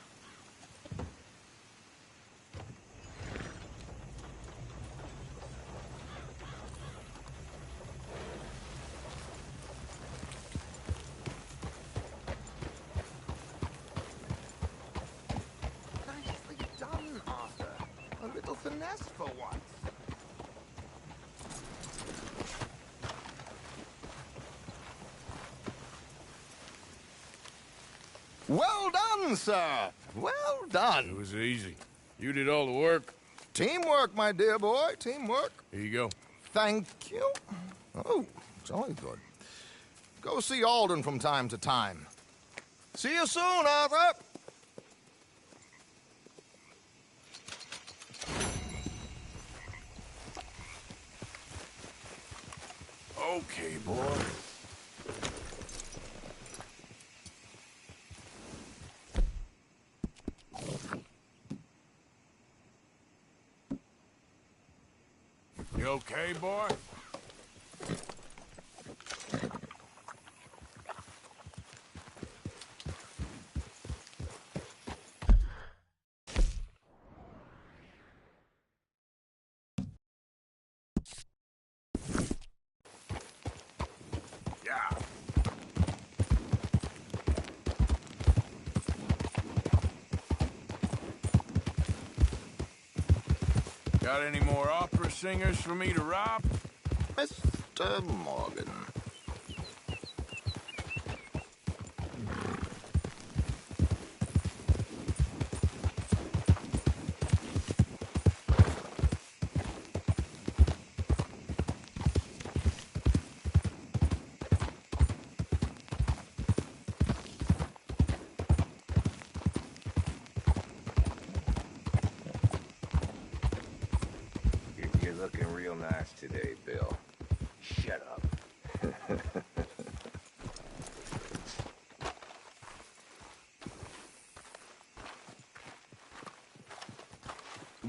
Nicely done, Arthur. A little finesse for once. Well done, sir. Well done. It was easy. You did all the work. Teamwork, my dear boy. Teamwork. Here you go. Thank you. Oh, jolly good. Go see Alden from time to time. See you soon, Arthur! Okay, boy. You okay, boy? Yeah. Got any more opera singers for me to rob? Mr. Morgan. You're looking real nice today, Bill. Shut up.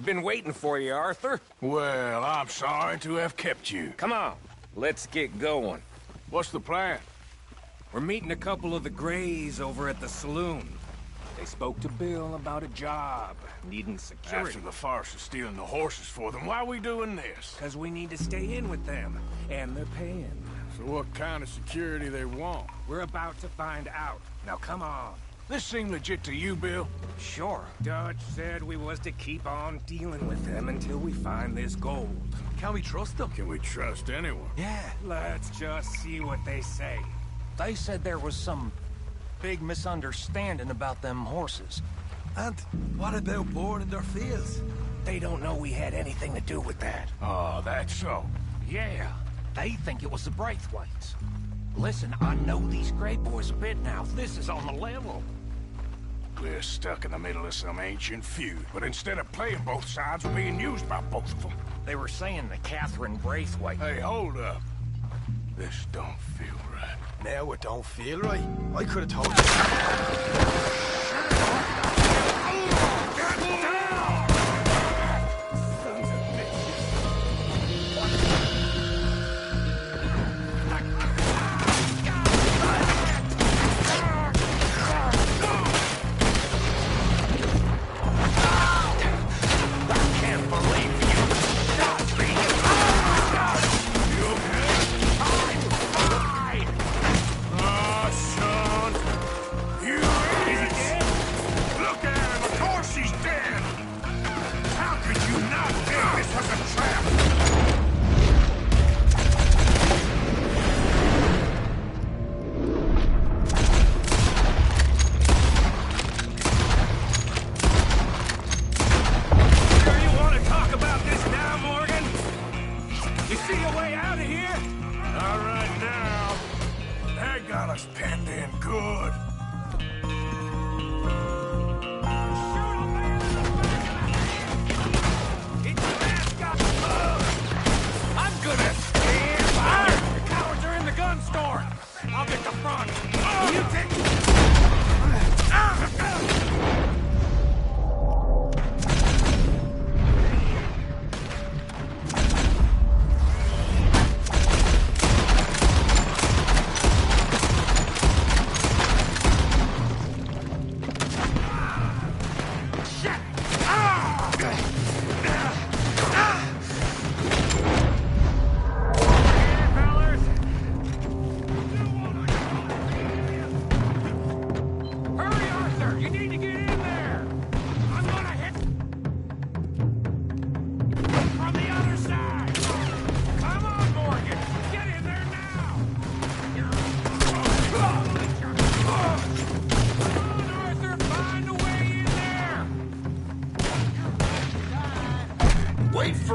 Been waiting for you, Arthur. Well, I'm sorry to have kept you. Come on, let's get going. What's the plan? We're meeting a couple of the Grays over at the saloon. They spoke to Bill about a job, needing security. After the farce of stealing the horses for them, why are we doing this? Because we need to stay in with them, and they're paying. So what kind of security they want? We're about to find out. Now come on. This seem legit to you, Bill? Sure. Dutch said we was to keep on dealing with them until we find this gold. Can we trust them? Can we trust anyone? Yeah. Let's just see what they say. They said there was some big misunderstanding about them horses. And what about boarding their fields? They don't know we had anything to do with that. Oh, that's so. Yeah, they think it was the Braithwaites. Listen, I know these Gray boys a bit now. This is on the level. We're stuck in the middle of some ancient feud, but instead of playing both sides, we're being used by both of them. They were saying that Catherine Braithwaite... Hey, hold up. This don't feel right. Now it don't feel right. I could have told you.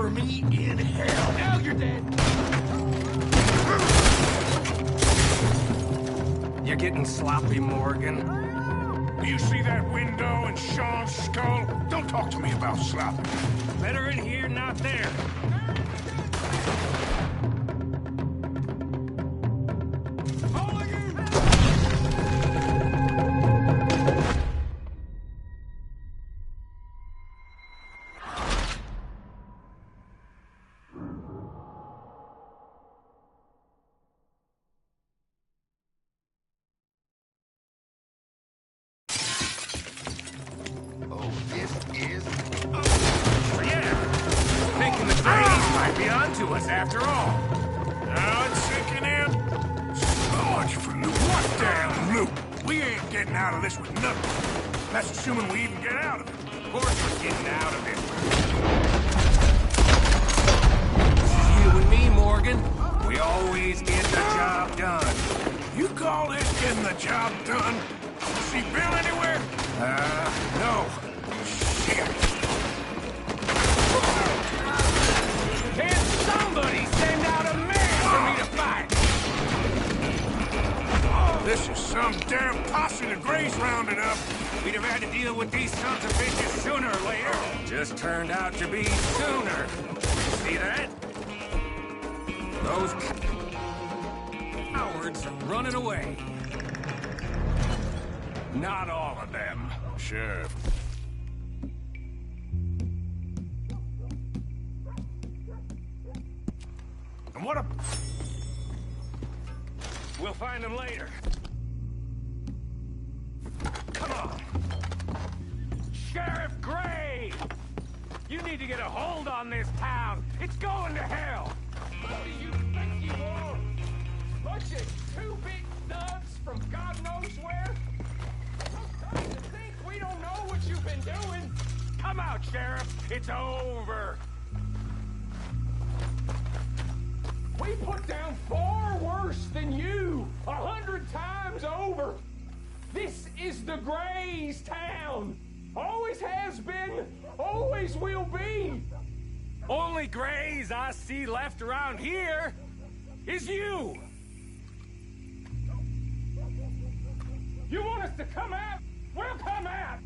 for me in hell. Now you're dead. You're getting sloppy, Morgan. You see that window and Sean's skull? Don't talk to me about slop. Better in here, not there. Thinking the Grays might be onto us after all. Now it's sinking in. So much for loot. What damn loot? We ain't getting out of this with nothing. That's assuming we even get out of it. Of course we're getting out of it. This is you and me, Morgan. We always get the job done. You call this getting the job done? See Bill anywhere? No. Shit. Can somebody send out a man for me to fight? This is some damn posse the Grays rounded up. We'd have had to deal with these sons of bitches sooner or later. Just turned out to be sooner. See that? Those cowards are running away. Not all of them. Sheriff. And what a... We'll find them later. Come on. Sheriff Gray! You need to get a hold on this town. It's going to hell. What do you think you are? Bunch of two big nuts from God knows where? I'm starting to think we don't know what you've been doing. Come out, Sheriff. It's over. We put down far worse than you, 100 times over. This is the Grays' town. Always has been, always will be. Only Grays I see left around here is you. You want us to come out? We'll come out.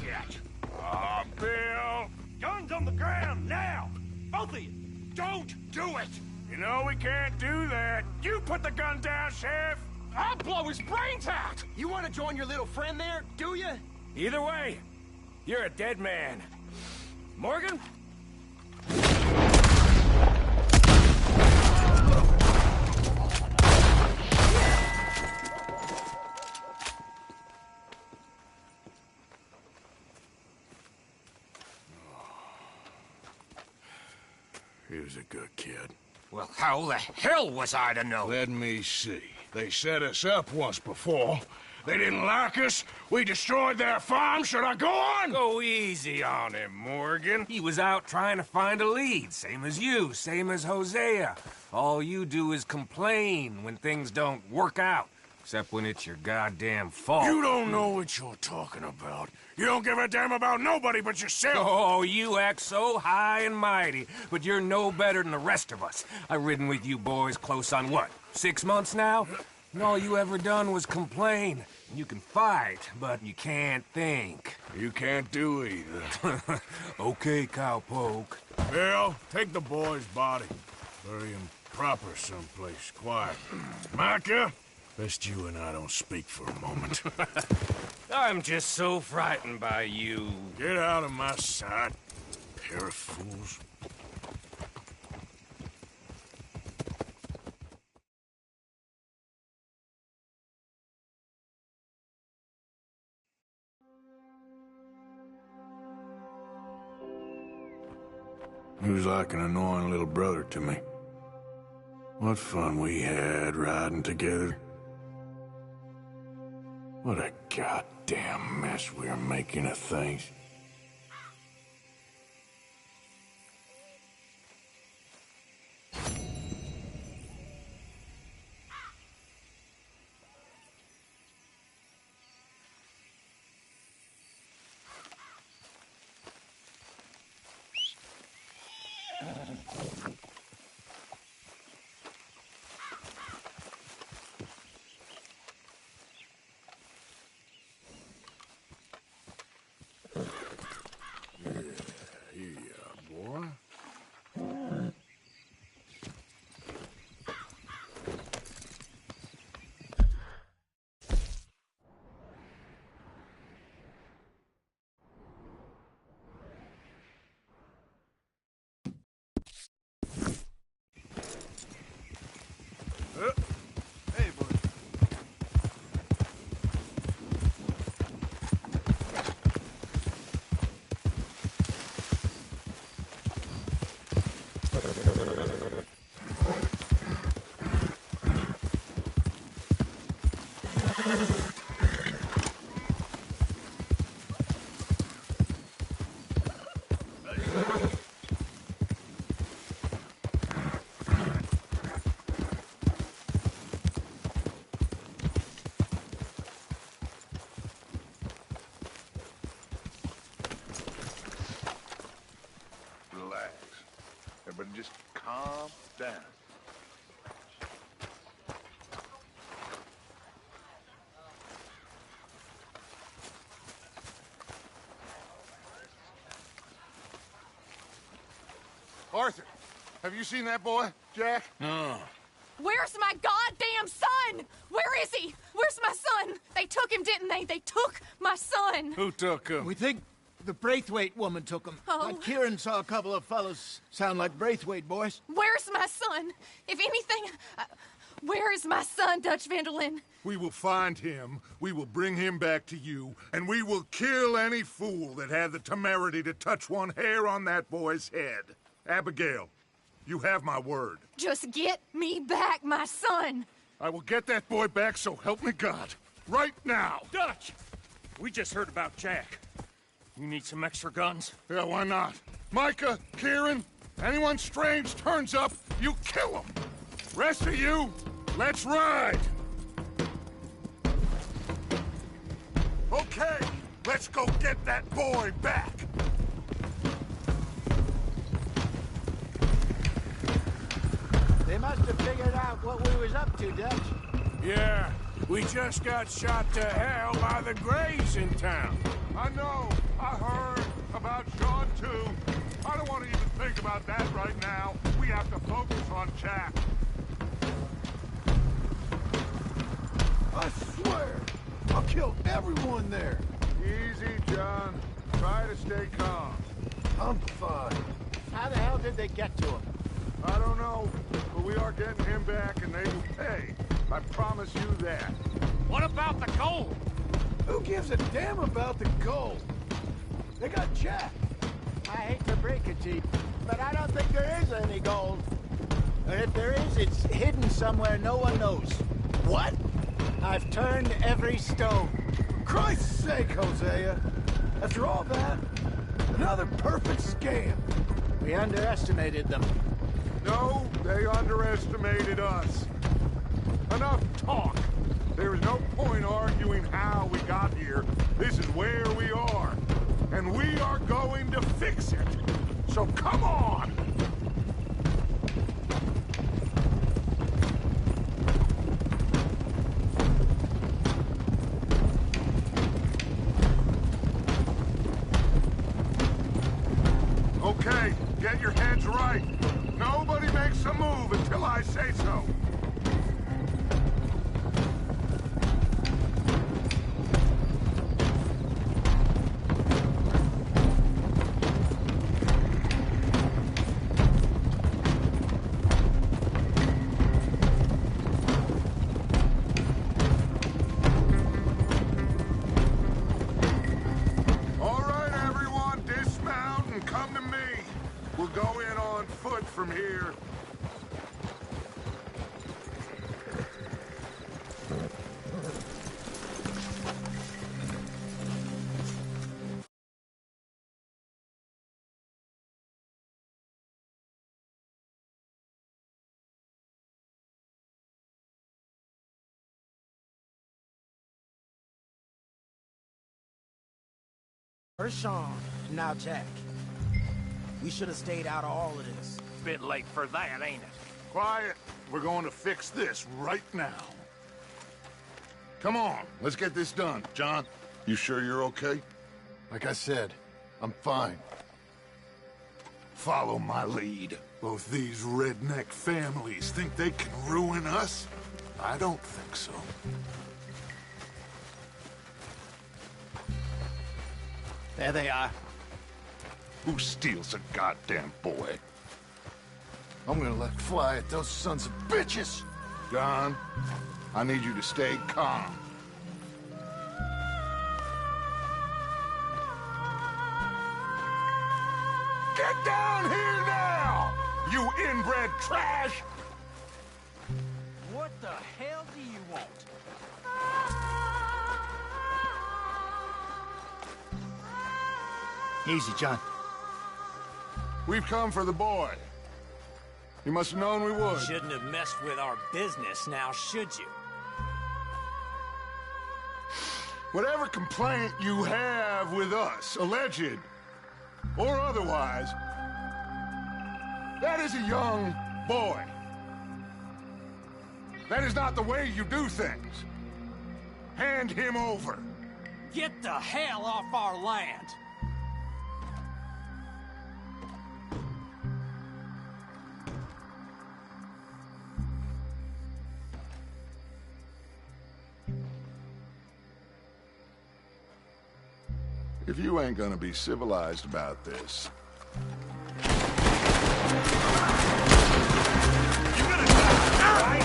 Shit. Oh, Bill. Guns on the ground now. Both of you. Don't do it. You know we can't do that. You put the gun down, Sheriff. I'll blow his brains out. You want to join your little friend there, do you? Either way, you're a dead man. Morgan? He was a good kid. Well, how the hell was I to know? Let me see. They set us up once before. They didn't like us. We destroyed their farm. Should I go on? Go easy on him, Morgan. He was out trying to find a lead. Same as you, same as Hosea. All you do is complain when things don't work out. Except when it's your goddamn fault. You don't know what you're talking about. You don't give a damn about nobody but yourself. Oh, you act so high and mighty, but you're no better than the rest of us. I've ridden with you boys close on what, 6 months now? And all you ever done was complain. You can fight, but you can't think. You can't do either. Okay, cowpoke. Bill, take the boy's body. Bury him proper someplace quiet. Micah, best you and I don't speak for a moment. I'm just so frightened by you. Get out of my sight, pair of fools. He was like an annoying little brother to me. What fun we had riding together. What a goddamn mess we are making of things. Hey, boy. Relax. Everybody just calm down. Arthur, have you seen that boy, Jack? No. Where's my goddamn son? Where is he? Where's my son? They took him, didn't they? They took my son. Who took him? We think the Braithwaite woman took him. Oh. Kieran saw a couple of fellows sound like Braithwaite boys. Where's my son? If anything, where is my son, Dutch Vanderlyn? We will find him, we will bring him back to you, and we will kill any fool that had the temerity to touch one hair on that boy's head. Abigail, you have my word. Just get me back, my son. I will get that boy back, so help me God. Right now. Dutch! We just heard about Jack. You need some extra guns? Yeah, why not? Micah, Kieran, anyone strange turns up, you kill them. Rest of you, let's ride. Okay, let's go get that boy back. They must have figured out what we was up to, Dutch. Yeah, we just got shot to hell by the Greys in town. I know. I heard about Sean, too. I don't want to even think about that right now. We have to focus on Jack. I swear, I'll kill everyone there. Easy, John. Try to stay calm. I'm fine. How the hell did they get to him? I don't know, but we are getting him back, and they will pay. I promise you that. What about the gold? Who gives a damn about the gold? They got Jack. I hate to break it to you, but I don't think there is any gold. Or if there is, it's hidden somewhere no one knows. What? I've turned every stone. For Christ's sake, Hosea. After all that, another perfect scam. We underestimated them. No, they underestimated us. Enough talk. There is no point arguing how we got here. This is where we are. And we are going to fix it. So come on! Okay, get your heads right. Nobody makes a move until I say so. All right, everyone, dismount and come to me. We'll go in on foot from here. First song, now Jack. We should have stayed out of all of this. Bit late for that, ain't it? Quiet. We're going to fix this right now. Come on, let's get this done. John, you sure you're okay? Like I said, I'm fine. Follow my lead. Both these redneck families think they can ruin us? I don't think so. There they are. Who steals a goddamn boy? I'm gonna let fly at those sons of bitches! John, I need you to stay calm. Get down here now, you inbred trash! What the hell do you want? Easy, John. We've come for the boy. You must have known we would. Shouldn't have messed with our business, now should you? Whatever complaint you have with us, alleged or otherwise, that is a young boy. That is not the way you do things. Hand him over. Get the hell off our land! If you ain't gonna be civilized about this... You're gonna die, right?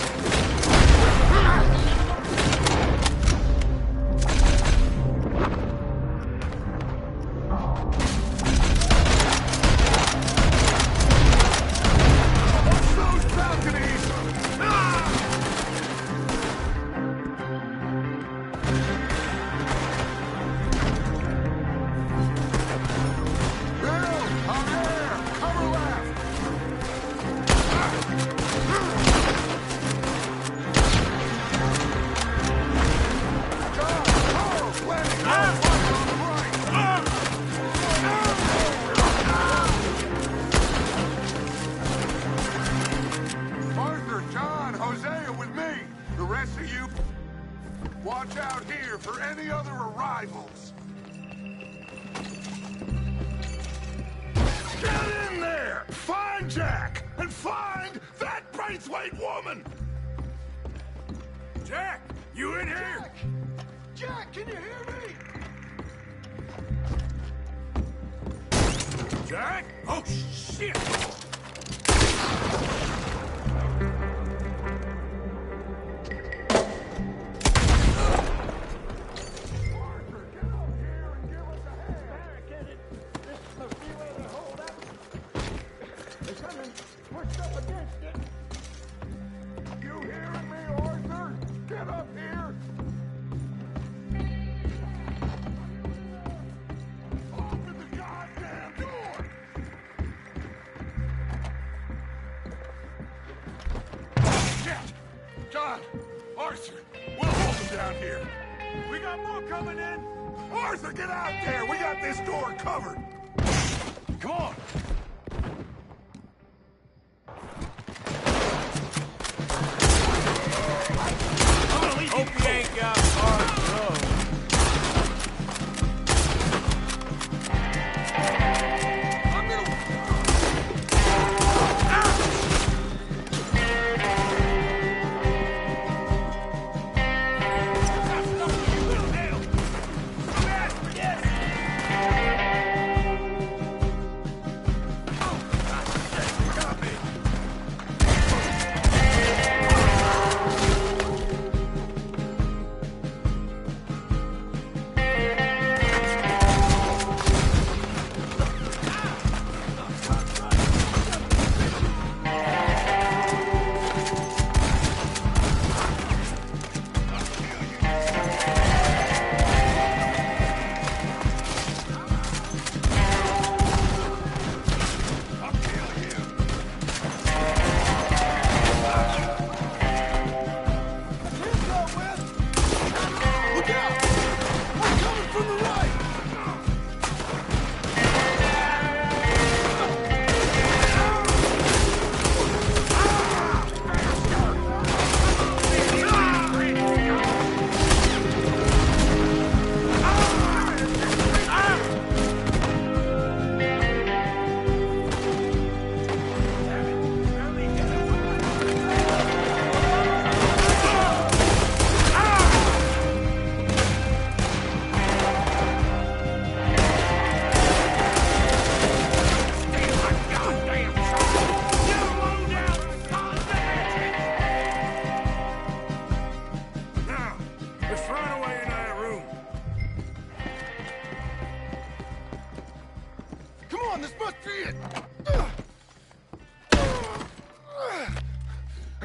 Watch out here for any other arrivals. Get in there! Find Jack! And find that Braithwaite woman! Jack! You in here? Jack, can you hear me? Jack? Oh, shit! John! Arthur! We'll hold them down here! We got more coming in! Arthur, get out there! We got this door covered! Come on! Hope you ain't got far to go.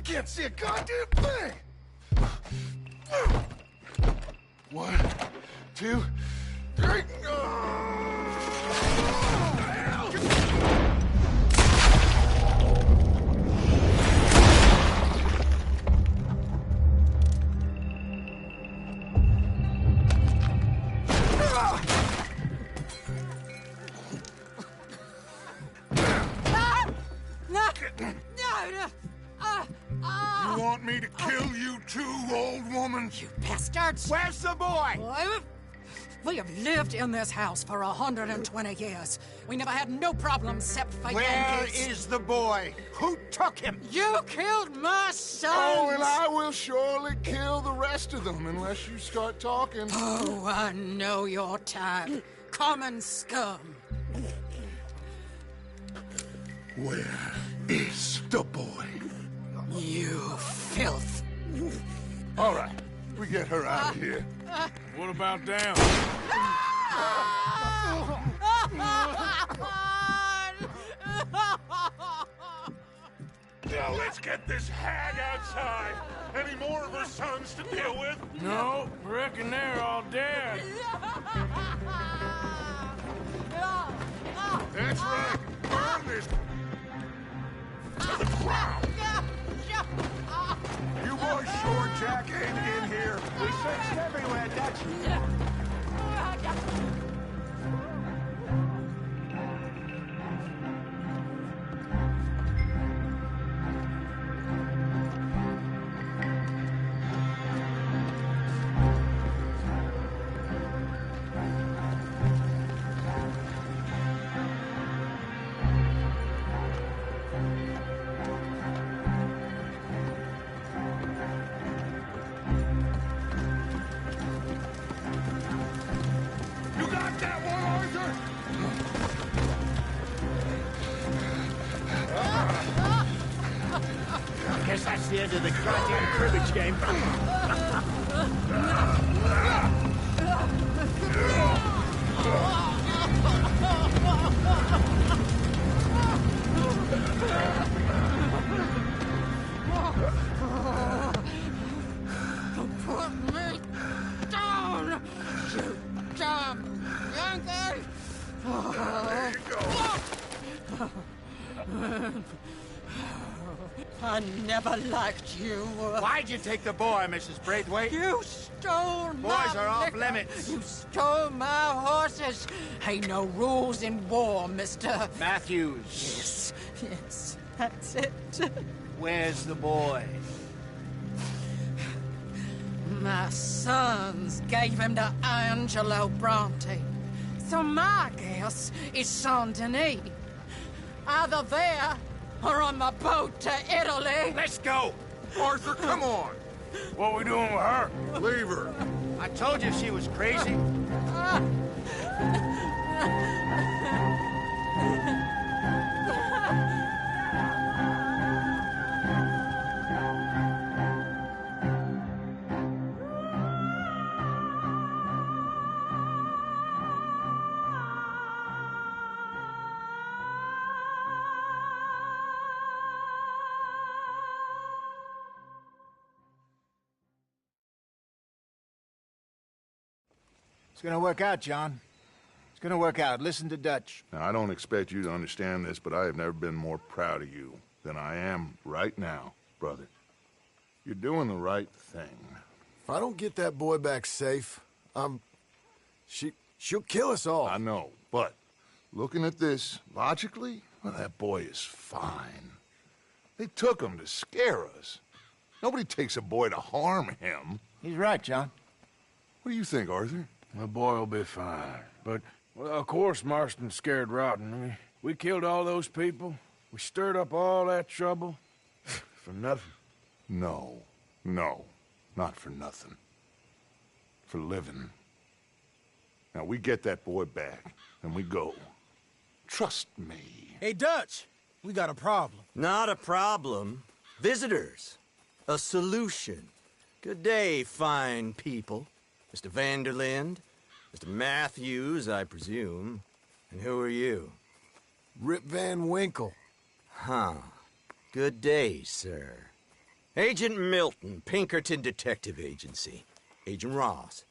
can't see a goddamn thing! 1, 2, 3. You want me to kill you too, old woman? You bastards! Where's the boy? We have lived in this house for 120 years. We never had no problems except for Where Yankees. is the boy? Who took him? You killed my son! Oh, and I will surely kill the rest of them unless you start talking. Oh, I know your type. Common scum. Where is the boy? You filth. All right, we get her out of here. What about down? Now let's get this hag outside. Any more of her sons to deal with? No, reckon they're all dead. That's right. Burn this to the ground. You boys sure Jack ain't in here? We searched everywhere, Dutch. You got that one, Arthur? I guess that's the end of the goddamn cribbage game. Put me down, you damn Yankee! There you go. I never liked you. Why'd you take the boy, Mrs. Braithwaite? You stole my Boys are off liquor. limits. You stole my horses. Ain't no rules in war, mister. Matthews. Yes, that's it. Where's the boy? My sons gave him to Angelo Bronte. So my guess is Saint-Denis. Either there or on the boat to Italy. Let's go. Arthur, come on. What we doing with her? Leave her. I told you she was crazy. It's gonna work out, John. It's gonna work out. Listen to Dutch. Now, I don't expect you to understand this, but I have never been more proud of you than I am right now, brother. You're doing the right thing. If I don't get that boy back safe, she'll kill us all. I know, but looking at this logically, well, that boy is fine. They took him to scare us. Nobody takes a boy to harm him. He's right, John. What do you think, Arthur? The boy will be fine. But, well, of course Marston's scared rotten. I mean, we killed all those people. We stirred up all that trouble. For nothing. No, not for nothing. For living. Now, we get that boy back, and we go. Trust me. Hey, Dutch, we got a problem. Not a problem. Visitors. A solution. Good day, fine people. Mr. Vanderlind, Mr. Matthews, I presume. And who are you? Rip Van Winkle. Huh. Good day, sir. Agent Milton, Pinkerton Detective Agency. Agent Ross.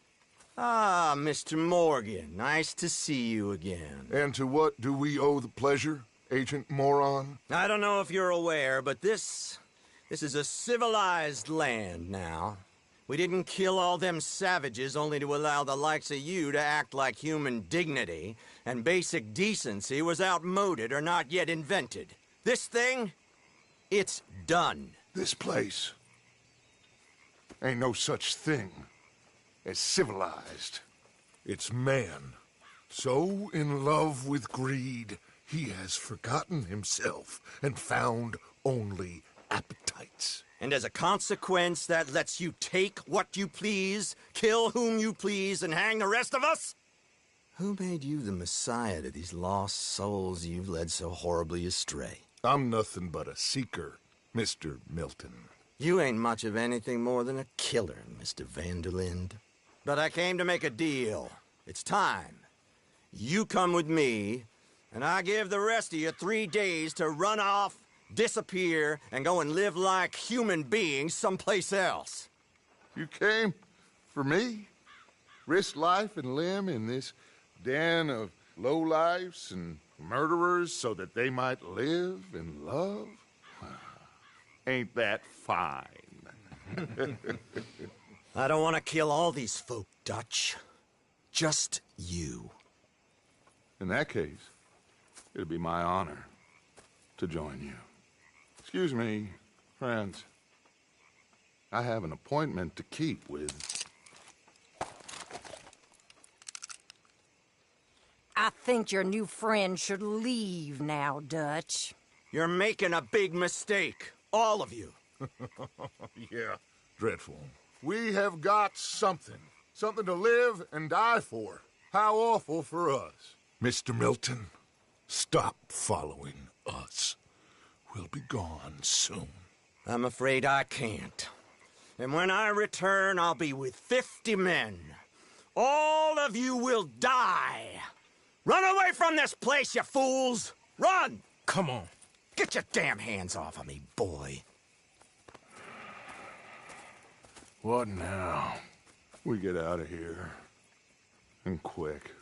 Ah, Mr. Morgan, nice to see you again. And to what do we owe the pleasure, Agent Moron? I don't know if you're aware, but this is a civilized land now. We didn't kill all them savages only to allow the likes of you to act like human dignity, and basic decency was outmoded or not yet invented. This thing, it's done. This place ain't no such thing as civilized. It's man, so in love with greed, he has forgotten himself and found only appetites. And as a consequence, that lets you take what you please, kill whom you please, and hang the rest of us? Who made you the messiah to these lost souls you've led so horribly astray? I'm nothing but a seeker, Mr. Milton. You ain't much of anything more than a killer, Mr. Vanderlind. But I came to make a deal. It's time. You come with me, and I give the rest of you 3 days to run off, disappear, and go and live like human beings someplace else. You came for me? Risk life and limb in this den of lowlifes and murderers so that they might live and love? Ain't that fine? I don't want to kill all these folk, Dutch. Just you. In that case, it'd be my honor to join you. Excuse me, friends. I have an appointment to keep with... I think your new friend should leave now, Dutch. You're making a big mistake. All of you. Yeah, dreadful. We have got something. Something to live and die for. How awful for us. Mr. Milton, stop following us. We'll be gone soon. I'm afraid I can't. And when I return, I'll be with 50 men. All of you will die. Run away from this place, you fools! Run! Come on. Get your damn hands off of me, boy. What now? We get out of here. And quick.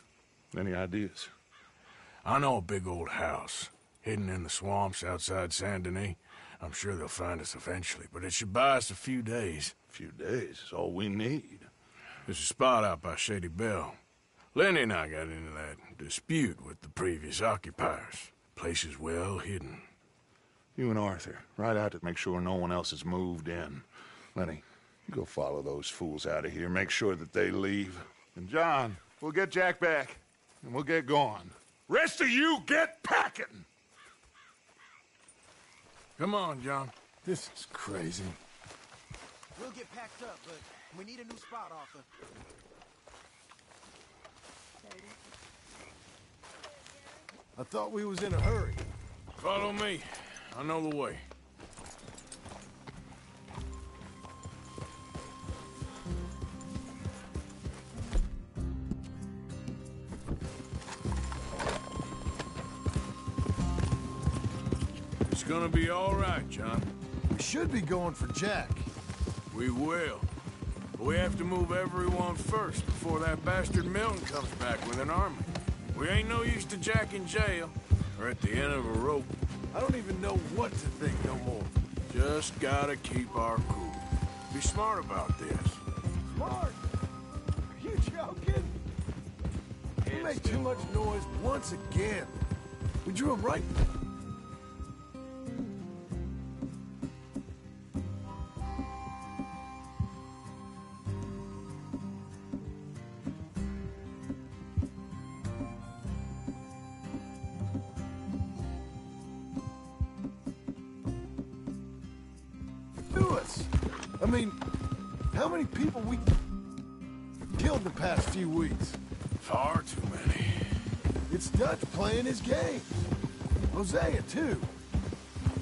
Any ideas? I know a big old house, hidden in the swamps outside Saint Denis. I'm sure they'll find us eventually, but it should buy us a few days. A few days is all we need. There's a spot out by Shady Bell. Lenny and I got into that dispute with the previous occupiers. Place is well hidden. You and Arthur, ride out to make sure no one else has moved in. Lenny, you go follow those fools out of here. Make sure that they leave. And John, we'll get Jack back, and we'll get going. Rest of you, get packing! Come on, John. This is crazy. We'll get packed up, but we need a new spot, Arthur. I thought we was in a hurry. Follow me. I know the way. It's gonna be all right, John. We should be going for Jack. We will. But we have to move everyone first before that bastard Milton comes back with an army. We ain't no use to Jack in jail or at the end of a rope. I don't even know what to think no more. Just gotta keep our cool. Be smart about this. Smart? Are you joking? We made too much noise once again. We drew him right... I mean, how many people we killed the past few weeks? Far too many. It's Dutch playing his game. Hosea, too.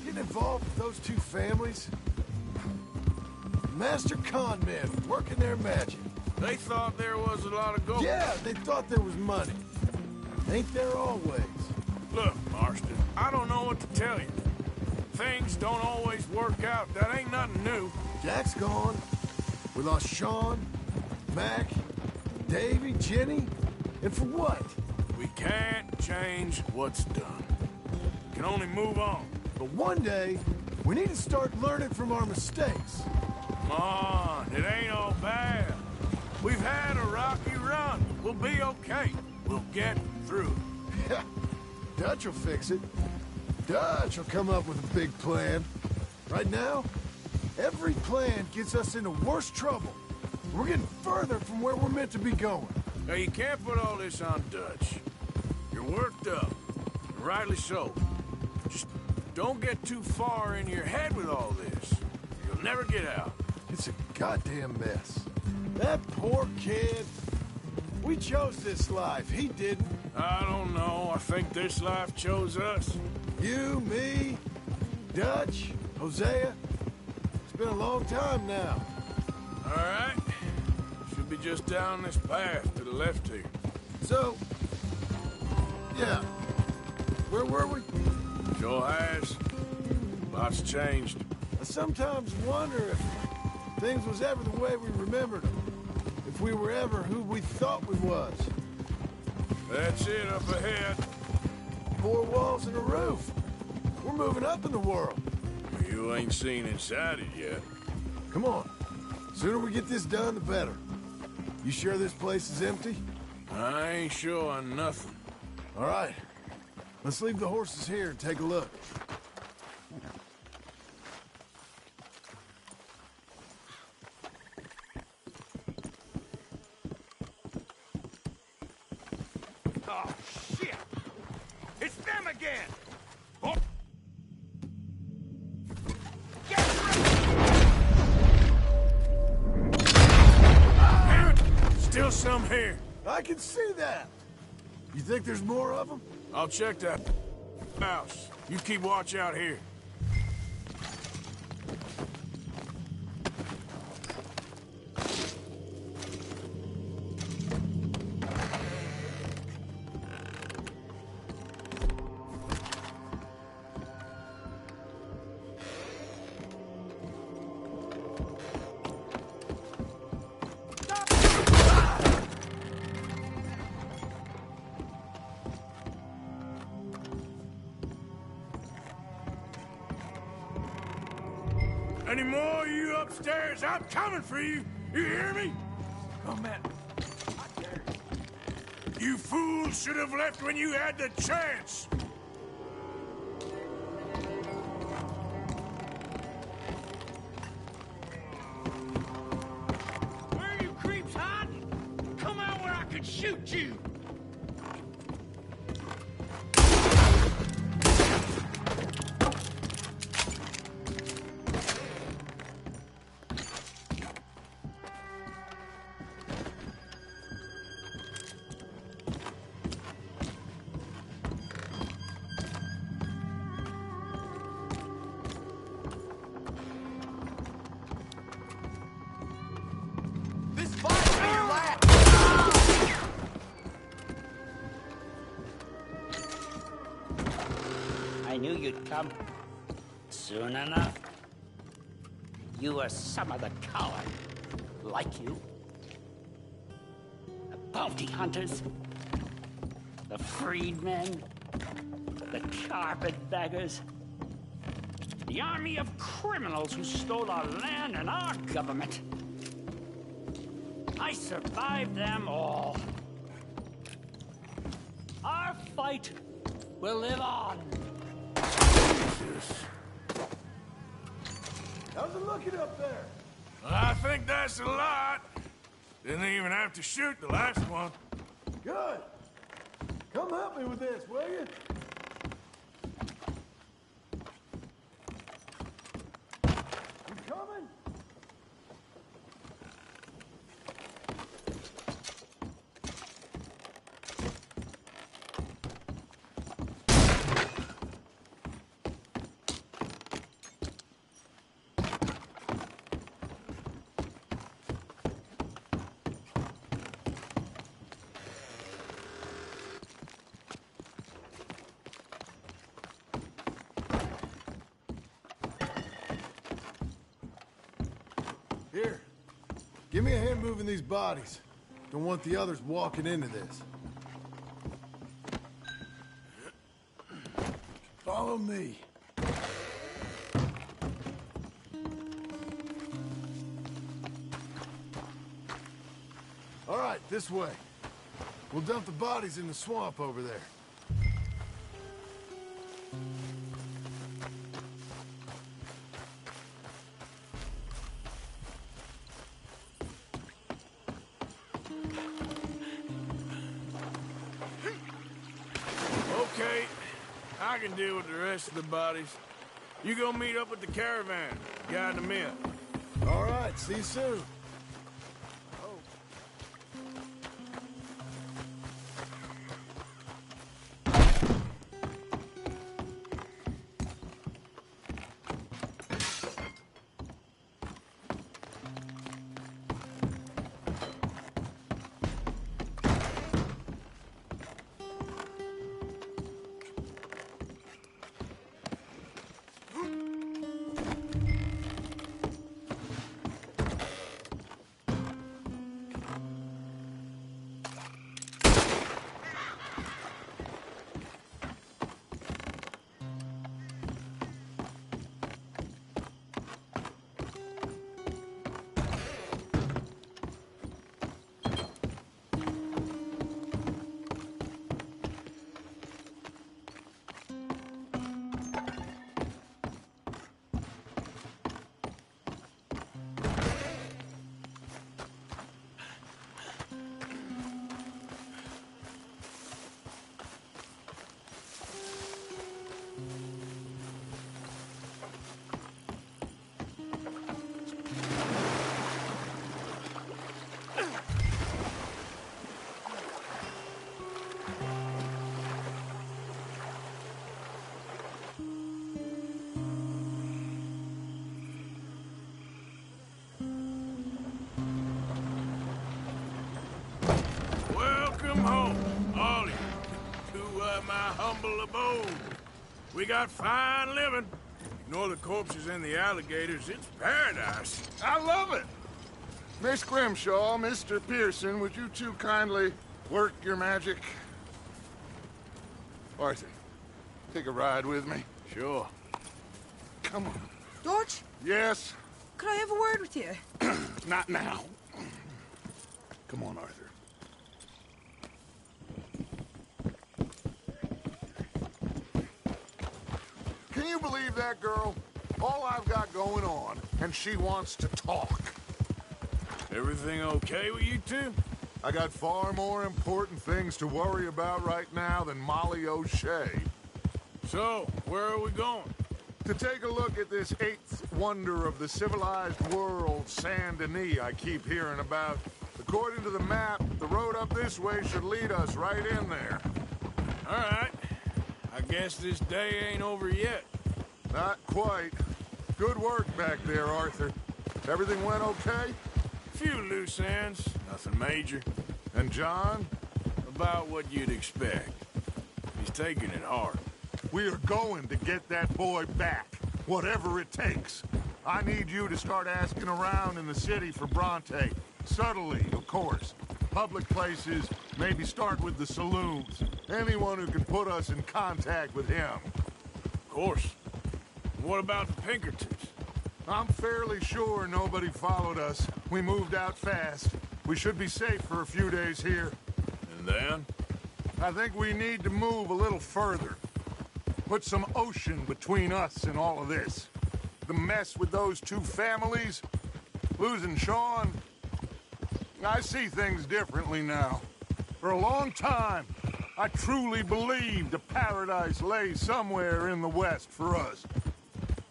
Getting involved with those two families. Master con men working their magic. They thought there was a lot of gold. Yeah, they thought there was money. Ain't there always? Look, Marston, I don't know what to tell you. Things don't always work out. That ain't nothing new. Jack's gone. We lost Sean, Mac, Davy, Jenny. And for what? We can't change what's done. Can only move on. But one day, we need to start learning from our mistakes. Come on, it ain't all bad. We've had a rocky run. We'll be okay. We'll get through it. Dutch will fix it. Dutch will come up with a big plan. Right now, every plan gets us into worse trouble. We're getting further from where we're meant to be going. Now, you can't put all this on Dutch. You're worked up, and rightly so. Just don't get too far in your head with all this. You'll never get out. It's a goddamn mess. That poor kid. We chose this life. He didn't. I don't know. I think this life chose us. You, me, Dutch, Hosea. It's been a long time now. All right. Should be just down this path to the left here. So, yeah. Where were we? Sure has. Lots changed. I sometimes wonder if things was ever the way we remembered them. If we were ever who we thought we was. That's it up ahead. 4 walls and a roof. We're moving up in the world. You ain't seen inside it yet. Come on. Sooner we get this done, the better. You sure this place is empty? I ain't sure on nothing. All right. Let's leave the horses here and take a look. Oh, shit! It's them again! Oh. Damn it! Still some here. I can see that. You think there's more of them? I'll check that house. You keep watch out here. Any more of you upstairs? I'm coming for you. You hear me? Oh, man. You fools should have left when you had the chance. Where are you creeps hiding? Come out where I can shoot you! I knew you'd come. Soon enough. You are some of the coward, like you. The bounty hunters. The freedmen. The carpetbaggers. The army of criminals who stole our land and our government. I survived them all. Our fight will live on. Jesus. How's it looking up there? I think that's a lot. Didn't even have to shoot the last one. Good. Come help me with this, will you? You coming? Here. Give me a hand moving these bodies. Don't want the others walking into this. Follow me. All right, this way. We'll dump the bodies in the swamp over there. Okay, I can deal with the rest of the bodies. You go meet up with the caravan, guide them in. All right, see you soon. Welcome home, all of you, to my humble abode. We got fine living. Ignore the corpses and the alligators. It's paradise. I love it. Miss Grimshaw, Mr. Pearson, would you two kindly work your magic? Arthur, take a ride with me. Sure. Come on. George? Yes? Could I have a word with you? Not now. Come on, Arthur. Can you believe that girl? All I've got going on, and she wants to talk. Everything okay with you two? I got far more important things to worry about right now than Molly O'Shea. So, where are we going? To take a look at this eighth wonder of the civilized world, Saint Denis, I keep hearing about. According to the map, the road up this way should lead us right in there. All right. I guess this day ain't over yet. Not quite. Good work back there, Arthur. Everything went okay? Few loose ends, nothing major. And John? About what you'd expect. He's taking it hard. We are going to get that boy back, whatever it takes. I need you to start asking around in the city for Bronte. Subtly, of course. Public places, maybe start with the saloons. Anyone who can put us in contact with him. Of course. What about the Pinkertons? I'm fairly sure nobody followed us. We moved out fast. We should be safe for a few days here. And then? I think we need to move a little further. Put some ocean between us and all of this. The mess with those two families, losing Sean. I see things differently now. For a long time, I truly believed a paradise lay somewhere in the West for us.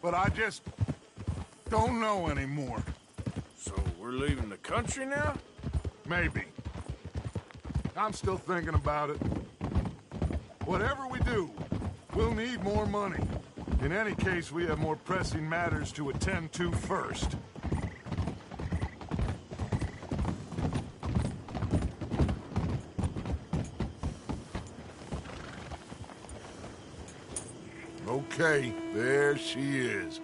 But I just don't know anymore. So we're leaving the country now? Maybe. I'm still thinking about it. Whatever we do, we'll need more money. In any case, we have more pressing matters to attend to first. Okay, there she is.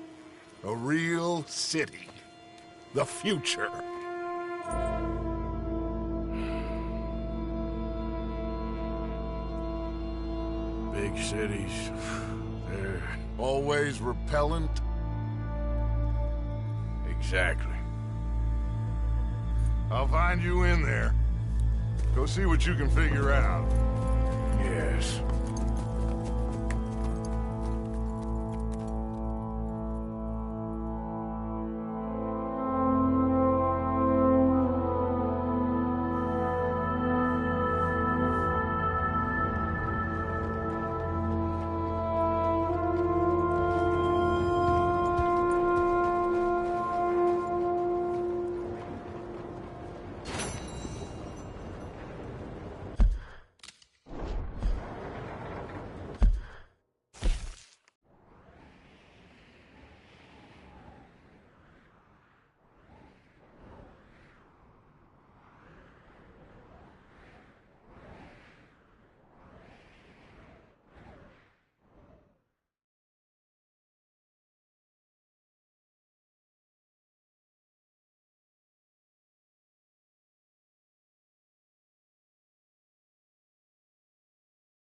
A real city. the future. Big cities, they're... Always repellent? Exactly. I'll find you in there. Go see what you can figure out. Yes.